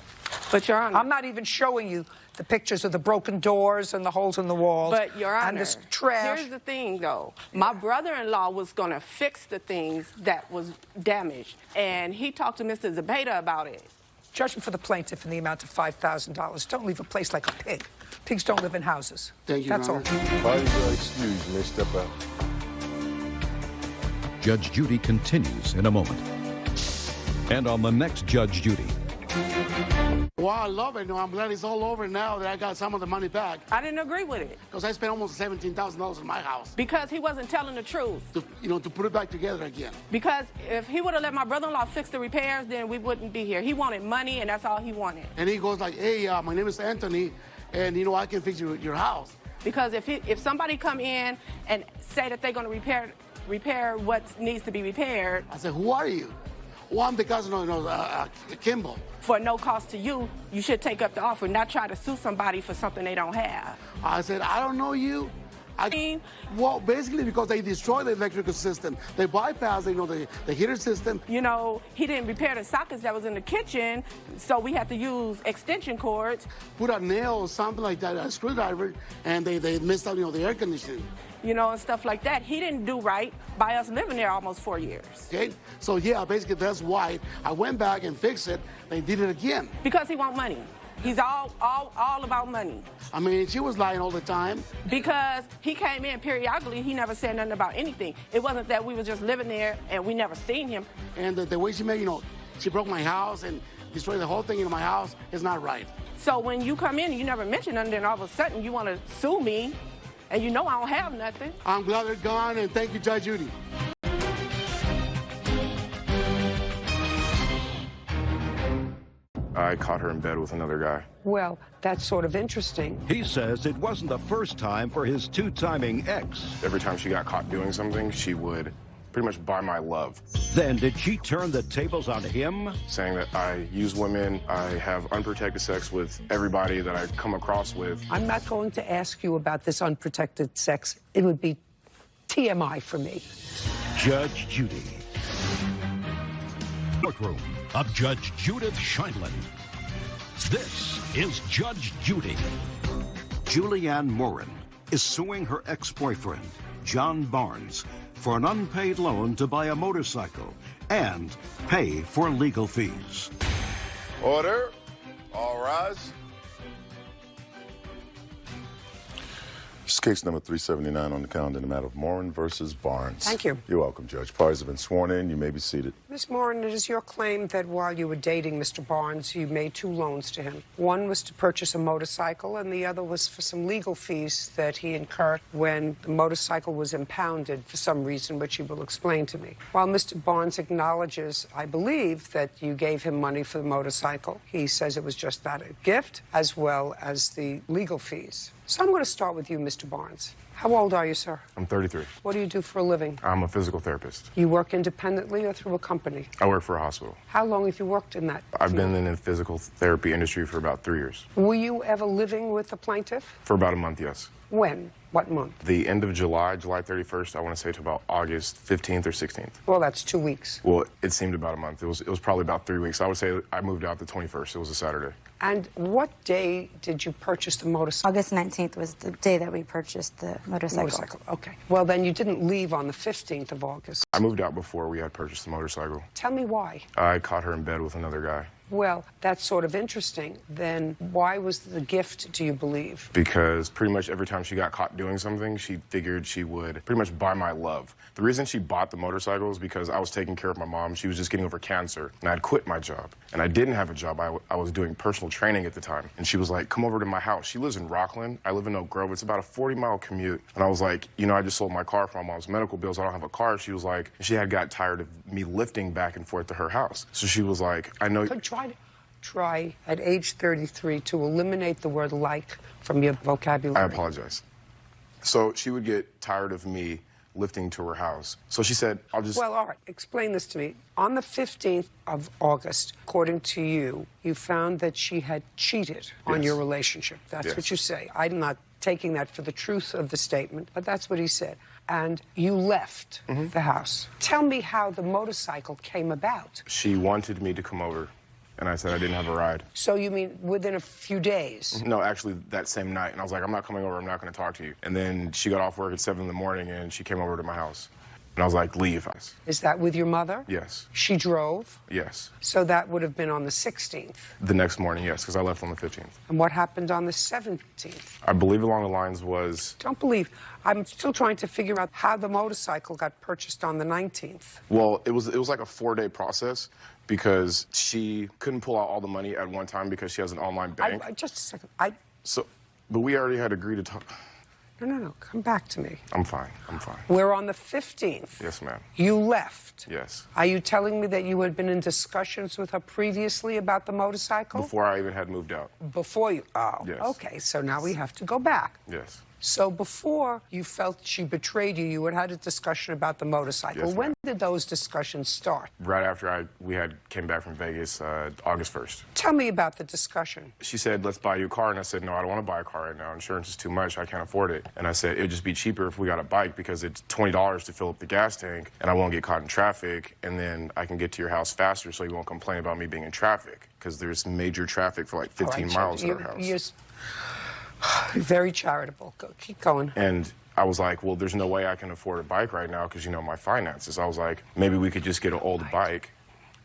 But, Your Honor, I'm not even showing you the pictures of the broken doors and the holes in the walls. But, Your Honor, and this trash. Here's the thing, though. My brother-in-law was going to fix the things that was damaged, and he talked to Mr. Zabeta about it. Judgment for the plaintiff in the amount of $5,000. Don't leave a place like a pig. Pigs don't live in houses. Thank you, That's Your all. Pardon your excuse, you may step out. Judge Judy continues in a moment. And on the next Judge Judy. Well, I love it. No, I'm glad it's all over now that I got some of the money back. I didn't agree with it. Because I spent almost $17,000 in my house. Because he wasn't telling the truth. To put it back together again. Because if he would have let my brother-in-law fix the repairs, then we wouldn't be here. He wanted money, and that's all he wanted. And he goes like, hey, my name is Anthony, and, I can fix your house. Because if somebody come in and say that they're going to repair what needs to be repaired. I said, who are you? Well, I'm the cousin of Kimball. For no cost to you, you should take up the offer, not try to sue somebody for something they don't have. I said, I don't know you. Well, basically because they destroyed the electrical system. They bypassed, the heater system. He didn't repair the sockets that was in the kitchen, so we had to use extension cords. Put a nail or something like that, a screwdriver, and they messed up, the air conditioning. And stuff like that. He didn't do right by us living there almost 4 years. Okay, so yeah, basically that's why I went back and fixed it. They did it again. Because he want money. He's all about money. I mean, she was lying all the time. Because he came in periodically, he never said nothing about anything. It wasn't that we were just living there and we never seen him. And the way she made, she broke my house and destroyed the whole thing in my house is not right. So when you come in and you never mention nothing, then all of a sudden you want to sue me, and I don't have nothing. I'm glad they're gone, and thank you, Judge Judy. I caught her in bed with another guy. Well, that's sort of interesting. He says it wasn't the first time for his two-timing ex. Every time she got caught doing something, she would pretty much buy my love. Then did she turn the tables on him? Saying that I use women, I have unprotected sex with everybody that I come across with. I'm not going to ask you about this unprotected sex. It would be TMI for me. Judge Judy. Courtroom of Judge Judith Scheindlin. This is Judge Judy. Julianne Morin is suing her ex-boyfriend, John Barnes, for an unpaid loan to buy a motorcycle and pay for legal fees. Order. All rise. This is case number 379 on the calendar in the matter of Morin versus Barnes. Thank you. You're welcome, Judge. Parties have been sworn in. You may be seated. Ms. Morin, it is your claim that while you were dating Mr. Barnes, you made two loans to him. One was to purchase a motorcycle, and the other was for some legal fees that he incurred when the motorcycle was impounded for some reason, which you will explain to me. While Mr. Barnes acknowledges, I believe, that you gave him money for the motorcycle, he says it was just that, a gift, as well as the legal fees. So I'm going to start with you, Mr. Barnes. How old are you, sir? I'm 33. What do you do for a living? I'm a physical therapist. You work independently or through a company? I work for a hospital. How long have you worked in that I've field? been in the physical therapy industry for about 3 years. Were you ever living with the plaintiff? For about a month, yes. When? What month? The end of July, July 31st, I want to say to about August 15th or 16th. Well, that's 2 weeks. Well, it seemed about a month. It was probably about 3 weeks. I would say I moved out the 21st. It was a Saturday. And what day did you purchase the motorcycle? August 19th was the day that we purchased the motorcycle. Okay. Well, then you didn't leave on the 15th of August. I moved out before we had purchased the motorcycle. Tell me why. I caught her in bed with another guy. Well, that's sort of interesting. Then why was the gift, do you believe? Because pretty much every time she got caught doing something, she figured she would pretty much buy my love. The reason she bought the motorcycle is because I was taking care of my mom. She was just getting over cancer, and I had quit my job. And I didn't have a job. I was doing personal training at the time. And she was like, come over to my house. She lives in Rockland. I live in Oak Grove. It's about a 40-mile commute. And I was like, I just sold my car for my mom's medical bills. I don't have a car. She was like, she had got tired of me lifting back and forth to her house. So she was like, I know... Try at age 33 to eliminate the word like from your vocabulary. I apologize. So she would get tired of me lifting to her house. So she said, I'll just... Well, all right, explain this to me. On the 15th of August, according to you, you found that she had cheated on your relationship. That's what you say. I'm not taking that for the truth of the statement, but that's what he said. And you left the house. Tell me how the motorcycle came about. She wanted me to come over And I said I didn't have a ride. So you mean within a few days? No, actually that same night. And I was like, I'm not coming over, I'm not going to talk to you. And then she got off work at 7 in the morning and she came over to my house. And I was like, leave. Is that with your mother? Yes. She drove? Yes. So that would have been on the 16th. The next morning, yes, because I left on the 15th. And what happened on the 17th? I believe along the lines was... Don't believe. I'm still trying to figure out how the motorcycle got purchased on the 19th. Well, it was like a 4-day process because she couldn't pull out all the money at one time because she has an online bank. Just a second. But we already had agreed to talk. No. Come back to me. I'm fine. I'm fine. We're on the 15th. Yes, ma'am. You left. Yes. Are you telling me that you had been in discussions with her previously about the motorcycle? Before I even had moved out. Before you? Oh, yes. Okay. So now we have to go back. Yes. So before you felt she betrayed you, you had a discussion about the motorcycle. Yes, when did those discussions start? Right after we came back from Vegas, August 1st. Tell me about the discussion. She said, let's buy you a car. And I said, no, I don't want to buy a car right now. Insurance is too much. I can't afford it. And I said, it would just be cheaper if we got a bike because it's $20 to fill up the gas tank and I won't get caught in traffic. And then I can get to your house faster so you won't complain about me being in traffic because there's major traffic for like 15 miles at our house. Very charitable. Keep going. And I was like, well, there's no way I can afford a bike right now because, you know, my finances. I was like, maybe we could just get an old bike.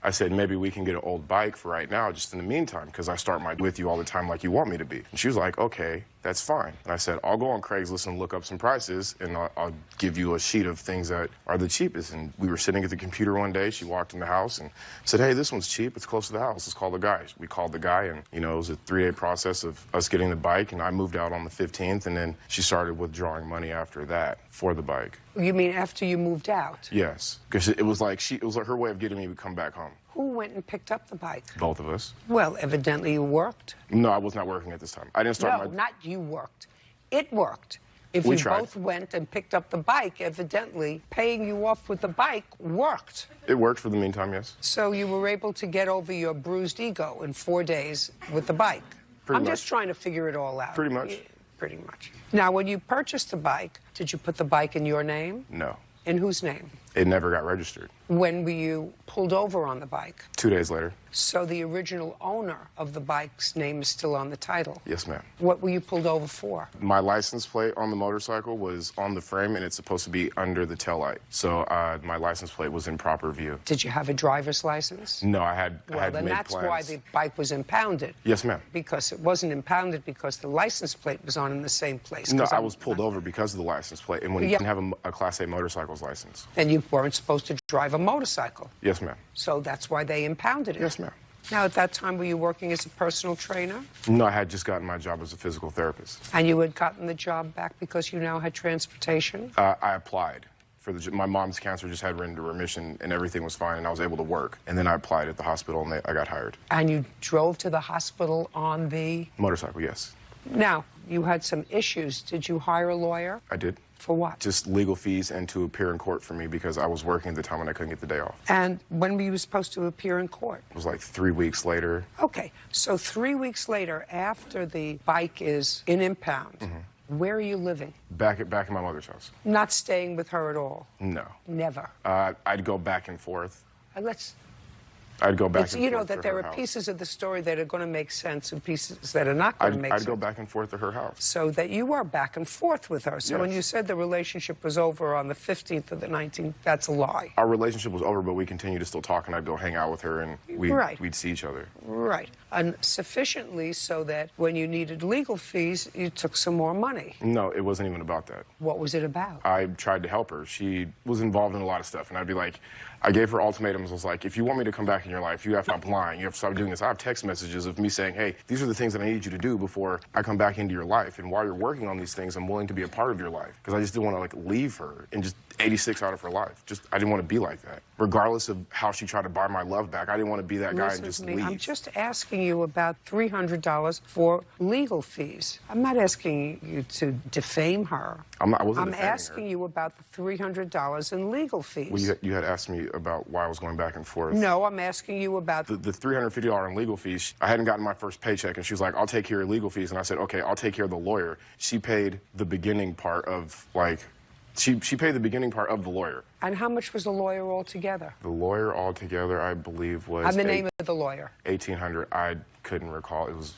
I said, maybe we can get an old bike for right now, just in the meantime, because I start with you all the time like you want me to be. And she was like, okay, that's fine. And I said, I'll go on Craigslist and look up some prices, and I'll give you a sheet of things that are the cheapest. And we were sitting at the computer one day. She walked in the house and said, hey, this one's cheap. It's close to the house. Let's call the guy. We called the guy, and, you know, it was a 3-day process of us getting the bike, and I moved out on the 15th, and then she started withdrawing money after that for the bike. You mean after you moved out? Yes, because it was like her way of getting me to come back home. Who went and picked up the bike? Both of us. Well, evidently you worked. No, I was not working at this time. I didn't start No, not you worked. It worked. If you both went and picked up the bike, evidently paying you off with the bike worked. It worked for the meantime, yes. So you were able to get over your bruised ego in 4 days with the bike. I'm just trying to figure it all out. Pretty much. Yeah, pretty much. Now, when you purchased the bike, did you put the bike in your name? No. In whose name? It never got registered. When were you pulled over on the bike? 2 days later. So the original owner of the bike's name is still on the title? Yes, ma'am. What were you pulled over for? My license plate on the motorcycle was on the frame, and it's supposed to be under the taillight. So my license plate was in proper view. Did you have a driver's license? No, I had Well, then made that's plans. why the bike was impounded. Yes, ma'am. Because it wasn't impounded because the license plate was on in the same place. No, I was pulled over because of the license plate, and when you didn't have a Class A motorcycle's license. And you weren't supposed to drive a motorcycle. Yes, ma'am. So that's why they impounded it. Yes, ma'am. Now, at that time, were you working as a personal trainer? No, I had just gotten my job as a physical therapist. And you had gotten the job back because you now had transportation? I applied for the job. My mom's cancer just had went into remission, and everything was fine, and I was able to work. And then I applied at the hospital, and I got hired. And you drove to the hospital on the... Motorcycle, yes. Now, you had some issues. Did you hire a lawyer? I did. For what? Just legal fees and to appear in court for me because I was working at the time and I couldn't get the day off. And when were you supposed to appear in court? It was like 3 weeks later. Okay, so 3 weeks later, after the bike is in impound, where are you living? Back in my mother's house. Not staying with her at all? No. Never? I'd go back and forth. I'd go back and forth. You know that to there her are house. pieces of the story that are going to make sense and pieces that are not going to make sense. I'd go back and forth to her house. So that you were back and forth with her. So when you said the relationship was over on the 15th or the 19th, that's a lie. Our relationship was over, but we continued to still talk, and I'd go hang out with her, and we'd see each other. Right. And sufficiently so that when you needed legal fees, you took some more money. No, it wasn't even about that. What was it about? I tried to help her. She was involved in a lot of stuff, and I'd be like, I gave her ultimatums. I was like, if you want me to come back in your life, you have to stop lying. You have to stop doing this. I have text messages of me saying, hey, these are the things that I need you to do before I come back into your life. And while you're working on these things, I'm willing to be a part of your life. Because I just didn't want to, leave her and just 86 out of her life. I didn't want to be like that. Regardless of how she tried to buy my love back, I didn't want to be that guy and just leave. I'm just asking you about $300 for legal fees. I'm not asking you to defame her. I'm asking you about the $300 in legal fees. Well, you had asked me about why I was going back and forth. No, I'm asking you about... The $350 in legal fees. I hadn't gotten my first paycheck, and she was like, I'll take care of legal fees. And I said, okay, I'll take care of the lawyer. She paid the beginning part of, She paid the beginning part of the lawyer. And how much was the lawyer altogether? The lawyer altogether, I believe, was... And the name of the lawyer? $1,800. I couldn't recall. It was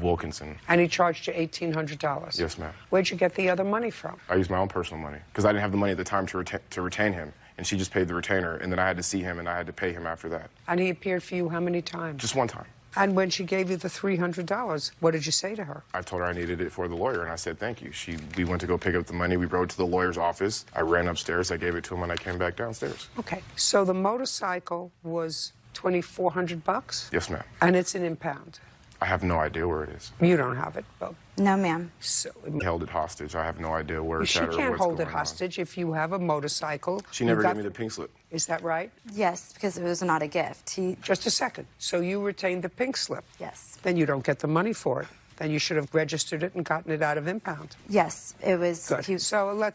Wilkinson. And he charged you $1,800? Yes, ma'am. Where'd you get the other money from? I used my own personal money because I didn't have the money at the time to retain him. And she just paid the retainer, and then I had to see him, and I had to pay him after that. And he appeared for you how many times? Just one time. And when she gave you the $300, what did you say to her? I told her I needed it for the lawyer, and I said thank you. We went to go pick up the money. We rode to the lawyer's office. I ran upstairs. I gave it to him, and I came back downstairs. Okay. So the motorcycle was $2,400? Yes, ma'am. And it's an impound? I have no idea where it is. You don't have it, Bob? No, ma'am. So He held it hostage. I have no idea where it's at or what's She can't hold it going hostage if you have a motorcycle. She never gave me the pink slip. Is that right? Yes, because it was not a gift. Just a second. So you retained the pink slip? Yes. Then you don't get the money for it. Then you should have registered it and gotten it out of impound. Yes, it was. Good. So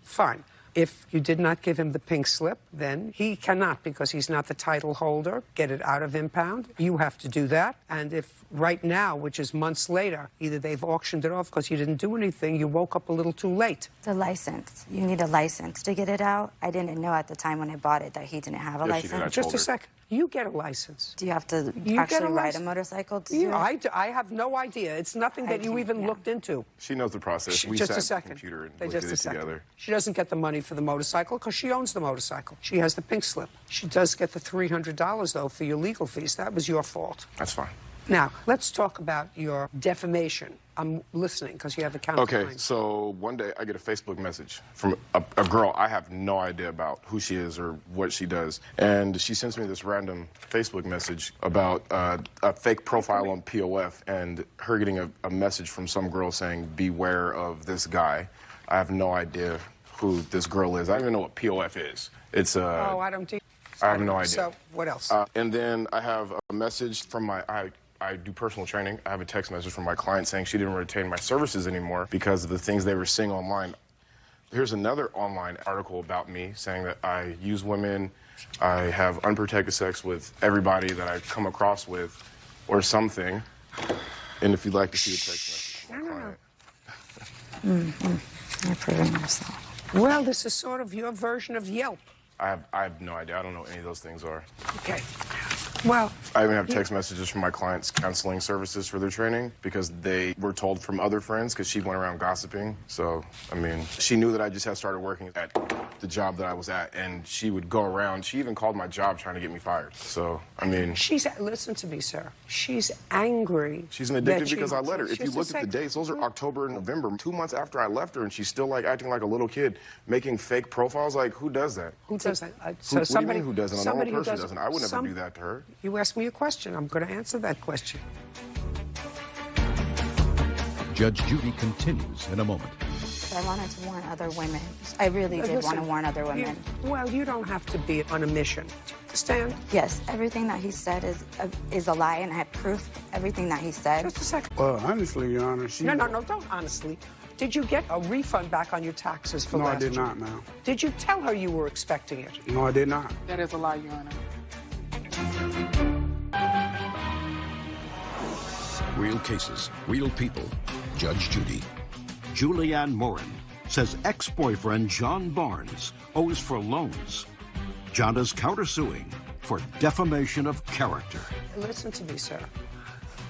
fine. If you did not give him the pink slip, then he cannot, because he's not the title holder, get it out of impound. You have to do that. And if right now, which is months later, either they've auctioned it off because you didn't do anything, you woke up a little too late. The license. You need a license to get it out. I didn't know at the time when I bought it that he didn't have a license. Just a second. You get a license. Do you have to actually ride a motorcycle to do it? I have no idea. It's nothing that you even looked into. She knows the process. We Just sat a at the second. computer and They looked at just it a second. together. She doesn't get the money for the motorcycle because she owns the motorcycle. She has the pink slip. She does get the $300, though, for your legal fees. That was your fault. That's fine. Now, let's talk about your defamation. I'm listening because you have a count. Okay, so one day I get a Facebook message from a girl I have no idea about who she is or what she does. And she sends me this random Facebook message about a fake profile on POF and her getting a message from some girl saying, beware of this guy. I have no idea who this girl is. I don't even know what POF is. It's I don't think. I have no idea. So, what else? And then I have a message from I do personal training. I have a text message from my client saying she didn't retain my services anymore because of the things they were seeing online. Here's another online article about me saying that I use women, I have unprotected sex with everybody that I come across with or something. And if you'd like to see a text message from my client. You're proving yourself. Well, this is sort of your version of Yelp. I have no idea. I don't know what any of those things are. Okay. Well, I even have text messages from my clients canceling services for their training because they were told from other friends because she went around gossiping. So, I mean, she knew that I just had started working at the job that I was at, and she would go around. She even called my job trying to get me fired. So, I mean... Listen to me, sir. She's angry. She's an addicted because I let her. If you look at the dates, those are October and November, 2 months after I left her, and she's still, like, acting like a little kid, making fake profiles. Like, who does that? Who does that? What do you mean who doesn't? A normal person doesn't. I would never do that to her. You asked me a question. I'm going to answer that question. Judge Judy continues in a moment. I wanted to warn other women. I really did want to warn other women. You don't have to be on a mission. Understand? Yes, everything that he said is a lie, and I have proof everything that he said. Just a second. Well, honestly, Your Honor, No, don't honestly. Did you get a refund back on your taxes for last year? No, I did not, ma'am. Did you tell her you were expecting it? No, I did not. That is a lie, Your Honor. Real cases, real people. Judge Judy. Julianne Morin says ex-boyfriend John Barnes owes for loans. John is countersuing for defamation of character. Listen to me, sir.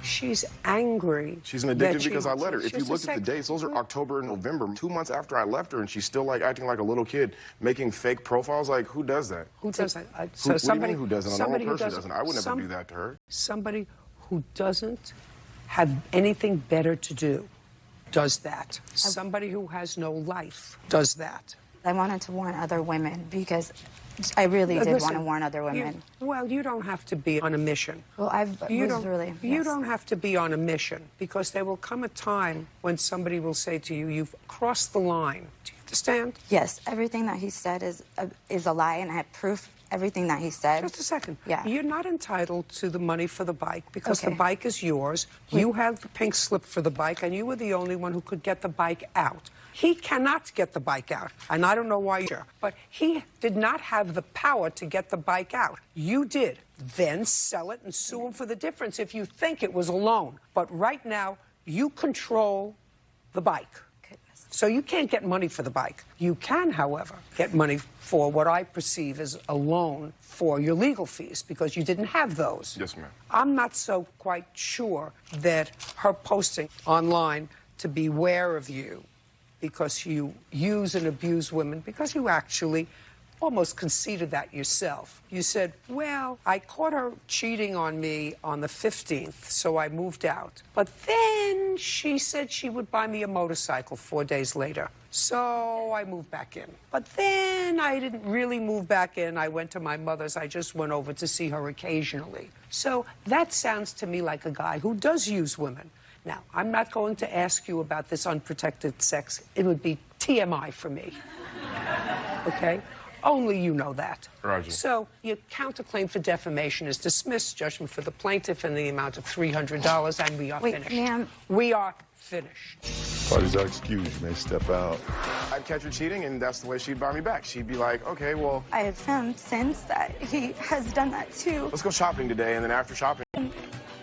She's angry. She's an addicted because I let her. If you look at the dates, those are October and November, 2 months after I left her, and she's still, like, acting like a little kid, making fake profiles. Like, who does that? Who does that? What do you mean who doesn't? A normal person doesn't. I would never do that to her. Somebody who doesn't have anything better to do does that. Somebody who has no life does that. I wanted to warn other women because I really did want to warn other women. You don't have to be on a mission. Well, You don't have to be on a mission because there will come a time when somebody will say to you, you've crossed the line. Do you understand? Yes, everything that he said is a lie, and I have proof everything that he said. Just a second. Yeah. You're not entitled to the money for the bike because the bike is yours. You have the pink slip for the bike, and you were the only one who could get the bike out. He cannot get the bike out, and I don't know why you're, but he did not have the power to get the bike out. You did. Then sell it and sue him for the difference if you think it was a loan. But right now, you control the bike. Goodness. So you can't get money for the bike. You can, however, get money for what I perceive as a loan for your legal fees, because you didn't have those. Yes, ma'am. I'm not so quite sure that her posting online to beware of you because you use and abuse women, because you actually almost conceded that yourself. You said, well, I caught her cheating on me on the 15th, so I moved out. But then she said she would buy me a motorcycle 4 days later. So I moved back in. But then I didn't really move back in. I went to my mother's. I just went over to see her occasionally. So that sounds to me like a guy who does use women. Now, I'm not going to ask you about this unprotected sex. It would be TMI for me. Okay? Only you know that. Roger. So your counterclaim for defamation is dismissed, judgment for the plaintiff in the amount of $300, and we are finished. Ma'am. We are finished. Parties are excused. You may step out. I'd catch her cheating, and that's the way she'd buy me back. She'd be like, okay, well, I have found since that he has done that too. let's go shopping today, and then after shopping,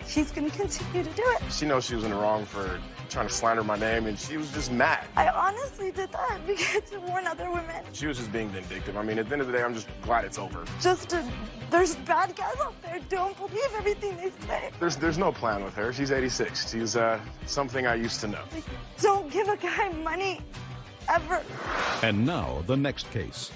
He's going to continue to do it. she knows she was in the wrong for trying to slander my name, and she was just mad. I honestly did that because to warn other women. She was just being vindictive. I mean, at the end of the day, I'm just glad it's over. There's bad guys out there. Don't believe everything they say. There's no plan with her. She's 86. She's something I used to know. Don't give a guy money, ever. And now, the next case.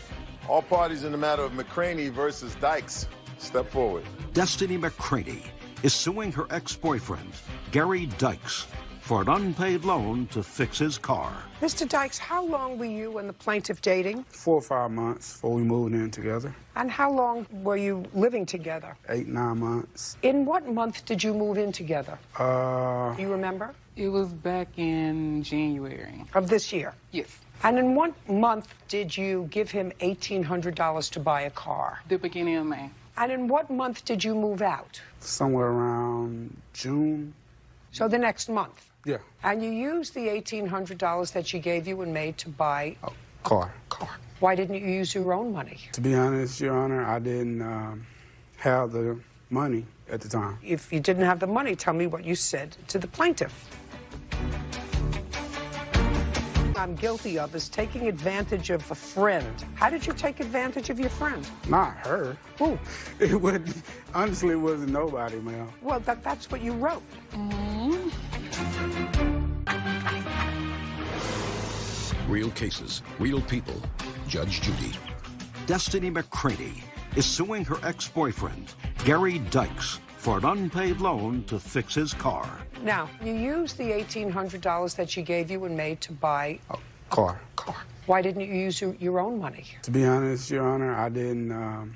All parties in the matter of McCraney versus Dykes. Step forward. Destiny McCraney is suing her ex-boyfriend, Gary Dykes, for an unpaid loan to fix his car. Mr. Dykes, how long were you and the plaintiff dating? 4 or 5 months before we moved in together. And how long were you living together? 8, 9 months. In what month did you move in together? Do you remember? It was back in January. Of this year? Yes. And in what month did you give him $1,800 to buy a car? The beginning of May. And in what month did you move out? Somewhere around June. So the next month? Yeah. And you used the $1,800 that she gave you in May to buy a Car. Why didn't you use your own money? To be honest, Your Honor, I didn't have the money at the time. If you didn't have the money, tell me what you said to the plaintiff. I'm guilty of is taking advantage of a friend. How did you take advantage of your friend? Not her. Who? Honestly, it wasn't nobody, ma'am. Well, that's what you wrote. Real cases, real people. Judge Judy. Destiny McCraney is suing her ex-boyfriend, Gary Dykes, for an unpaid loan to fix his car. Now, you used the $1,800 that she gave you in May to buy a car. Why didn't you use your own money? To be honest, Your Honor, I didn't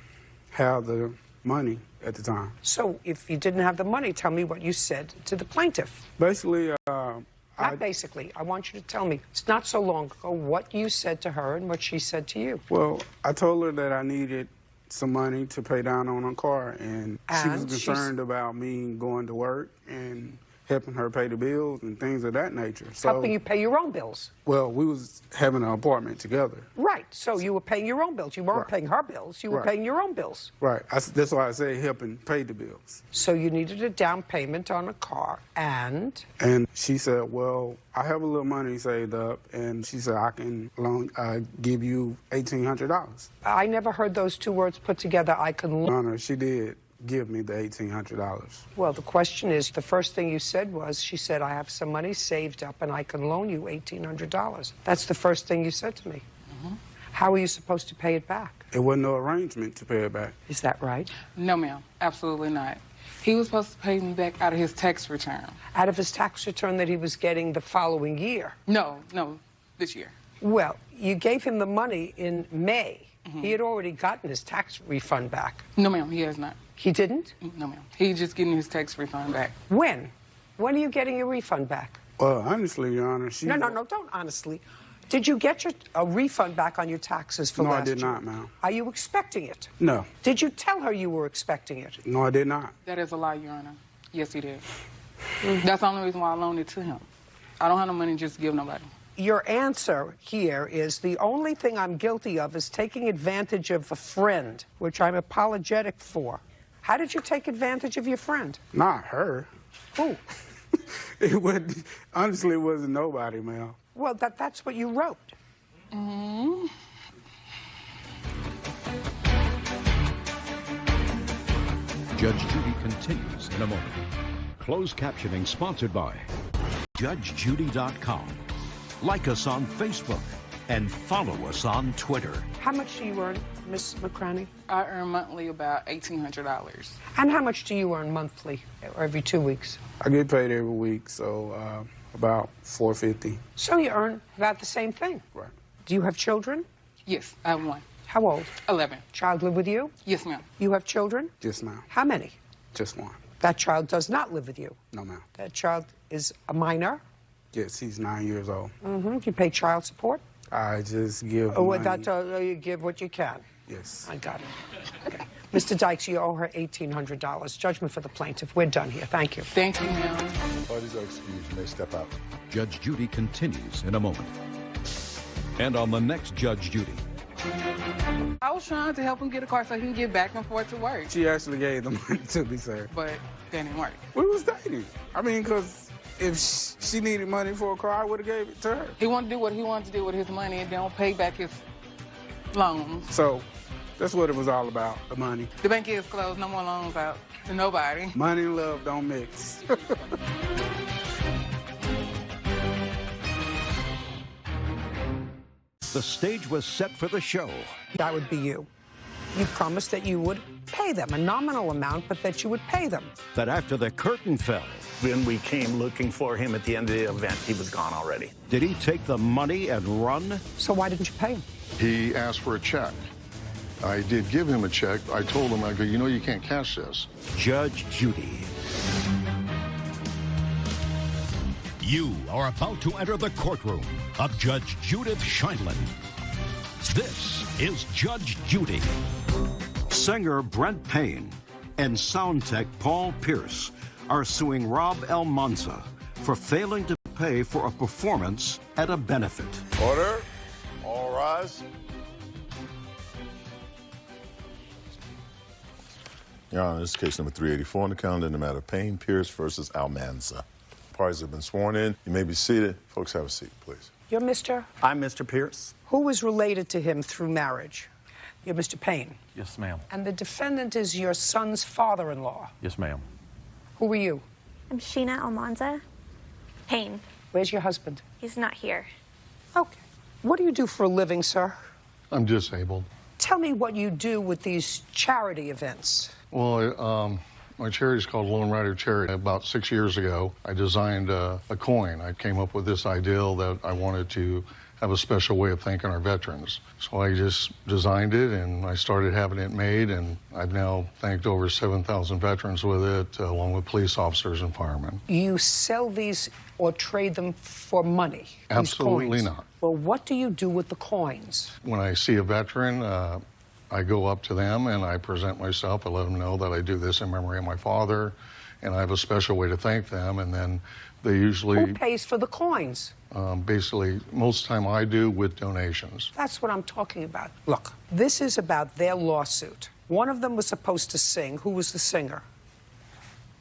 have the money at the time. So if you didn't have the money, tell me what you said to the plaintiff. Basically, Not basically. I want you to tell me. It's not so long ago what you said to her and what she said to you. Well, I told her that I needed some money to pay down on a car, and she was concerned about me going to work and helping her pay the bills and things of that nature. So, helping you pay your own bills. Well, we was having an apartment together. Right. So you were paying your own bills. You weren't paying her bills. You were paying your own bills. Right. That's why I say helping pay the bills. So you needed a down payment on a car, and? And she said, well, I have a little money saved up, and she said, I can give you $1,800. I never heard those two words put together. I can loan. No, she did give me the $1,800. Well, the question is, the first thing you said was, she said, I have some money saved up and I can loan you $1,800. That's the first thing you said to me. How are you supposed to pay it back? There wasn't no arrangement to pay it back. Is that right? No, ma'am. Absolutely not. He was supposed to pay me back out of his tax return. Out of his tax return that he was getting the following year? No, this year. Well, you gave him the money in May. He had already gotten his tax refund back. No, ma'am, he has not. He didn't? No, ma'am. He's just getting his tax refund back. When? When are you getting your refund back? Well, honestly, Your Honor, No, don't honestly. Did you get a refund back on your taxes for last year? No, I did not, ma'am. Are you expecting it? No. Did you tell her you were expecting it? No, I did not. That is a lie, Your Honor. Yes, he did. That's the only reason why I loaned it to him. I don't have no money just to give nobody. Your answer here is the only thing I'm guilty of is taking advantage of a friend, which I'm apologetic for. How did you take advantage of your friend? Not her. Who? Honestly, it wasn't nobody, ma'am. Well, that's what you wrote. Mm-hmm. Judge Judy continues in a moment. Closed captioning sponsored by JudgeJudy.com. Like us on Facebook and follow us on Twitter. How much do you earn, Miss McCraney? I earn monthly about $1,800. And how much do you earn monthly, or every 2 weeks? I get paid every week, so about $450. So you earn about the same thing. Right. Do you have children? Yes, I have one. How old? 11. Child live with you? Yes, ma'am. You have children? Yes, ma'am. How many? Just one. That child does not live with you? No, ma'am. That child is a minor? Yes, he's 9 years old. Mm-hmm. You pay child support? I just give Oh, money. you give what you can? Yes. I got it. Okay. Mr. Dykes, you owe her $1,800. Judgment for the plaintiff. We're done here. Thank you. Thank you, ma'am. Parties are excused. You may step out. Judge Judy continues in a moment. And on the next Judge Judy. I was trying to help him get a car so he can get back and forth to work. She actually gave the money to me, sir. But that didn't work. We was dating. I mean, because if she needed money for a car, I would have gave it to her. He wanted to do what he wanted to do with his money and don't pay back his loans. So that's what it was all about, the money. The bank is closed. No more loans out to nobody. Money and love don't mix. The stage was set for the show. That would be you. You promised that you would pay them a nominal amount, but that you would pay them. That after the curtain fell, when we came looking for him at the end of the event, he was gone already. did he take the money and run? So why didn't you pay him? He asked for a check. I did give him a check. I told him, I go, you know, you can't cash this. Judge Judy. You are about to enter the courtroom of Judge Judith Scheindlin. This is Judge Judy. Singer Brent Payne and sound tech Paul Pierce are suing Rob Almanza for failing to pay for a performance at a benefit. Order. All rise. Your Honor, this is case number 384 on the calendar in the matter of Payne Pierce versus Almanza. Parties have been sworn in. You may be seated. Folks, have a seat, please. You're Mr.? I'm Mr. Pierce. Who was related to him through marriage? You're Mr. Payne. Yes, ma'am. And the defendant is your son's father-in-law. Yes, ma'am. Who are you? I'm Sheena Almanza. Payne. Where's your husband? He's not here. Okay. What do you do for a living, sir? I'm disabled. Tell me what you do with these charity events. Well, my charity is called Lone Rider Charity. About 6 years ago, I designed a coin. I came up with this ideal that I wanted to have a special way of thanking our veterans. So I just designed it, and I started having it made, and I've now thanked over 7,000 veterans with it, along with police officers and firemen. You sell these or trade them for money? Absolutely not. Well, what do you do with the coins? When I see a veteran, I go up to them and I present myself. I let them know that I do this in memory of my father, and I have a special way to thank them, and then they usually... Who pays for the coins? Basically, most of the time I do with donations. That's what I'm talking about. Look, this is about their lawsuit. One of them was supposed to sing. Who was the singer?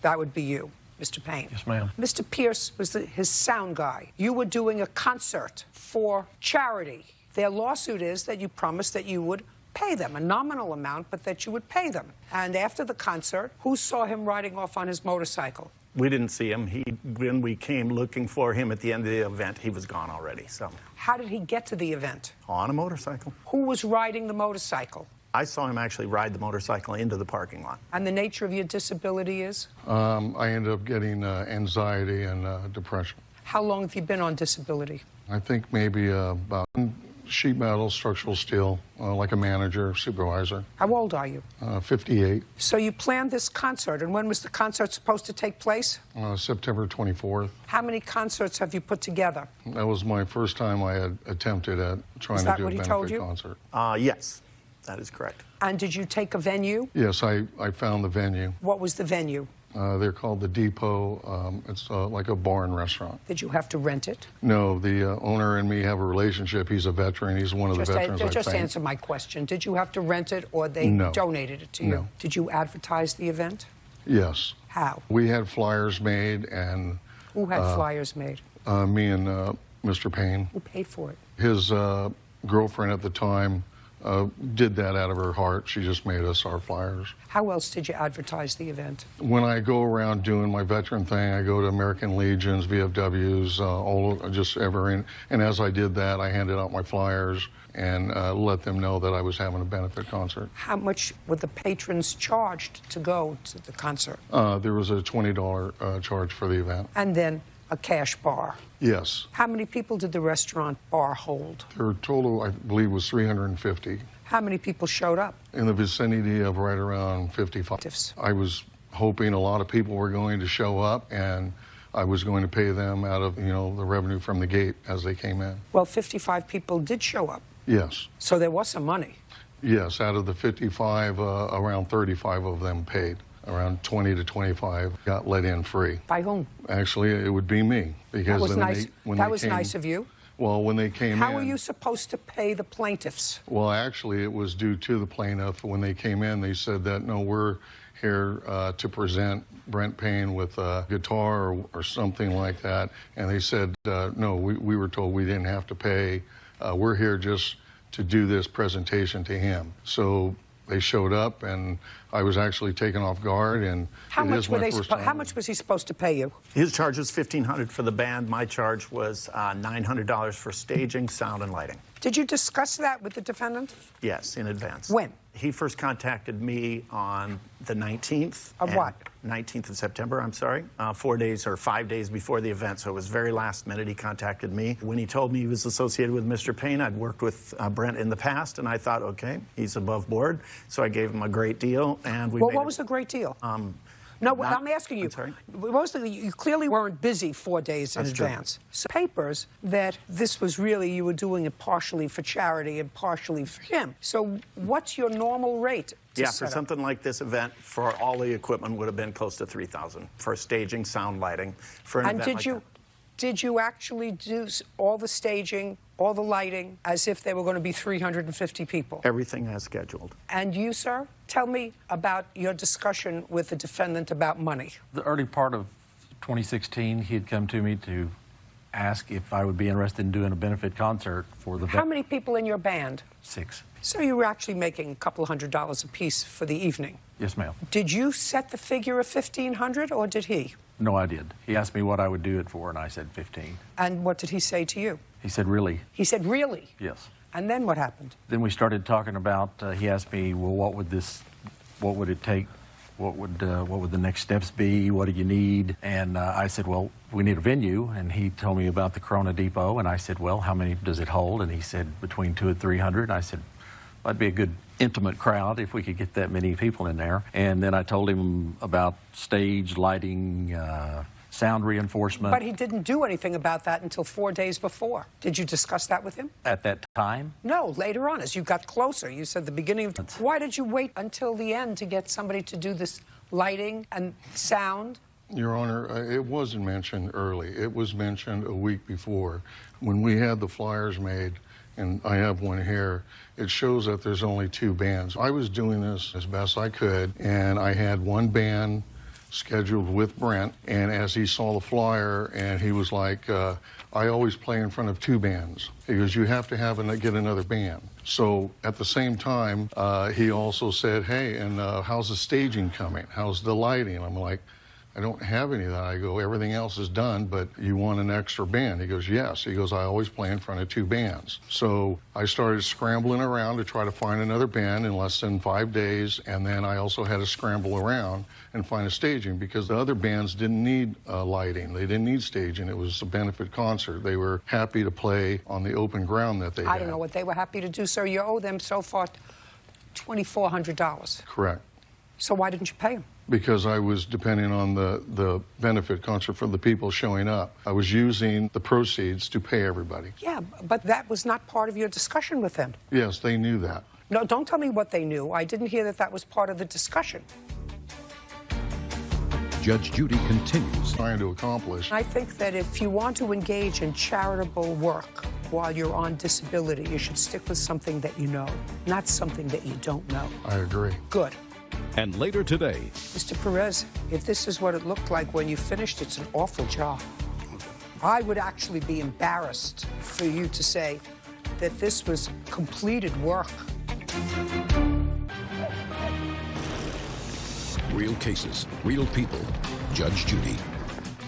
That would be you, Mr. Payne. Yes, ma'am. Mr. Pierce was his sound guy. You were doing a concert for charity. Their lawsuit is that you promised that you would pay them a nominal amount, but that you would pay them. And after the concert, who saw him riding off on his motorcycle? We didn't see him. When we came looking for him at the end of the event, he was gone already. So, How did he get to the event? on a motorcycle. Who was riding the motorcycle? I saw him actually ride the motorcycle into the parking lot. And the nature of your disability is? I ended up getting anxiety and depression. How long have you been on disability? I think maybe about sheet metal, structural steel, like a manager, supervisor. How old are you? 58. So you planned this concert, and when was the concert supposed to take place? September 24th. How many concerts have you put together? That was my first time I had attempted at trying to do a benefit concert. Yes, that is correct. And did you take a venue? Yes, I found the venue. What was the venue? They're called the Depot. It's like a bar and restaurant. Did you have to rent it? No, the owner and me have a relationship. He's a veteran. He's one of the veterans I Just thanked. answer my question. Did you have to rent it, or they donated it to you? No. Did you advertise the event? Yes. How? We had flyers made, and... Who had flyers made? Me and Mr. Payne. Who paid for it? His girlfriend at the time did that out of her heart. She just made us our flyers. How else did you advertise the event? When I go around doing my veteran thing, I go to American Legions, VFWs, just everywhere. And as I did that, I handed out my flyers and let them know that I was having a benefit concert. How much were the patrons charged to go to the concert? There was a $20 charge for the event. And then a cash bar. Yes. How many people did the restaurant bar hold? Their total, I believe, was 350. How many people showed up? In the vicinity of right around 55. I was hoping a lot of people were going to show up, and I was going to pay them out of, the revenue from the gate as they came in. Well, 55 people did show up. Yes. So there was some money. Yes, out of the 55, around 35 of them paid. Around 20 to 25 got let in free. By whom? Actually, it would be me. Because that was nice. That was came, nice of you. Well, when they came How in... were you supposed to pay the plaintiffs? Well, actually, it was due to the plaintiff. When they came in, they said that, no, we're here to present Brent Payne with a guitar or something like that. And they said, no, we were told we didn't have to pay. We're here just to do this presentation to him. So they showed up, and I was actually taken off guard, and how much was he supposed to pay you? His charge was $1,500 for the band. My charge was $900 for staging, sound, and lighting. Did you discuss that with the defendant? Yes, in advance. When? He first contacted me on the 19th. Of what? 19th of September, I'm sorry. 4 days or 5 days before the event, so it was very last minute he contacted me. When he told me he was associated with Mr. Payne, I'd worked with Brent in the past, and I thought, okay, he's above board. So I gave him a great deal, and what was the great deal? No, I'm asking you. You clearly weren't busy 4 days in advance. So papers that this was really, you were doing it partially for charity and partially for him. So what's your normal rate? Yeah, for something like this event, for all the equipment would have been close to $3,000 for staging, sound, lighting. For an event like that. Did you actually do all the staging, all the lighting, as if there were going to be 350 people? Everything as scheduled. And you, sir? Tell me about your discussion with the defendant about money. The early part of 2016, he had come to me to ask if I would be interested in doing a benefit concert for the... How many people in your band? 6. So you were actually making a couple $100 apiece for the evening? Yes, ma'am. Did you set the figure of $1,500, or did he? No, I did. He asked me what I would do it for, and I said 15. And what did he say to you? He said, really? He said, really? Yes. And then what happened? Then we started talking about, he asked me, well, what would it take? What would the next steps be? What do you need? And I said, well, we need a venue. And he told me about the Corona Depot. And I said, well, how many does it hold? And he said, between 200 and 300. And I said, that'd be a good intimate crowd if we could get that many people in there. And then I told him about stage lighting, sound reinforcement. But he didn't do anything about that until 4 days before. Did you discuss that with him? At that time? No, later on, as you got closer. You said the beginning of... Why did you wait until the end to get somebody to do this lighting and sound? Your Honor, it wasn't mentioned early. It was mentioned a week before. When we had the flyers made, and I have one here, it shows that there's only 2 bands. I was doing this as best I could, and I had one band scheduled with Brent, and as he saw the flyer, and he was like, I always play in front of 2 bands. He goes, you have to get another band. So at the same time, he also said, hey, and how's the staging coming? How's the lighting? I'm like, I don't have any of that. I go, everything else is done, but you want an extra band? He goes, yes. He goes, I always play in front of 2 bands. So I started scrambling around to try to find another band in less than 5 days, and then I also had to scramble around and find a staging because the other bands didn't need lighting. They didn't need staging. It was a benefit concert. They were happy to play on the open ground that they had. I don't know what they were happy to do, sir. You owe them so far $2,400. Correct. So why didn't you pay them? Because I was depending on the benefit concert for the people showing up. I was using the proceeds to pay everybody. Yeah, but that was not part of your discussion with them. Yes, they knew that. No, don't tell me what they knew. I didn't hear that was part of the discussion. Judge Judy continues. Trying to accomplish. I think that if you want to engage in charitable work while you're on disability, you should stick with something that you know, not something that you don't know. I agree. Good. And later today, Mr. Perez, if this is what it looked like when you finished, it's an awful job. I would actually be embarrassed for you to say that this was completed work. Real cases, real people. Judge Judy.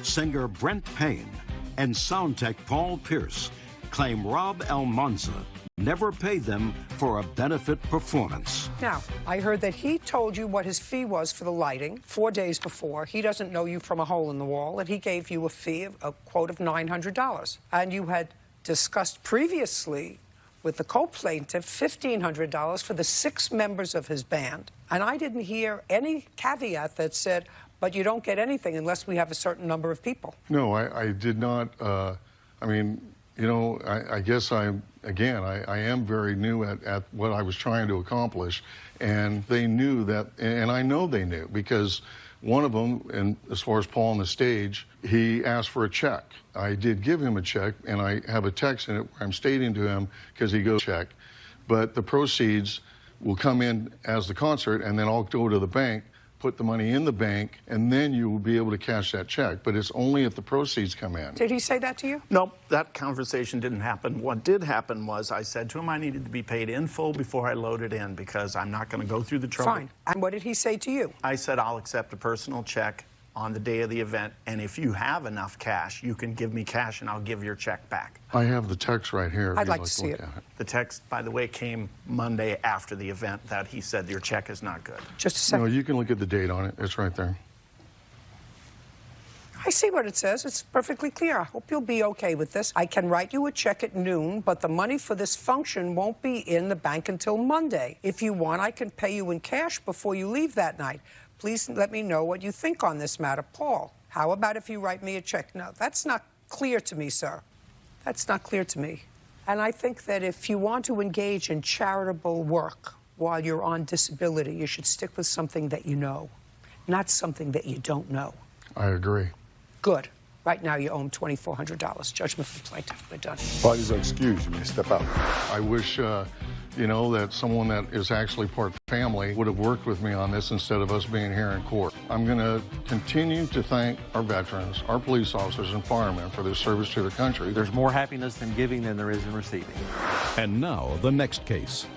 Singer Brent Payne and sound tech Paul Pierce claim Rob Almanza never paid them for a benefit performance. Now, I heard that he told you what his fee was for the lighting 4 days before. He doesn't know you from a hole in the wall, and he gave you a fee of a quote of $900. And you had discussed previously with the co-plaintiff $1,500 for the 6 members of his band. And I didn't hear any caveat that said, but you don't get anything unless we have a certain number of people. No, I did not. I mean, you know, I guess I am very new at what I was trying to accomplish. And they knew that, and I know they knew, because one of them, and as far as Paul on the stage, he asked for a check. I did give him a check, and I have a text in it where I'm stating to him, because he goes, check, but the proceeds will come in as the concert, and then I'll go to the bank, put the money in the bank, and then you will be able to cash that check. But it's only if the proceeds come in. Did he say that to you? Nope, that conversation didn't happen. What did happen was I said to him I needed to be paid in full before I loaded in, because I'm not going to go through the trouble. Fine. And what did he say to you? I said I'll accept a personal check on the day of the event, and if you have enough cash, you can give me cash and I'll give your check back. I have the text right here. I'd like to see it. The text, by the way, came Monday after the event that he said your check is not good. Just a second. No, you can look at the date on it. It's right there. I see what it says. It's perfectly clear. I hope you'll be okay with this. I can write you a check at noon, but the money for this function won't be in the bank until Monday. If you want, I can pay you in cash before you leave that night. Please let me know what you think on this matter, Paul. How about if you write me a check? No, that's not clear to me, sir. That's not clear to me. And I think that if you want to engage in charitable work while you're on disability, you should stick with something that you know, not something that you don't know. I agree. Good. Right now, you owe him $2,400. Judgment for the plaintiff. We're done. Parties are excused. You may step out. I wish, you know, that someone that is actually part family would have worked with me on this instead of us being here in court. I'm going to continue to thank our veterans, our police officers and firemen for their service to the country. There's more happiness in giving than there is in receiving. And now, the next case.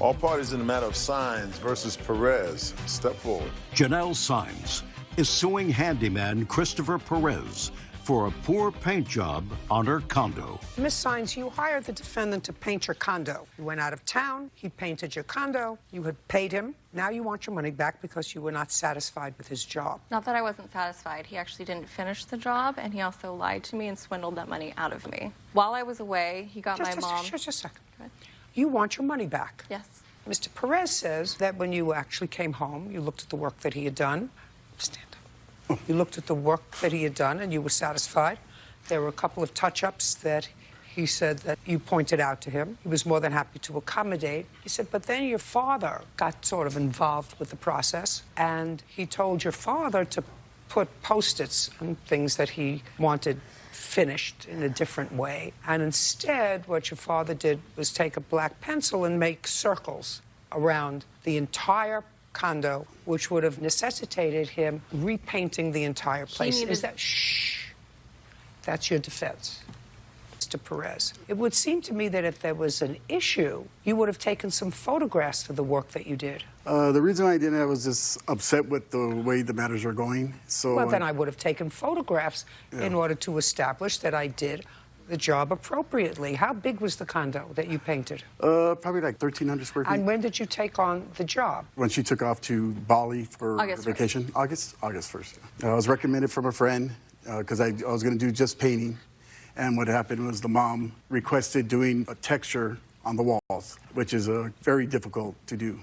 All parties in the matter of Signs versus Perez. Step forward. Janelle Signs is suing handyman Christopher Perez for a poor paint job on her condo. Miss Signs, you hired the defendant to paint your condo. You went out of town, he painted your condo, you had paid him. Now you want your money back because you were not satisfied with his job. Not that I wasn't satisfied. He actually didn't finish the job, and he also lied to me and swindled that money out of me. While I was away, he got my mom... Just a second. You want your money back? Yes. Mr. Perez says that when you actually came home, you looked at the work that he had done. Stand up. You looked at the work that he had done and you were satisfied. There were a couple of touch-ups that he said that you pointed out to him. He was more than happy to accommodate. He said, but then your father got sort of involved with the process, and he told your father to put Post-its on things that he wanted finished in a different way. And instead, what your father did was take a black pencil and make circles around the entire condo, which would have necessitated him repainting the entire place. Is that... Shh. That's your defense, Mr. Perez. It would seem to me that if there was an issue, you would have taken some photographs for the work that you did. The reason I didn't, I was just upset with the way the matters are going. So well, then I would have taken photographs in order to establish that I did the job appropriately. How big was the condo that you painted? Probably like 1,300 square feet. And when did you take on the job? When she took off to Bali for vacation. August 1st. I was recommended from a friend because I was going to do just painting. And what happened was the mom requested doing a texture on the walls, which is very difficult to do.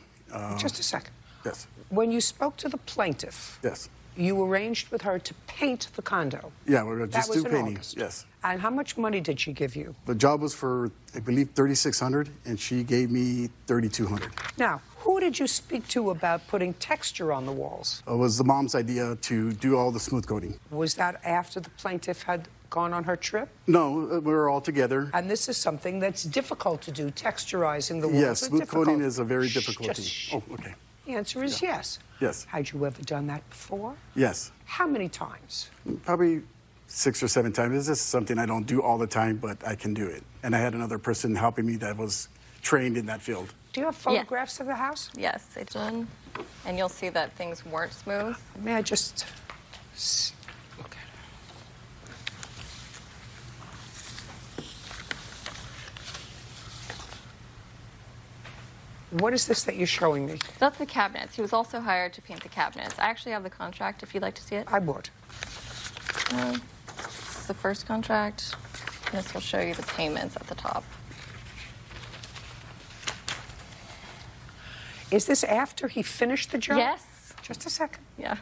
Just a second. Yes. When you spoke to the plaintiff, yes, you arranged with her to paint the condo. Yeah, we were just do painting. August. Yes. And how much money did she give you? The job was for, I believe, $3,600, and she gave me $3,200. Now, who did you speak to about putting texture on the walls? It was the mom's idea to do all the smooth coating. Was that after the plaintiff had gone on her trip? No, we were all together. And this is something that's difficult to do, texturizing the walls. Yes, smooth coating is a very difficult thing. Oh, okay. The answer is yes. Yes. Had you ever done that before? Yes. How many times? Probably 6 or 7 times. This is something I don't do all the time, but I can do it. And I had another person helping me that was trained in that field. Do you have photographs of the house? Yes, I did. And you'll see that things weren't smooth. May I just look at it? What is this that you're showing me? That's the cabinets. He was also hired to paint the cabinets. I actually have the contract if you'd like to see it. I would. This is the first contract. And this will show you the payments at the top. Is this after he finished the job? Yes. Just a second. Yeah.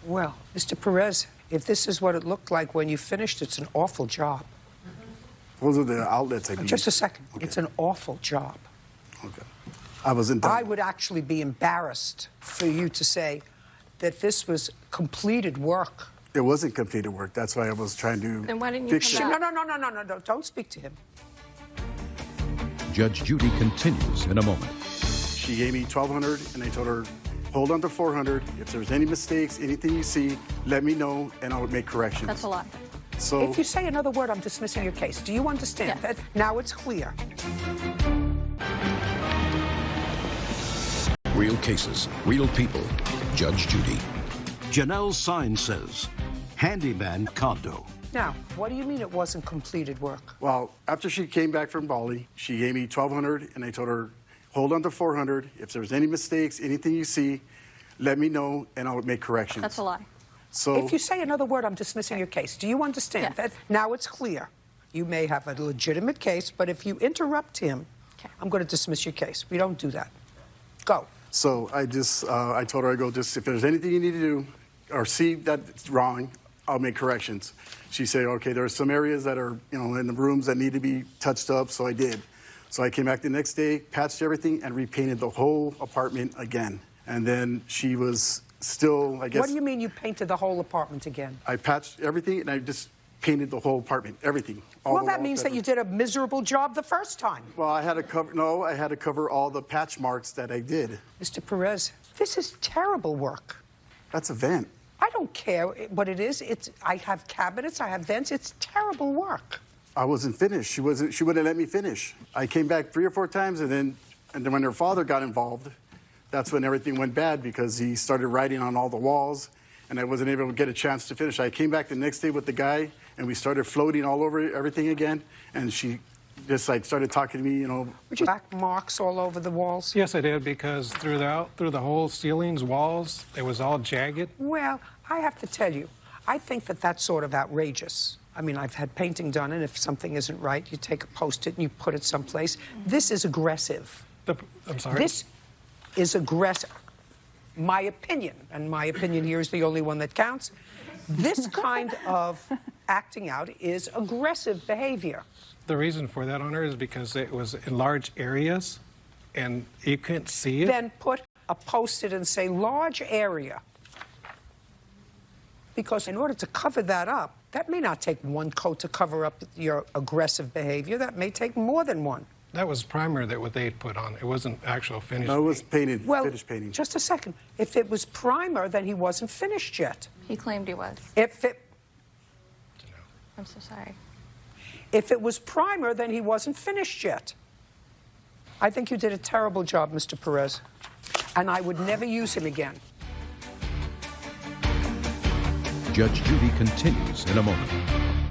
Well, Mr. Perez, if this is what it looked like when you finished, it's an awful job. Those are the outlets I believe. Just a second. Okay. It's an awful job. Okay. I wasn't done. I would actually be embarrassed for you to say that this was completed work. It wasn't completed work. That's why I was trying to Then why didn't you fix it. come back? No. Don't speak to him. Judge Judy continues in a moment. She gave me $1,200, and I told her, hold on to $400. If there's any mistakes, anything you see, let me know, and I'll make corrections. That's a lie. So if you say another word, I'm dismissing your case. Do you understand that? Now it's clear. Real cases, real people. Judge Judy. Janelle's sign says, handyman condo. Now, what do you mean it wasn't completed work? Well, after she came back from Bali, she gave me $1,200, and I told her, hold on to $400. If there's any mistakes, anything you see, let me know, and I'll make corrections. That's a lie. So if you say another word, I'm dismissing your case. Do you understand that? Now it's clear. You may have a legitimate case, but if you interrupt him, I'm going to dismiss your case. We don't do that. Go. So I just, I told her, I go, just if there's anything you need to do or see that's wrong, I'll make corrections. She said, okay, there are some areas that are, in the rooms that need to be touched up, so I did. So I came back the next day, patched everything, and repainted the whole apartment again. And then she was still, I guess. What do you mean you painted the whole apartment again? I patched everything, and I just painted the whole apartment, everything. Well, that means that you did a miserable job the first time. Well, I had to cover all the patch marks that I did. Mr. Perez, this is terrible work. That's a vent. I don't care what it is. I have cabinets, I have vents. It's terrible work. I wasn't finished. She wouldn't let me finish. I came back 3 or 4 times, and then when her father got involved, that's when everything went bad because he started writing on all the walls, and I wasn't able to get a chance to finish. I came back the next day with the guy, and we started floating all over everything again, and she just started talking to me, Would you black marks all over the walls? Yes, I did, because through the whole ceilings, walls, it was all jagged. Well, I have to tell you, I think that that's sort of outrageous. I mean, I've had painting done, and if something isn't right, you take a Post-it and you put it someplace. This is aggressive. I'm sorry? This is aggressive. My opinion, and my opinion here is the only one that counts, this kind of acting out is aggressive behavior. The reason for that, Honor, is because it was in large areas, and you couldn't see it. Then put a Post-it and say large area. Because in order to cover that up, that may not take one coat to cover up your aggressive behavior. That may take more than one. That was primer that what they had put on. It wasn't actual finished. No, it was painted, Well, finished painting. just a second. If it was primer, then he wasn't finished yet. He claimed he was. I'm so sorry. If it was primer, then he wasn't finished yet. I think you did a terrible job, Mr. Perez, and I would never use him again. Judge Judy continues in a moment.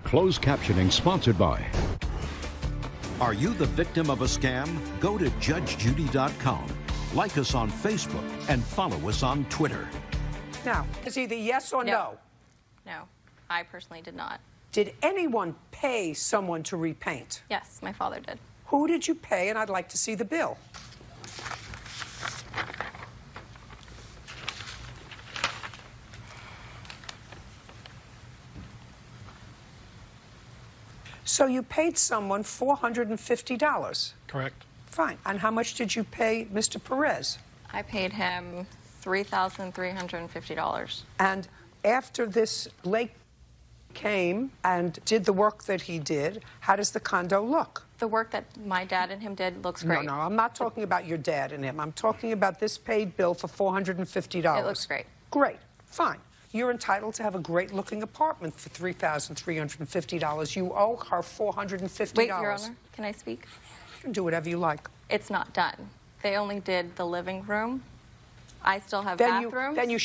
Closed captioning sponsored by. Are you the victim of a scam? Go to judgejudy.com. Like us on Facebook and follow us on Twitter. Now, it's either yes or no. No, I personally did not. Did anyone pay someone to repaint? Yes, my father did. Who did you pay? And I'd like to see the bill. So you paid someone $450? Correct. Fine. And how much did you pay Mr. Perez? I paid him $3,350. And after this Blake came and did the work that he did, how does the condo look? The work that my dad and him did looks great. No, I'm not talking about your dad and him. I'm talking about this paid bill for $450. It looks great. Great. Fine. You're entitled to have a great-looking apartment for $3,350. You owe her $450. Wait, Your Honor, can I speak? You can do whatever you like. It's not done. They only did the living room. I still have bathrooms. Then you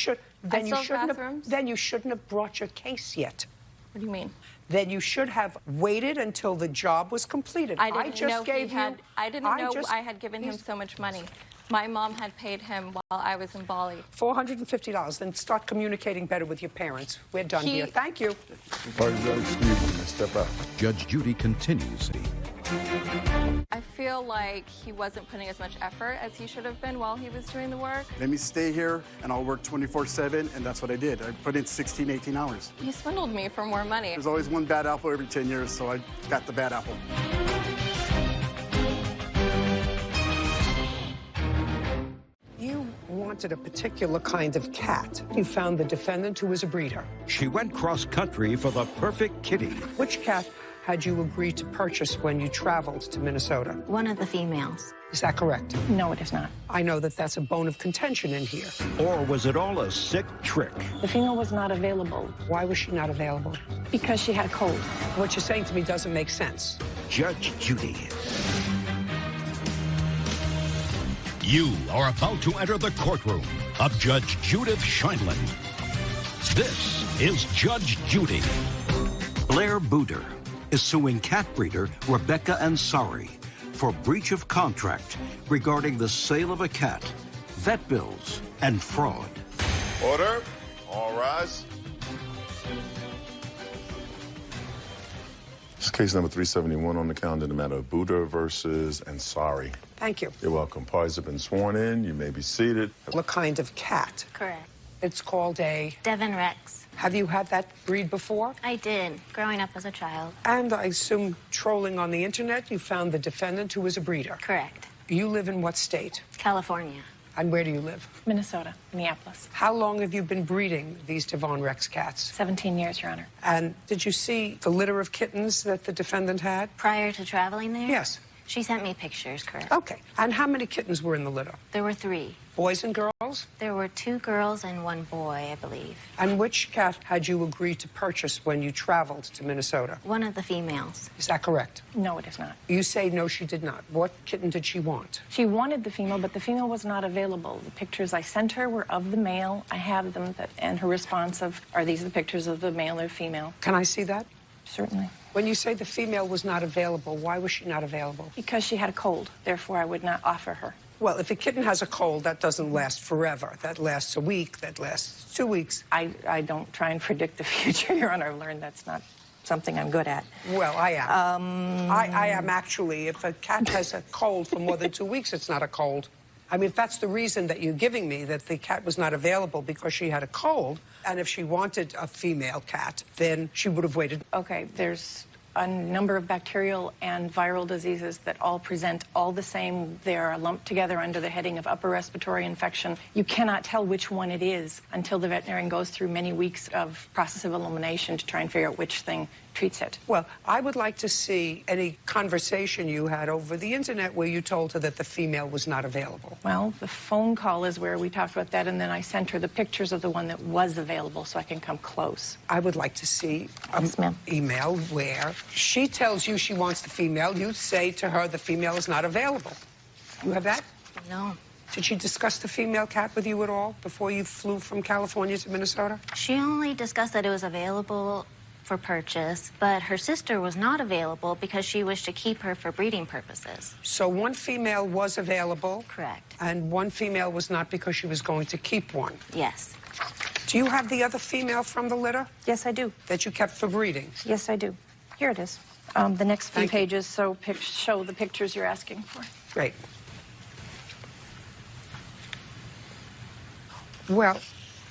shouldn't have brought your case yet. What do you mean? Then you should have waited until the job was completed. I didn't know I had given him He's- so much money. My mom had paid him while I was in Bali. $450. Then start communicating better with your parents. We're done here. Thank you. Excuse me, step out. Judge Judy continues. I feel like he wasn't putting as much effort as he should have been while he was doing the work. Let me stay here, and I'll work 24/7, and that's what I did. I put in 16, 18 hours. You swindled me for more money. There's always one bad apple every 10 years, so I got the bad apple. You wanted a particular kind of cat. You found the defendant who was a breeder. She went cross-country for the perfect kitty. Which cat had you agreed to purchase when you traveled to Minnesota? One of the females. Is that correct? No, it is not. I know that that's a bone of contention in here. Or was it all a sick trick? The female was not available. Why was she not available? Because she had a cold. What you're saying to me doesn't make sense. Judge Judy. You are about to enter the courtroom of Judge Judith Scheindlin. This is Judge Judy. Blair Booter is suing cat breeder Rebecca Ansari for breach of contract regarding the sale of a cat, vet bills, and fraud. Order. All rise. This is case number 371 on the calendar in the matter of Buddha versus Ansari. Thank you. You're welcome. Parties have been sworn in. You may be seated. What kind of cat? Correct. It's called a... Devon Rex. Have you had that breed before? I did, growing up as a child. And I assume trolling on the internet, you found the defendant who was a breeder. Correct. You live in what state? California. And where do you live? Minnesota, Minneapolis. How long have you been breeding these Devon Rex cats? 17 years, Your Honor. And did you see the litter of kittens that the defendant had? Prior to traveling there? Yes. She sent me pictures, correct. Okay. And how many kittens were in the litter? There were 3. Boys and girls? There were 2 girls and 1 boy, I believe. And which cat had you agreed to purchase when you traveled to Minnesota? One of the females. Is that correct? No, it is not. You say no, she did not. What kitten did she want? She wanted the female, but the female was not available. The pictures I sent her were of the male. I have them, and her response of, are these the pictures of the male or female? Can I see that? Certainly. When you say the female was not available, why was she not available? Because she had a cold. Therefore, I would not offer her. Well, if a kitten has a cold, that doesn't last forever. That lasts a week, that lasts 2 weeks. I don't try and predict the future, Your Honor. I've learned that's not something I'm good at. Well, I am. I am actually. If a cat has a cold for more than 2 weeks, it's not a cold. I mean, if that's the reason that you're giving me, that the cat was not available because she had a cold, and if she wanted a female cat, then she would have waited. Okay, there's a number of bacterial and viral diseases that all present all the same. They are lumped together under the heading of upper respiratory infection. You cannot tell which one it is until the veterinarian goes through many weeks of process of elimination to try and figure out which thing treats it. Well, I would like to see any conversation you had over the internet where you told her that the female was not available. Well, the phone call is where we talked about that, and then I sent her the pictures of the one that was available so I can come close. I would like to see an email where she tells you she wants the female. You say to her the female is not available. You have that? No. Did she discuss the female cat with you at all before you flew from California to Minnesota? She only discussed that it was available for purchase, but her sister was not available because she wished to keep her for breeding purposes. So one female was available? Correct. And one female was not because she was going to keep one? Yes. Do you have the other female from the litter? Yes, I do. That you kept for breeding? Yes, I do. Here it is. The next few pages show the pictures you're asking for. Great. Well,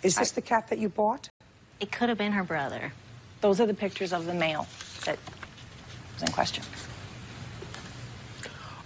is this the cat that you bought? It could have been her brother. Those are the pictures of the male that was in question.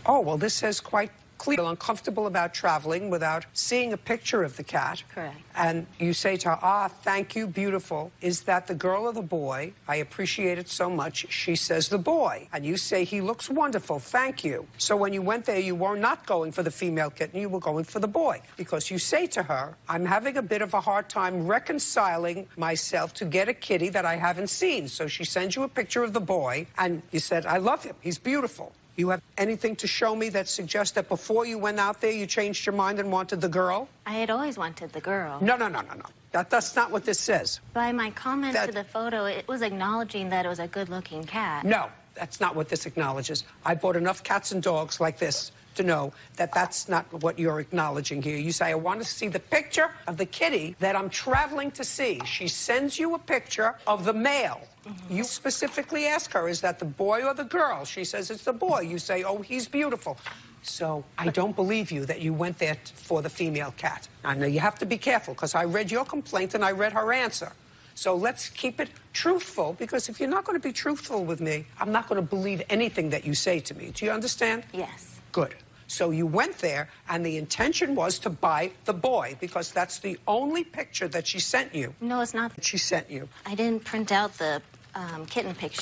Oh, well, this says quite clearly uncomfortable about traveling without seeing a picture of the cat. Correct. And you say to her, thank you, beautiful. Is that the girl or the boy? I appreciate it so much. She says the boy. And you say, he looks wonderful, thank you. So when you went there, you were not going for the female kitten, you were going for the boy. Because you say to her, I'm having a bit of a hard time reconciling myself to get a kitty that I haven't seen. So she sends you a picture of the boy, and you said, I love him, he's beautiful. You have anything to show me that suggests that before you went out there, you changed your mind and wanted the girl? I had always wanted the girl. No. That's not what this says. By my comment to the photo, it was acknowledging that it was a good-looking cat. No, that's not what this acknowledges. I bought enough cats and dogs like this to know that that's not what you're acknowledging here. You say, I want to see the picture of the kitty that I'm traveling to see. She sends you a picture of the male. You specifically ask her, is that the boy or the girl? She says it's the boy. You say, oh, he's beautiful. So I don't believe you that you went there for the female cat. I know you have to be careful, because I read your complaint and I read her answer. So let's keep it truthful, because if you're not going to be truthful with me, I'm not going to believe anything that you say to me. Do you understand? Yes. Good. So you went there, and the intention was to buy the boy, because that's the only picture that she sent you. No, it's not. She sent you. I didn't print out the kitten picture.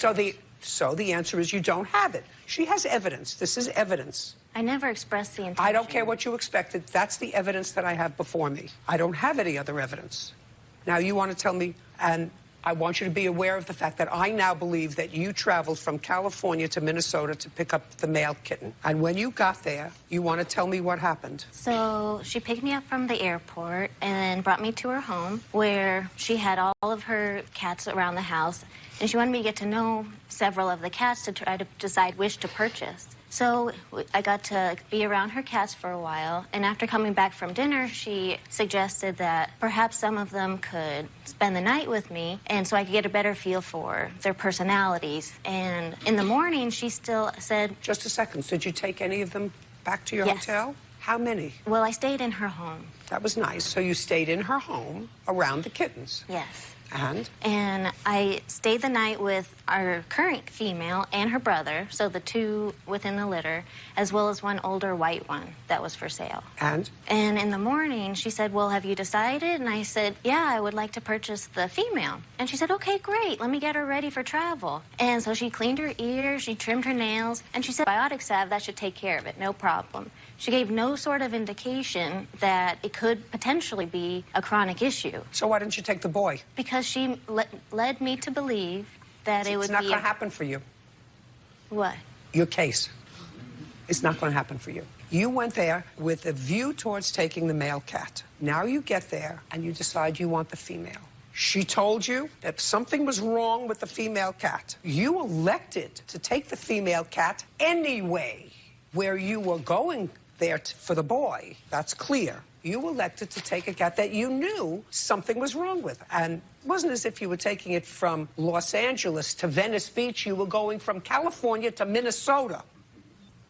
So the answer is you don't have it. She has evidence. This is evidence. I never expressed the intention. I don't care what you expected. That's the evidence that I have before me. I don't have any other evidence. Now you want to tell me, and I want you to be aware of the fact that I now believe that you traveled from California to Minnesota to pick up the male kitten. And when you got there, you want to tell me what happened. So she picked me up from the airport and brought me to her home, where she had all of her cats around the house. And she wanted me to get to know several of the cats to try to decide which to purchase. So I got to be around her cats for a while, and after coming back from dinner, she suggested that perhaps some of them could spend the night with me, and so I could get a better feel for their personalities. And in the morning, she still said... Just a second. Did you take any of them back to your hotel? How many? Well, I stayed in her home. That was nice. So you stayed in her home around the kittens. Yes. And? And I stayed the night with our current female and her brother, so the two within the litter, as well as one older white one that was for sale. And? And in the morning, she said, well, have you decided? And I said, yeah, I would like to purchase the female. And she said, okay, great, let me get her ready for travel. And so she cleaned her ears, she trimmed her nails, and she said, biotic salve, that should take care of it, no problem. She gave no sort of indication that it could potentially be a chronic issue. So why didn't you take the boy? Because she led me to believe that it would be... It's not going to happen for you. What? Your case. It's not going to happen for you. You went there with a view towards taking the male cat. Now you get there and you decide you want the female. She told you that something was wrong with the female cat. You elected to take the female cat anyway. Where you were going there for the boy, that's clear. You elected to take a cat that you knew something was wrong with. And it wasn't as if you were taking it from Los Angeles to Venice Beach. You were going from California to Minnesota.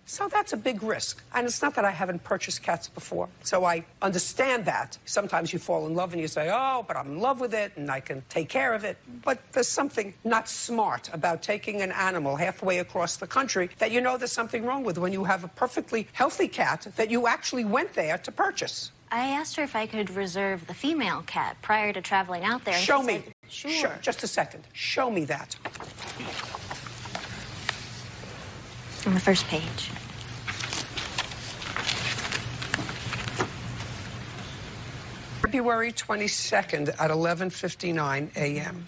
So that's a big risk. And it's not that I haven't purchased cats before. So I understand that. Sometimes you fall in love and you say, oh, but I'm in love with it and I can take care of it. But there's something not smart about taking an animal halfway across the country that you know there's something wrong with when you have a perfectly healthy cat that you actually went there to purchase. I asked her if I could reserve the female cat prior to traveling out there. And Show she me. said, sure. Just a second. Show me that. On the first page. February 22nd at 11:59 a.m.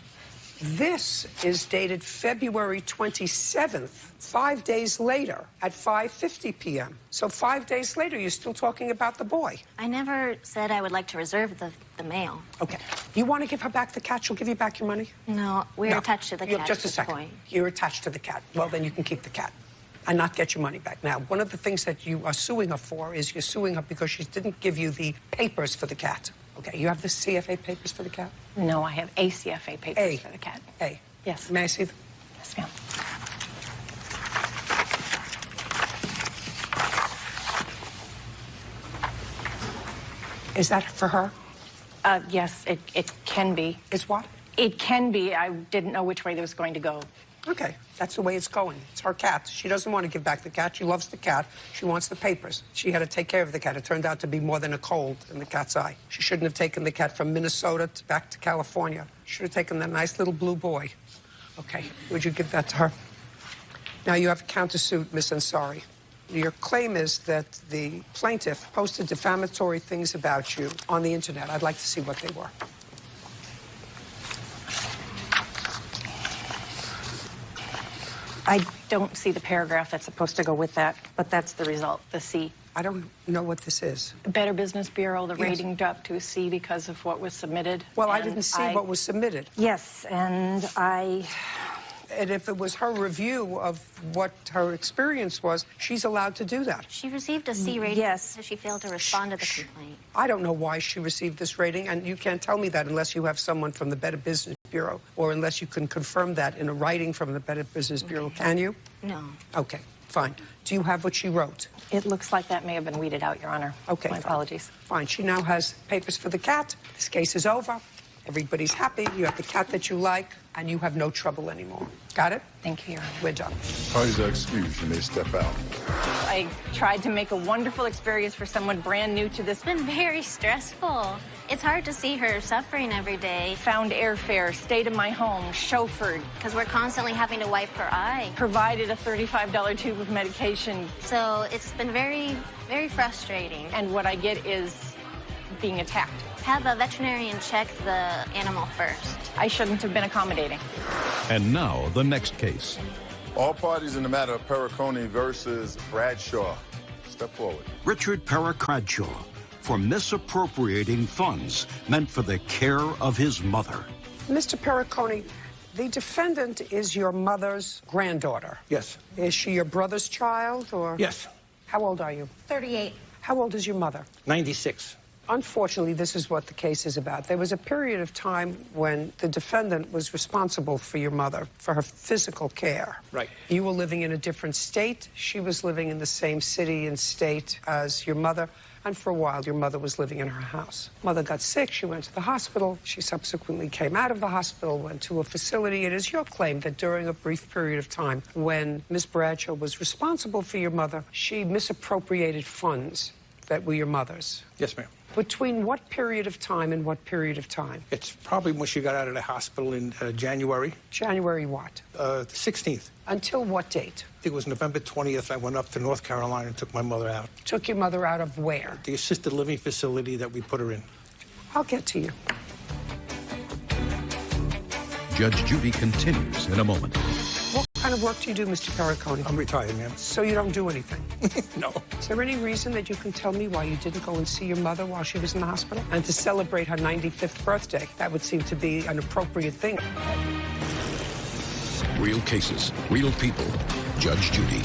This is dated February 27th, 5 days later at 5:50 p.m. So 5 days later, you're still talking about the boy. I never said I would like to reserve the male. Okay. You want to give her back the cat? She'll give you back your money? No, we're attached to the cat. Just a second. Point. You're attached to the cat. Well, then you can keep the cat and not get your money back. Now, one of the things that you are suing her for is you're suing her because she didn't give you the papers for the cat. Okay, you have the CFA papers for the cat? No, I have ACFA papers for the cat. A. Yes. May I see them? Yes, ma'am. Is that for her? Yes, it can be. Is what? It can be. I didn't know which way it was going to go. Okay, that's the way it's going. It's her cat. She doesn't want to give back the cat. She loves the cat. She wants the papers. She had to take care of the cat. It turned out to be more than a cold in the cat's eye. She shouldn't have taken the cat from Minnesota back to California. She should have taken that nice little blue boy. Okay, would you give that to her? Now you have a countersuit, Miss Ansari. Your claim is that the plaintiff posted defamatory things about you on the internet. I'd like to see what they were. I don't see the paragraph that's supposed to go with that, but that's the result, the C. I don't know what this is. The Better Business Bureau, the Yes. rating dropped to a C because of what was submitted. Well, I and didn't see what was submitted. Yes, and And if it was her review of what her experience was, she's allowed to do that. She received a C rating because she failed to respond to the complaint. I don't know why she received this rating, and you can't tell me that unless you have someone from the Better Business Bureau or unless you can confirm that in a writing from the Better Business Bureau. Can you? No. Okay, fine. Do you have what she wrote? it looks like that may have been weeded out, Your Honor. Okay. My apologies. Fine. She now has papers for the cat. This case is over. Everybody's happy. You have the cat that you like, and you have no trouble anymore. Got it? Thank you, Your Honor. We're done. Parties are excused. You may step out. I tried to make a wonderful experience for someone brand new to this. It's been very stressful. It's hard to see her suffering every day. Found airfare, stayed in my home, chauffeured. Because we're constantly having to wipe her eye. Provided a $35 tube of medication. So it's been very, very frustrating. And what I get is being attacked. Have a veterinarian check the animal first. I shouldn't have been accommodating. And now, the next case. All parties in the matter of Perricone versus Bradshaw. Step forward. Richard Bradshaw for misappropriating funds meant for the care of his mother. Mr. Perricone, the defendant is your mother's granddaughter. Yes. Is she your brother's child, or? Yes. How old are you? 38. How old is your mother? 96. Unfortunately, this is what the case is about. There was a period of time when the defendant was responsible for your mother, for her physical care. Right. You were living in a different state. She was living in the same city and state as your mother. And for a while, your mother was living in her house. Mother got sick. She went to the hospital. She subsequently came out of the hospital, went to a facility. It is your claim that during a brief period of time when Ms. Bradshaw was responsible for your mother, she misappropriated funds that were your mother's. Yes, ma'am. Between what period of time and what period of time? It's probably when she got out of the hospital in January. January what? The 16th. Until what date? It was November 20th. I went up to North Carolina and took my mother out. Took your mother out of where? The assisted living facility that we put her in. I'll get to you. Judge Judy continues in a moment. What kind of work do you do, Mr. Perricone? I'm retired, ma'am. So you don't do anything? No. Is there any reason that you can tell me why you didn't go and see your mother while she was in the hospital? And to celebrate her 95th birthday, that would seem to be an appropriate thing. Real cases, real people. Judge Judy.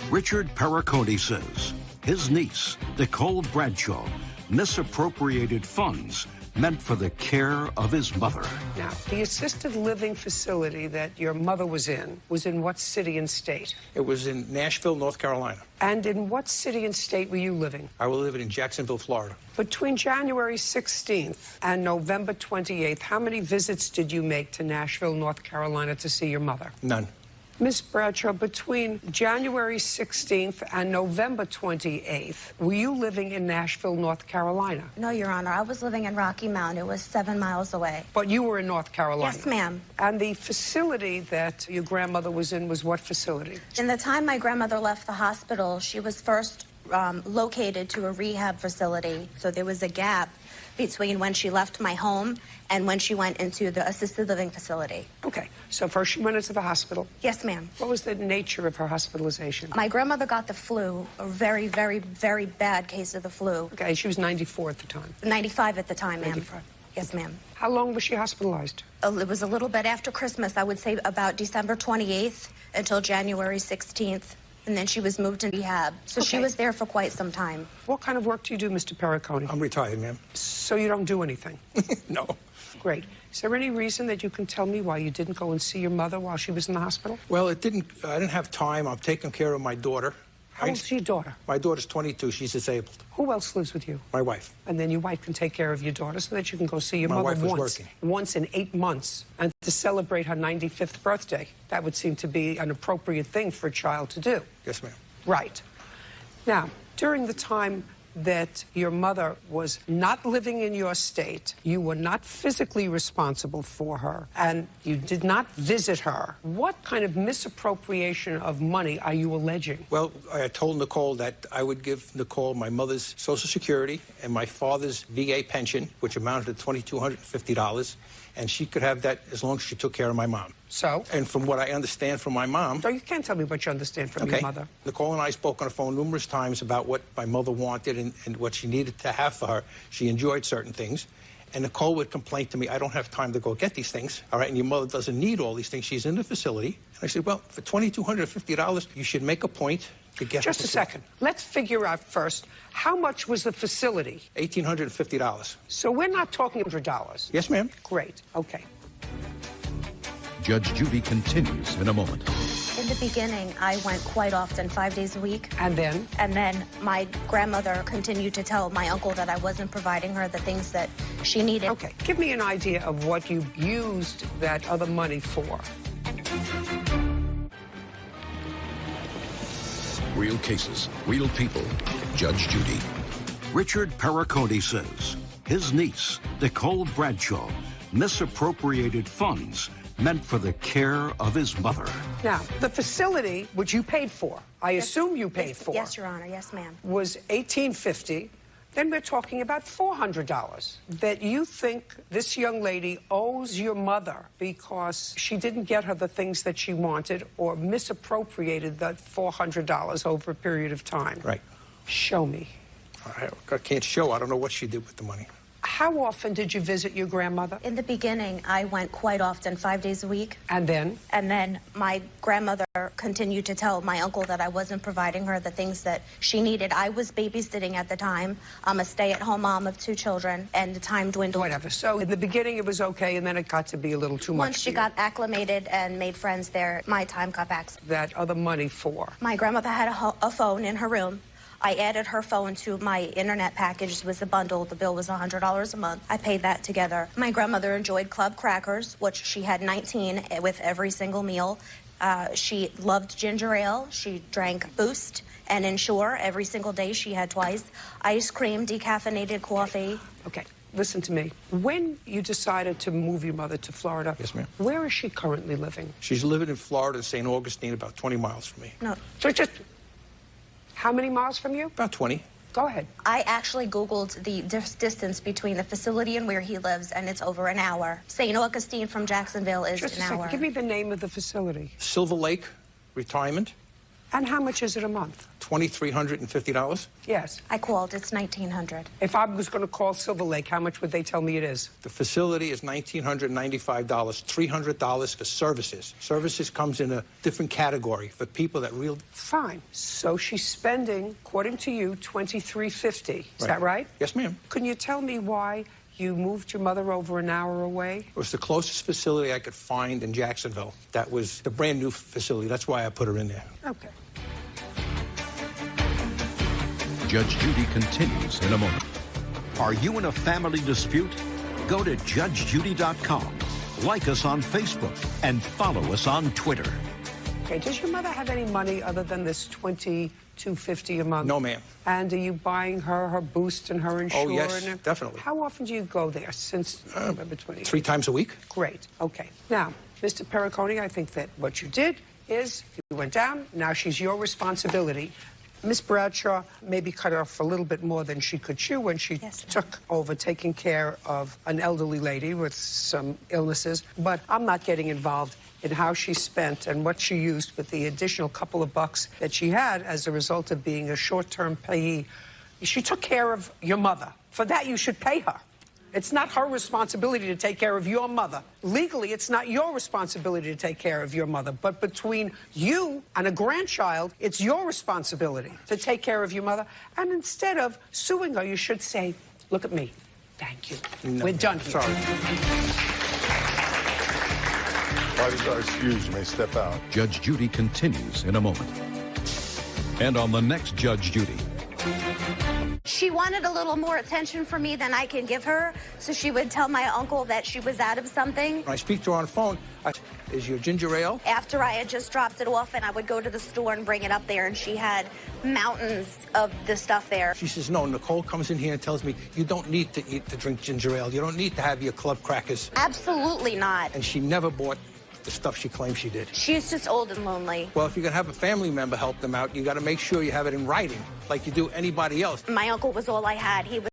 Richard Perricone says his niece, Nicole Bradshaw, misappropriated funds meant for the care of his mother. Now, the assisted living facility that your mother was in what city and state? It was in Nashville, North Carolina. And in what city and state were you living? I was living in Jacksonville, Florida. Between January 16th and November 28th, how many visits did you make to Nashville, North Carolina to see your mother? None. Ms. Bradshaw, between January 16th and November 28th, were you living in Nashville, North Carolina? No, Your Honor. I was living in Rocky Mount. It was 7 miles away. But you were in North Carolina? Yes, ma'am. And the facility that your grandmother was in was what facility? In the time my grandmother left the hospital, she was first located to a rehab facility. So there was a gap between when she left my home and when she went into the assisted living facility. Okay, so first she went into the hospital. Yes, ma'am. What was the nature of her hospitalization? My grandmother got the flu, a very, very, very bad case of the flu. Okay, she was 94 at the time. 95 at the time, ma'am. 95. Yes, ma'am. How long was she hospitalized? It was a little bit after Christmas. I would say about December 28th until January 16th. And then she was moved in rehab. So she was there for quite some time. What kind of work do you do, Mr. Perricone? I'm retired, ma'am. So you don't do anything? No. Great. Is there any reason that you can tell me why you didn't go and see your mother while she was in the hospital? Well, I didn't have time. I'm taking care of my daughter. How old's your daughter? My daughter's 22. She's disabled. Who else lives with you? My wife. And then your wife can take care of your daughter so that you can go see your My mother wife was working. once in 8 months. And to celebrate her 95th birthday, that would seem to be an appropriate thing for a child to do. Yes, ma'am. Right. Now, during the time that your mother was not living in your state, you were not physically responsible for her, and you did not visit her. What kind of misappropriation of money are you alleging? Well, I told Nicole that I would give Nicole my mother's Social Security and my father's VA pension, which amounted to $2,250, and she could have that as long as she took care of my mom. So? And from what I understand from my mom... So you can't tell me what you understand from your mother. Nicole and I spoke on the phone numerous times about what my mother wanted and what she needed to have for her. She enjoyed certain things. And Nicole would complain to me, I don't have time to go get these things, all right? And your mother doesn't need all these things. She's in the facility. And I said, well, for $2,250, you should make a point to get her. Just a second. Let's figure out first, how much was the facility? $1,850. So we're not talking $100. Yes, ma'am. Great. Okay. Judge Judy continues in a moment. In the beginning, I went quite often, 5 days a week. And then? And then my grandmother continued to tell my uncle that I wasn't providing her the things that she needed. Okay, give me an idea of what you used that other money for. Real cases, real people. Judge Judy. Richard Perricone says his niece, Nicole Bradshaw, misappropriated funds meant for the care of his mother. Now, the facility, which you paid for, I assume you paid for. Yes, Your Honor. Yes, ma'am. Was $1,850. Then we're talking about $400 that you think this young lady owes your mother because she didn't get her the things that she wanted or misappropriated that $400 over a period of time. Right. Show me. I can't show. I don't know what she did with the money. How often did you visit your grandmother? In the beginning, I went quite often, 5 days a week. And then? And then my grandmother continued to tell my uncle that I wasn't providing her the things that she needed. I was babysitting at the time. I'm a stay-at-home mom of 2 children, and the time dwindled. Whatever. So in the beginning it was okay, and then it got to be a little too much. Once she got acclimated and made friends there, my time got back. That other money for? My grandmother had a phone in her room. I added her phone to my internet package. It was a bundle. The bill was $100 a month. I paid that together. My grandmother enjoyed club crackers, which she had 19 with every single meal. She loved ginger ale. She drank Boost and Ensure every single day. She had twice. Ice cream, decaffeinated coffee. Okay, listen to me. When you decided to move your mother to Florida, yes, ma'am. Where is she currently living? She's living in Florida, St. Augustine, about 20 miles from me. No. So just how many miles from you? About 20. Go ahead. I actually Googled the distance between the facility and where he lives, and it's over an hour. St. Augustine from Jacksonville is just an hour. Give me the name of the facility. Silver Lake Retirement. And how much is it a month? $2,350. Yes. I called. It's $1,900. If I was going to call Silver Lake, how much would they tell me it is? The facility is $1,995, $300 for services. Services comes in a different category for people that really... Fine. So she's spending, according to you, $2,350. Is that right? Yes, ma'am. Can you tell me why you moved your mother over an hour away? It was the closest facility I could find in Jacksonville. That was the brand new facility. That's why I put her in there. Okay. Judge Judy continues in a moment. Are you in a family dispute? Go to judgejudy.com, like us on Facebook, and follow us on Twitter. Okay, does your mother have any money other than this $2,250 a month? No, ma'am. And are you buying her Boost and her Ensure? Oh, yes, and definitely. How often do you go there since November 28th? 3 times a week. Great. Okay. Now, Mr. Perricone, I think that what you did is you went down. Now she's your responsibility. Miss Bradshaw maybe cut off a little bit more than she could chew when she took over taking care of an elderly lady with some illnesses. But I'm not getting involved in how she spent and what she used with the additional couple of bucks that she had as a result of being a short-term payee. She took care of your mother. For that, you should pay her. It's not her responsibility to take care of your mother. Legally, it's not your responsibility to take care of your mother. But between you and a grandchild, it's your responsibility to take care of your mother. And instead of suing her, you should say, look at me. Thank you. No, we're done here. Sorry. Parties are excused. You may step out. Judge Judy continues in a moment. And on the next Judge Judy. She wanted a little more attention from me than I can give her, so she would tell my uncle that she was out of something. When I speak to her on the phone, is your ginger ale? After I had just dropped it off, and I would go to the store and bring it up there, and she had mountains of the stuff there. She says, no, Nicole comes in here and tells me, you don't need to drink ginger ale. You don't need to have your club crackers. Absolutely not. And she never bought the stuff she claims she did. She's just old and lonely. Well, if you're going to have a family member help them out, you got to make sure you have it in writing, like you do anybody else. My uncle was all I had. He was